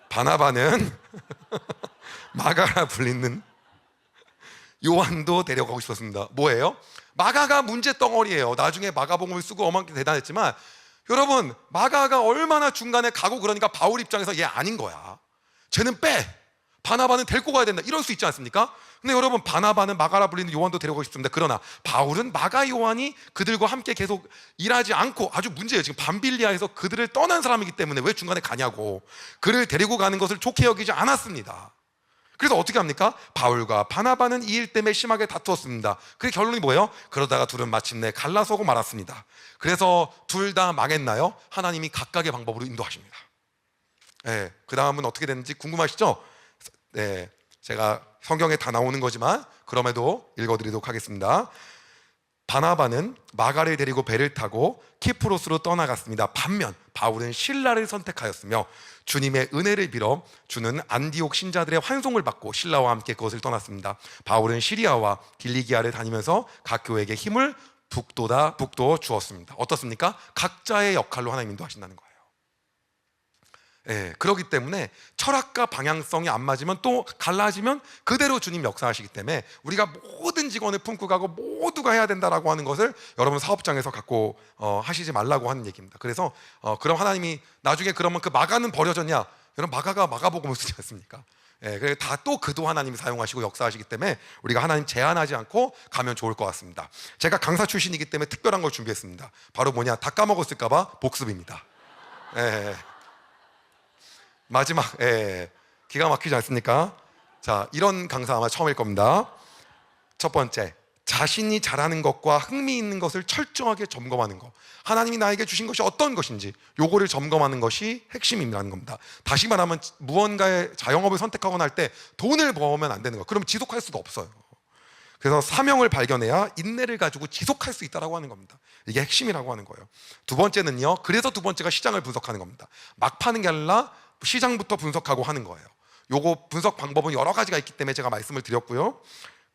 바나바는 마가라 불리는 요한도 데려가고 싶었습니다. 뭐예요? 마가가 문제 덩어리예요. 나중에 마가복음을 쓰고 어마어마하게 대단했지만, 여러분, 마가가 얼마나 중간에 가고 그러니까 바울 입장에서 얘 아닌 거야. 쟤는 빼. 바나바는 데리고 가야 된다. 이럴 수 있지 않습니까? 근데 여러분, 바나바는 마가라 불리는 요한도 데려가고 싶습니다. 그러나 바울은 마가 요한이 그들과 함께 계속 일하지 않고, 아주 문제예요. 지금 밤빌리아에서 그들을 떠난 사람이기 때문에 왜 중간에 가냐고. 그를 데리고 가는 것을 좋게 여기지 않았습니다. 그래서 어떻게 합니까? 바울과 바나바는 이 일 때문에 심하게 다투었습니다. 그 결론이 뭐예요? 그러다가 둘은 마침내 갈라서고 말았습니다. 그래서 둘 다 망했나요? 하나님이 각각의 방법으로 인도하십니다. 예, 그 다음은 어떻게 됐는지 궁금하시죠? 네, 제가 성경에 다 나오는 거지만 그럼에도 읽어드리도록 하겠습니다. 바나바는 마가를 데리고 배를 타고 키프로스로 떠나갔습니다. 반면 바울은 신라를 선택하였으며 주님의 은혜를 빌어 주는 안디옥 신자들의 환송을 받고 신라와 함께 그것을 떠났습니다. 바울은 시리아와 길리기아를 다니면서 각 교회에게 힘을 북돋워 주었습니다. 어떻습니까? 각자의 역할로 하나님 인도하신다는 거예요. 예, 그렇기 때문에 철학과 방향성이 안 맞으면 또 갈라지면 그대로 주님 역사하시기 때문에 우리가 모든 직원을 품고 가고 모두가 해야 된다라고 하는 것을 여러분 사업장에서 갖고 하시지 말라고 하는 얘기입니다. 그래서 그럼 하나님이 나중에 그러면 그 마가는 버려졌냐? 여러분 마가가 마가복음을 쓰지 않습니까? 예, 그래서 다 또 그도 하나님이 사용하시고 역사하시기 때문에 우리가 하나님 제한하지 않고 가면 좋을 것 같습니다. 제가 강사 출신이기 때문에 특별한 걸 준비했습니다. 바로 뭐냐? 다 까먹었을까봐 복습입니다. 예. 마지막, 기가 막히지 않습니까? 자, 이런 강사 아마 처음일 겁니다. 첫 번째, 자신이 잘하는 것과 흥미 있는 것을 철저하게 점검하는 것. 하나님이 나에게 주신 것이 어떤 것인지 요거를 점검하는 것이 핵심이라는 겁니다. 다시 말하면 무언가의 자영업을 선택하거나 할 때 돈을 벌면 안 되는 거. 그럼 지속할 수가 없어요. 그래서 사명을 발견해야 인내를 가지고 지속할 수 있다고 하는 겁니다. 이게 핵심이라고 하는 거예요. 두 번째는요, 그래서 두 번째가 시장을 분석하는 겁니다. 막 파는 게 아니라 시장부터 분석하고 하는 거예요. 요거 분석 방법은 여러 가지가 있기 때문에 제가 말씀을 드렸고요.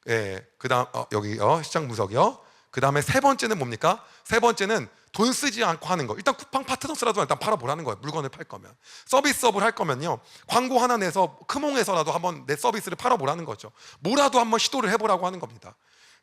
예, 그다음 여기요, 시장 분석이요. 그 다음에 세 번째는 뭡니까? 세 번째는 돈 쓰지 않고 하는 거. 일단 쿠팡 파트너스라도 일단 팔아보라는 거예요. 물건을 팔 거면, 서비스업을 할 거면요, 광고 하나 내서 크몽에서라도 한번 내 서비스를 팔아보라는 거죠. 뭐라도 한번 시도를 해보라고 하는 겁니다.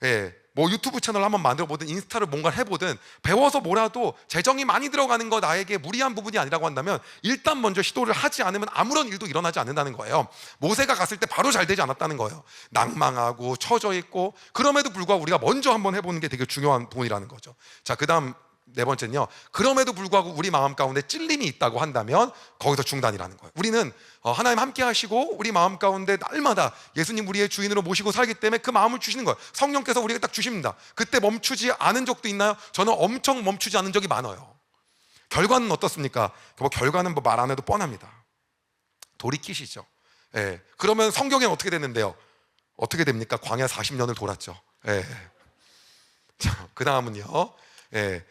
예, 뭐 유튜브 채널 한번 만들어보든 인스타를 뭔가 해보든 배워서 뭐라도 재정이 많이 들어가는 거 나에게 무리한 부분이 아니라고 한다면 일단 먼저 시도를 하지 않으면 아무런 일도 일어나지 않는다는 거예요. 모세가 갔을 때 바로 잘 되지 않았다는 거예요. 낭망하고 처져 있고, 그럼에도 불구하고 우리가 먼저 한번 해보는 게 되게 중요한 부분이라는 거죠. 자, 그 다음 네 번째는요, 그럼에도 불구하고 우리 마음 가운데 찔림이 있다고 한다면 거기서 중단이라는 거예요. 우리는 하나님 함께 하시고 우리 마음 가운데 날마다 예수님 우리의 주인으로 모시고 살기 때문에 그 마음을 주시는 거예요. 성령께서 우리에게 딱 주십니다. 그때 멈추지 않은 적도 있나요? 저는 엄청 멈추지 않은 적이 많아요. 결과는 어떻습니까? 결과는 뭐 말 안 해도 뻔합니다. 돌이키시죠. 예. 그러면 성경에는 어떻게 됐는데요? 어떻게 됩니까? 광야 40년을 돌았죠. 예. 자, 그 다음은요, 예,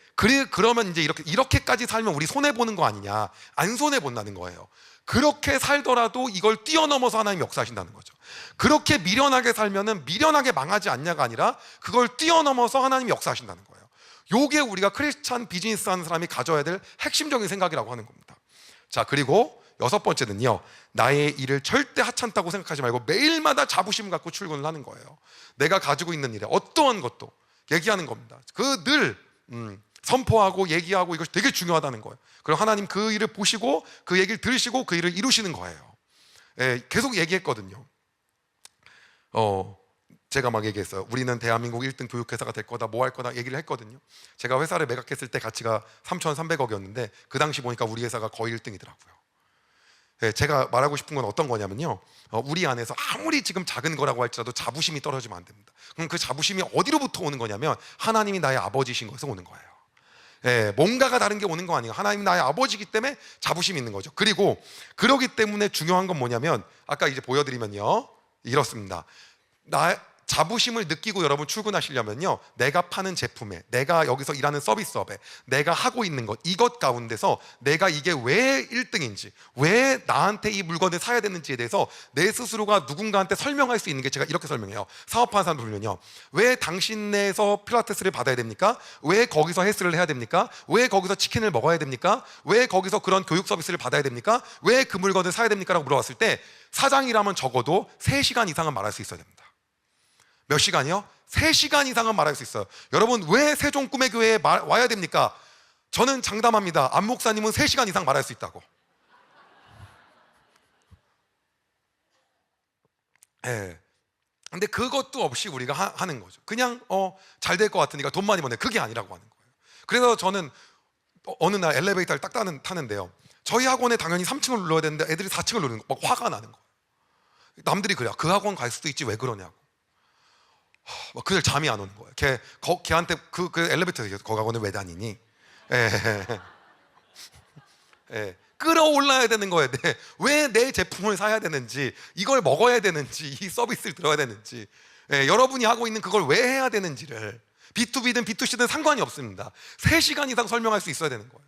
그러면 이제 이렇게까지 살면 우리 손해 보는 거 아니냐? 안 손해 본다는 거예요. 그렇게 살더라도 이걸 뛰어넘어서 하나님 역사하신다는 거죠. 그렇게 미련하게 살면은 미련하게 망하지 않냐가 아니라 그걸 뛰어넘어서 하나님 역사하신다는 거예요. 요게 우리가 크리스찬 비즈니스 하는 사람이 가져야 될 핵심적인 생각이라고 하는 겁니다. 자, 그리고 여섯 번째는요, 나의 일을 절대 하찮다고 생각하지 말고 매일마다 자부심을 갖고 출근을 하는 거예요. 내가 가지고 있는 일에 어떠한 것도 얘기하는 겁니다. 그 늘 선포하고 얘기하고, 이것이 되게 중요하다는 거예요. 그리고 하나님 그 일을 보시고 그 얘기를 들으시고 그 일을 이루시는 거예요. 예, 계속 얘기했거든요. 제가 막 얘기했어요. 우리는 대한민국 1등 교육회사가 될 거다, 뭐 할 거다 얘기를 했거든요. 제가 회사를 매각했을 때 가치가 3,300억이었는데 그 당시 보니까 우리 회사가 거의 1등이더라고요. 예, 제가 말하고 싶은 건 어떤 거냐면요, 우리 안에서 아무리 지금 작은 거라고 할지라도 자부심이 떨어지면 안 됩니다. 그럼 그 자부심이 어디로부터 오는 거냐면 하나님이 나의 아버지신 것에서 오는 거예요. 예, 뭔가가 다른 게 오는 거 아니에요. 하나님이 나의 아버지이기 때문에 자부심이 있는 거죠. 그리고 그러기 때문에 중요한 건 뭐냐면 아까 이제 보여드리면요, 이렇습니다. 자부심을 느끼고 여러분 출근하시려면요, 내가 파는 제품에, 내가 여기서 일하는 서비스업에, 내가 하고 있는 것, 이것 가운데서 내가 이게 왜 1등인지, 왜 나한테 이 물건을 사야 되는지에 대해서 내 스스로가 누군가한테 설명할 수 있는 게, 제가 이렇게 설명해요. 사업하는 사람 부르면요, 왜 당신네에서 필라테스를 받아야 됩니까? 왜 거기서 헬스를 해야 됩니까? 왜 거기서 치킨을 먹어야 됩니까? 왜 거기서 그런 교육 서비스를 받아야 됩니까? 왜 그 물건을 사야 됩니까? 라고 물어봤을 때 사장이라면 적어도 3시간 이상은 말할 수 있어야 됩니다. 몇 시간이요? 3시간 이상은 말할 수 있어요. 여러분, 왜 세종 꿈의 교회에 와야 됩니까? 저는 장담합니다. 안 목사님은 3시간 이상 말할 수 있다고. 예. 근데 그것도 없이 우리가 하는 거죠. 그냥 잘 될 것 같으니까 돈 많이 버네, 그게 아니라고 하는 거예요. 그래서 저는 어느 날 엘리베이터를 딱 타는데요, 저희 학원에 당연히 3층을 눌러야 되는데 애들이 4층을 누르는 거, 막 화가 나는 거예요. 남들이 그래요. 그 학원 갈 수도 있지 왜 그러냐고. 그날 잠이 안 오는 거예요. 걔한테 그 엘리베이터에서 거기 학원에 왜 다니니? 예. 예. 끌어올라야 되는 거예요. 왜 내 제품을 사야 되는지, 이걸 먹어야 되는지, 이 서비스를 들어야 되는지, 여러분이 하고 있는 그걸 왜 해야 되는지를 B2B든 B2C든 상관이 없습니다. 3시간 이상 설명할 수 있어야 되는 거예요.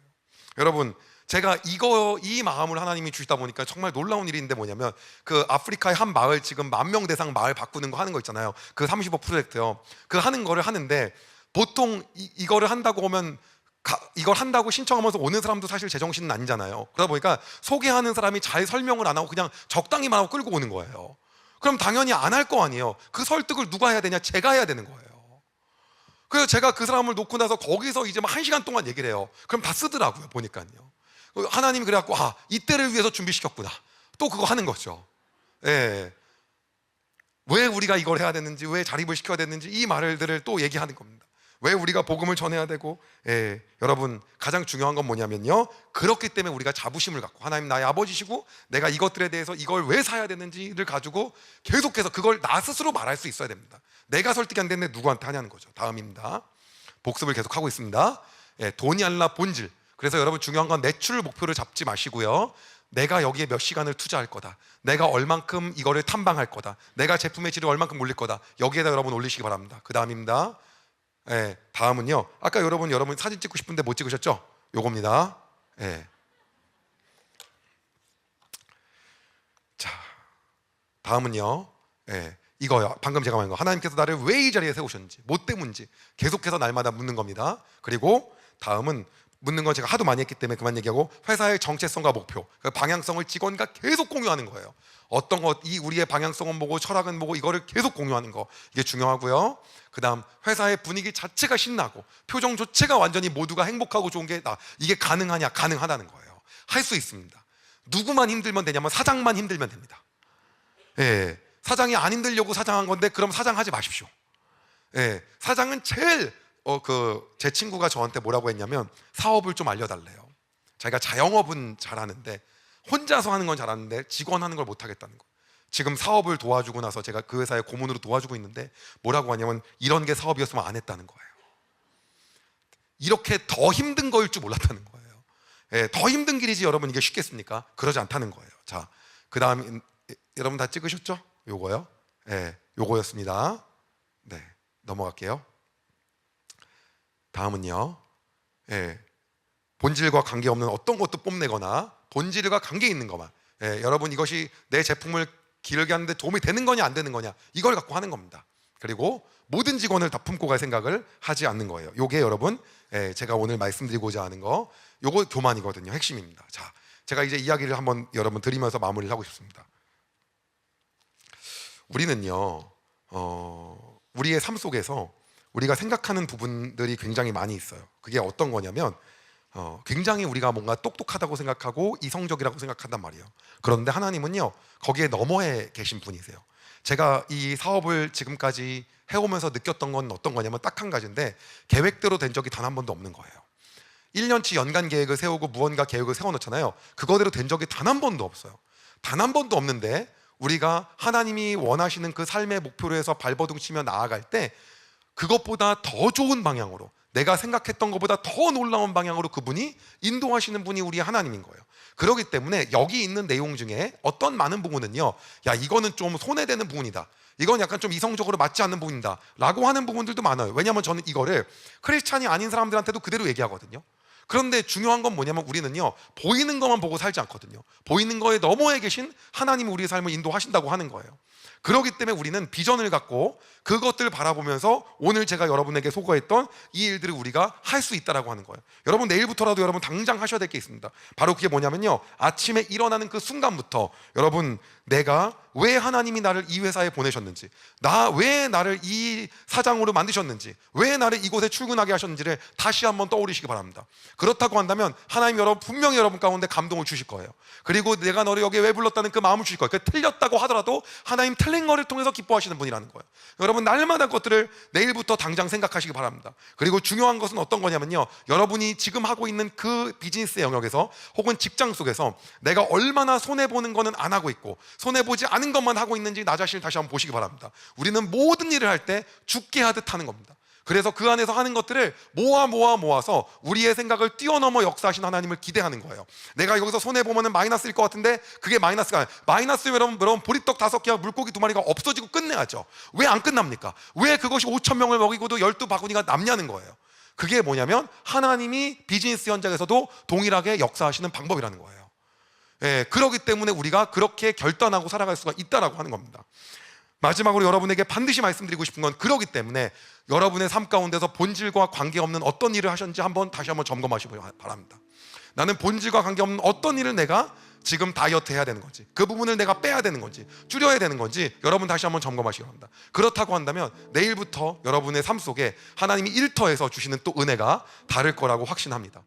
여러분, 제가 이 마음을 하나님이 주시다 보니까 정말 놀라운 일인데 뭐냐면, 그 아프리카의 한 마을, 지금 10,000명 대상 마을 바꾸는 거 하는 거 있잖아요. 그 35 프로젝트요. 그 하는 거를 하는데, 보통 이거를 한다고 하면 이걸 한다고 신청하면서 오는 사람도 사실 제정신은 아니잖아요. 그러다 보니까 소개하는 사람이 잘 설명을 안 하고 그냥 적당히만 하고 끌고 오는 거예요. 그럼 당연히 안 할 거 아니에요. 그 설득을 누가 해야 되냐? 제가 해야 되는 거예요. 그래서 제가 그 사람을 놓고 나서 거기서 이제 막 1시간 동안 얘기를 해요. 그럼 다 쓰더라고요, 보니까요. 하나님이 그래갖고, 이때를 위해서 준비시켰구나. 또 그거 하는 거죠. 예. 왜 우리가 이걸 해야 되는지, 왜 자립을 시켜야 되는지, 이 말들을 또 얘기하는 겁니다. 왜 우리가 복음을 전해야 되고, 여러분, 가장 중요한 건 뭐냐면요, 그렇기 때문에 우리가 자부심을 갖고, 하나님 나의 아버지시고 내가 이것들에 대해서 이걸 왜 사야 되는지를 가지고 계속해서 그걸 나 스스로 말할 수 있어야 됩니다. 내가 설득이 안 되는데 누구한테 하냐는 거죠. 다음입니다. 복습을 계속하고 있습니다. 돈이 아니라 본질. 그래서 여러분, 중요한 건 매출 목표를 잡지 마시고요, 내가 여기에 몇 시간을 투자할 거다, 내가 얼만큼 이거를 탐방할 거다, 내가 제품의 질을 얼만큼 올릴 거다, 여기에다 여러분 올리시기 바랍니다. 그 다음입니다. 다음은요, 아까 여러분 사진 찍고 싶은데 못 찍으셨죠? 요겁니다. 자, 다음은요, 이거요. 방금 제가 말한 거, 하나님께서 나를 왜 이 자리에 세우셨는지, 뭐 때문인지 계속해서 날마다 묻는 겁니다. 그리고 다음은, 묻는 건 제가 하도 많이 했기 때문에 그만 얘기하고, 회사의 정체성과 목표, 그 방향성을 직원과 계속 공유하는 거예요. 어떤 것, 이 우리의 방향성은 뭐고 철학은 뭐고, 이거를 계속 공유하는 거, 이게 중요하고요. 그 다음, 회사의 분위기 자체가 신나고 표정 자체가 완전히 모두가 행복하고 좋은 게, 이게 가능하냐? 가능하다는 거예요. 할 수 있습니다. 누구만 힘들면 되냐면 사장만 힘들면 됩니다. 사장이 안 힘들려고 사장한 건데, 그럼 사장하지 마십시오. 사장은 제일 제 친구가 저한테 뭐라고 했냐면, 사업을 좀 알려달래요. 자기가 자영업은 잘하는데, 혼자서 하는 건 잘하는데 직원 하는 걸 못하겠다는 거. 지금 사업을 도와주고 나서 제가 그 회사에 고문으로 도와주고 있는데, 뭐라고 하냐면, 이런 게 사업이었으면 안 했다는 거예요. 이렇게 더 힘든 거일 줄 몰랐다는 거예요. 더 힘든 길이지 여러분, 이게 쉽겠습니까? 그러지 않다는 거예요. 자, 그 다음, 여러분 다 찍으셨죠? 요거요. 요거였습니다. 네, 넘어갈게요. 다음은요, 본질과 관계없는 어떤 것도 뽐내거나 본질과 관계 있는 것만, 여러분, 이것이 내 제품을 기르게 하는데 도움이 되는 거냐 안 되는 거냐, 이걸 갖고 하는 겁니다. 그리고 모든 직원을 다 품고 갈 생각을 하지 않는 거예요. 요게 여러분, 제가 오늘 말씀드리고자 하는 거, 요거 교만이거든요. 핵심입니다. 자, 제가 이제 이야기를 한번 여러분 드리면서 마무리를 하고 싶습니다. 우리는요, 우리의 삶 속에서 우리가 생각하는 부분들이 굉장히 많이 있어요. 그게 어떤 거냐면, 굉장히 우리가 뭔가 똑똑하다고 생각하고 이성적이라고 생각한단 말이에요. 그런데 하나님은요, 거기에 너머에 계신 분이세요. 제가 이 사업을 지금까지 해오면서 느꼈던 건 어떤 거냐면, 딱 한 가지인데, 계획대로 된 적이 단 한 번도 없는 거예요. 1년치 연간 계획을 세우고 무언가 계획을 세워놓잖아요. 그거대로 된 적이 단 한 번도 없어요. 단 한 번도 없는데, 우리가 하나님이 원하시는 그 삶의 목표로 해서 발버둥 치며 나아갈 때, 그것보다 더 좋은 방향으로, 내가 생각했던 것보다 더 놀라운 방향으로 그분이 인도하시는 분이 우리 하나님인 거예요. 그렇기 때문에 여기 있는 내용 중에 어떤 많은 부분은요, 야, 이거는 좀 손해되는 부분이다, 이건 약간 좀 이성적으로 맞지 않는 부분이다 라고 하는 부분들도 많아요. 왜냐하면 저는 이거를 크리스찬이 아닌 사람들한테도 그대로 얘기하거든요. 그런데 중요한 건 뭐냐면, 우리는요, 보이는 것만 보고 살지 않거든요. 보이는 거에 너머에 계신 하나님이 우리의 삶을 인도하신다고 하는 거예요. 그렇기 때문에 우리는 비전을 갖고 그것들을 바라보면서 오늘 제가 여러분에게 소거했던 이 일들을 우리가 할 수 있다라고 하는 거예요. 여러분, 내일부터라도 여러분 당장 하셔야 될 게 있습니다. 바로 그게 뭐냐면요, 아침에 일어나는 그 순간부터 여러분, 내가 왜 하나님이 나를 이 회사에 보내셨는지, 왜 나를 이 사장으로 만드셨는지, 왜 나를 이곳에 출근하게 하셨는지를 다시 한번 떠올리시기 바랍니다. 그렇다고 한다면 하나님 분명히 여러분 가운데 감동을 주실 거예요. 그리고 내가 너를 여기에 왜 불렀다는 그 마음을 주실 거예요. 그 틀렸다고 하더라도 하나님 틀린 거를 통해서 기뻐하시는 분이라는 거예요. 여러분, 날마다 것들을 내일부터 당장 생각하시기 바랍니다. 그리고 중요한 것은 어떤 거냐면요, 여러분이 지금 하고 있는 그 비즈니스 영역에서 혹은 직장 속에서 내가 얼마나 손해보는 거는 안 하고 있고 손해보지 않은 것만 하고 있는지 나 자신을 다시 한번 보시기 바랍니다. 우리는 모든 일을 할 때 죽게 하듯 하는 겁니다. 그래서 그 안에서 하는 것들을 모아서 우리의 생각을 뛰어넘어 역사하신 하나님을 기대하는 거예요. 내가 여기서 손해보면 마이너스일 것 같은데 그게 마이너스가 아니에요. 마이너스면 여러분 보리떡 5개와 물고기 2마리가 없어지고 끝내야죠. 왜 안 끝납니까? 왜 그것이 5,000명을 먹이고도 12바구니가 남냐는 거예요. 그게 뭐냐면 하나님이 비즈니스 현장에서도 동일하게 역사하시는 방법이라는 거예요. 예, 그렇기 때문에 우리가 그렇게 결단하고 살아갈 수가 있다라고 하는 겁니다. 마지막으로 여러분에게 반드시 말씀드리고 싶은 건, 그렇기 때문에 여러분의 삶 가운데서 본질과 관계없는 어떤 일을 하셨는지 다시 한번 점검하시기 바랍니다. 나는 본질과 관계없는 어떤 일을 내가 지금 다이어트 해야 되는 건지, 그 부분을 내가 빼야 되는 건지, 줄여야 되는 건지 여러분 다시 한번 점검하시기 바랍니다. 그렇다고 한다면 내일부터 여러분의 삶 속에 하나님이 일터에서 주시는 또 은혜가 다를 거라고 확신합니다.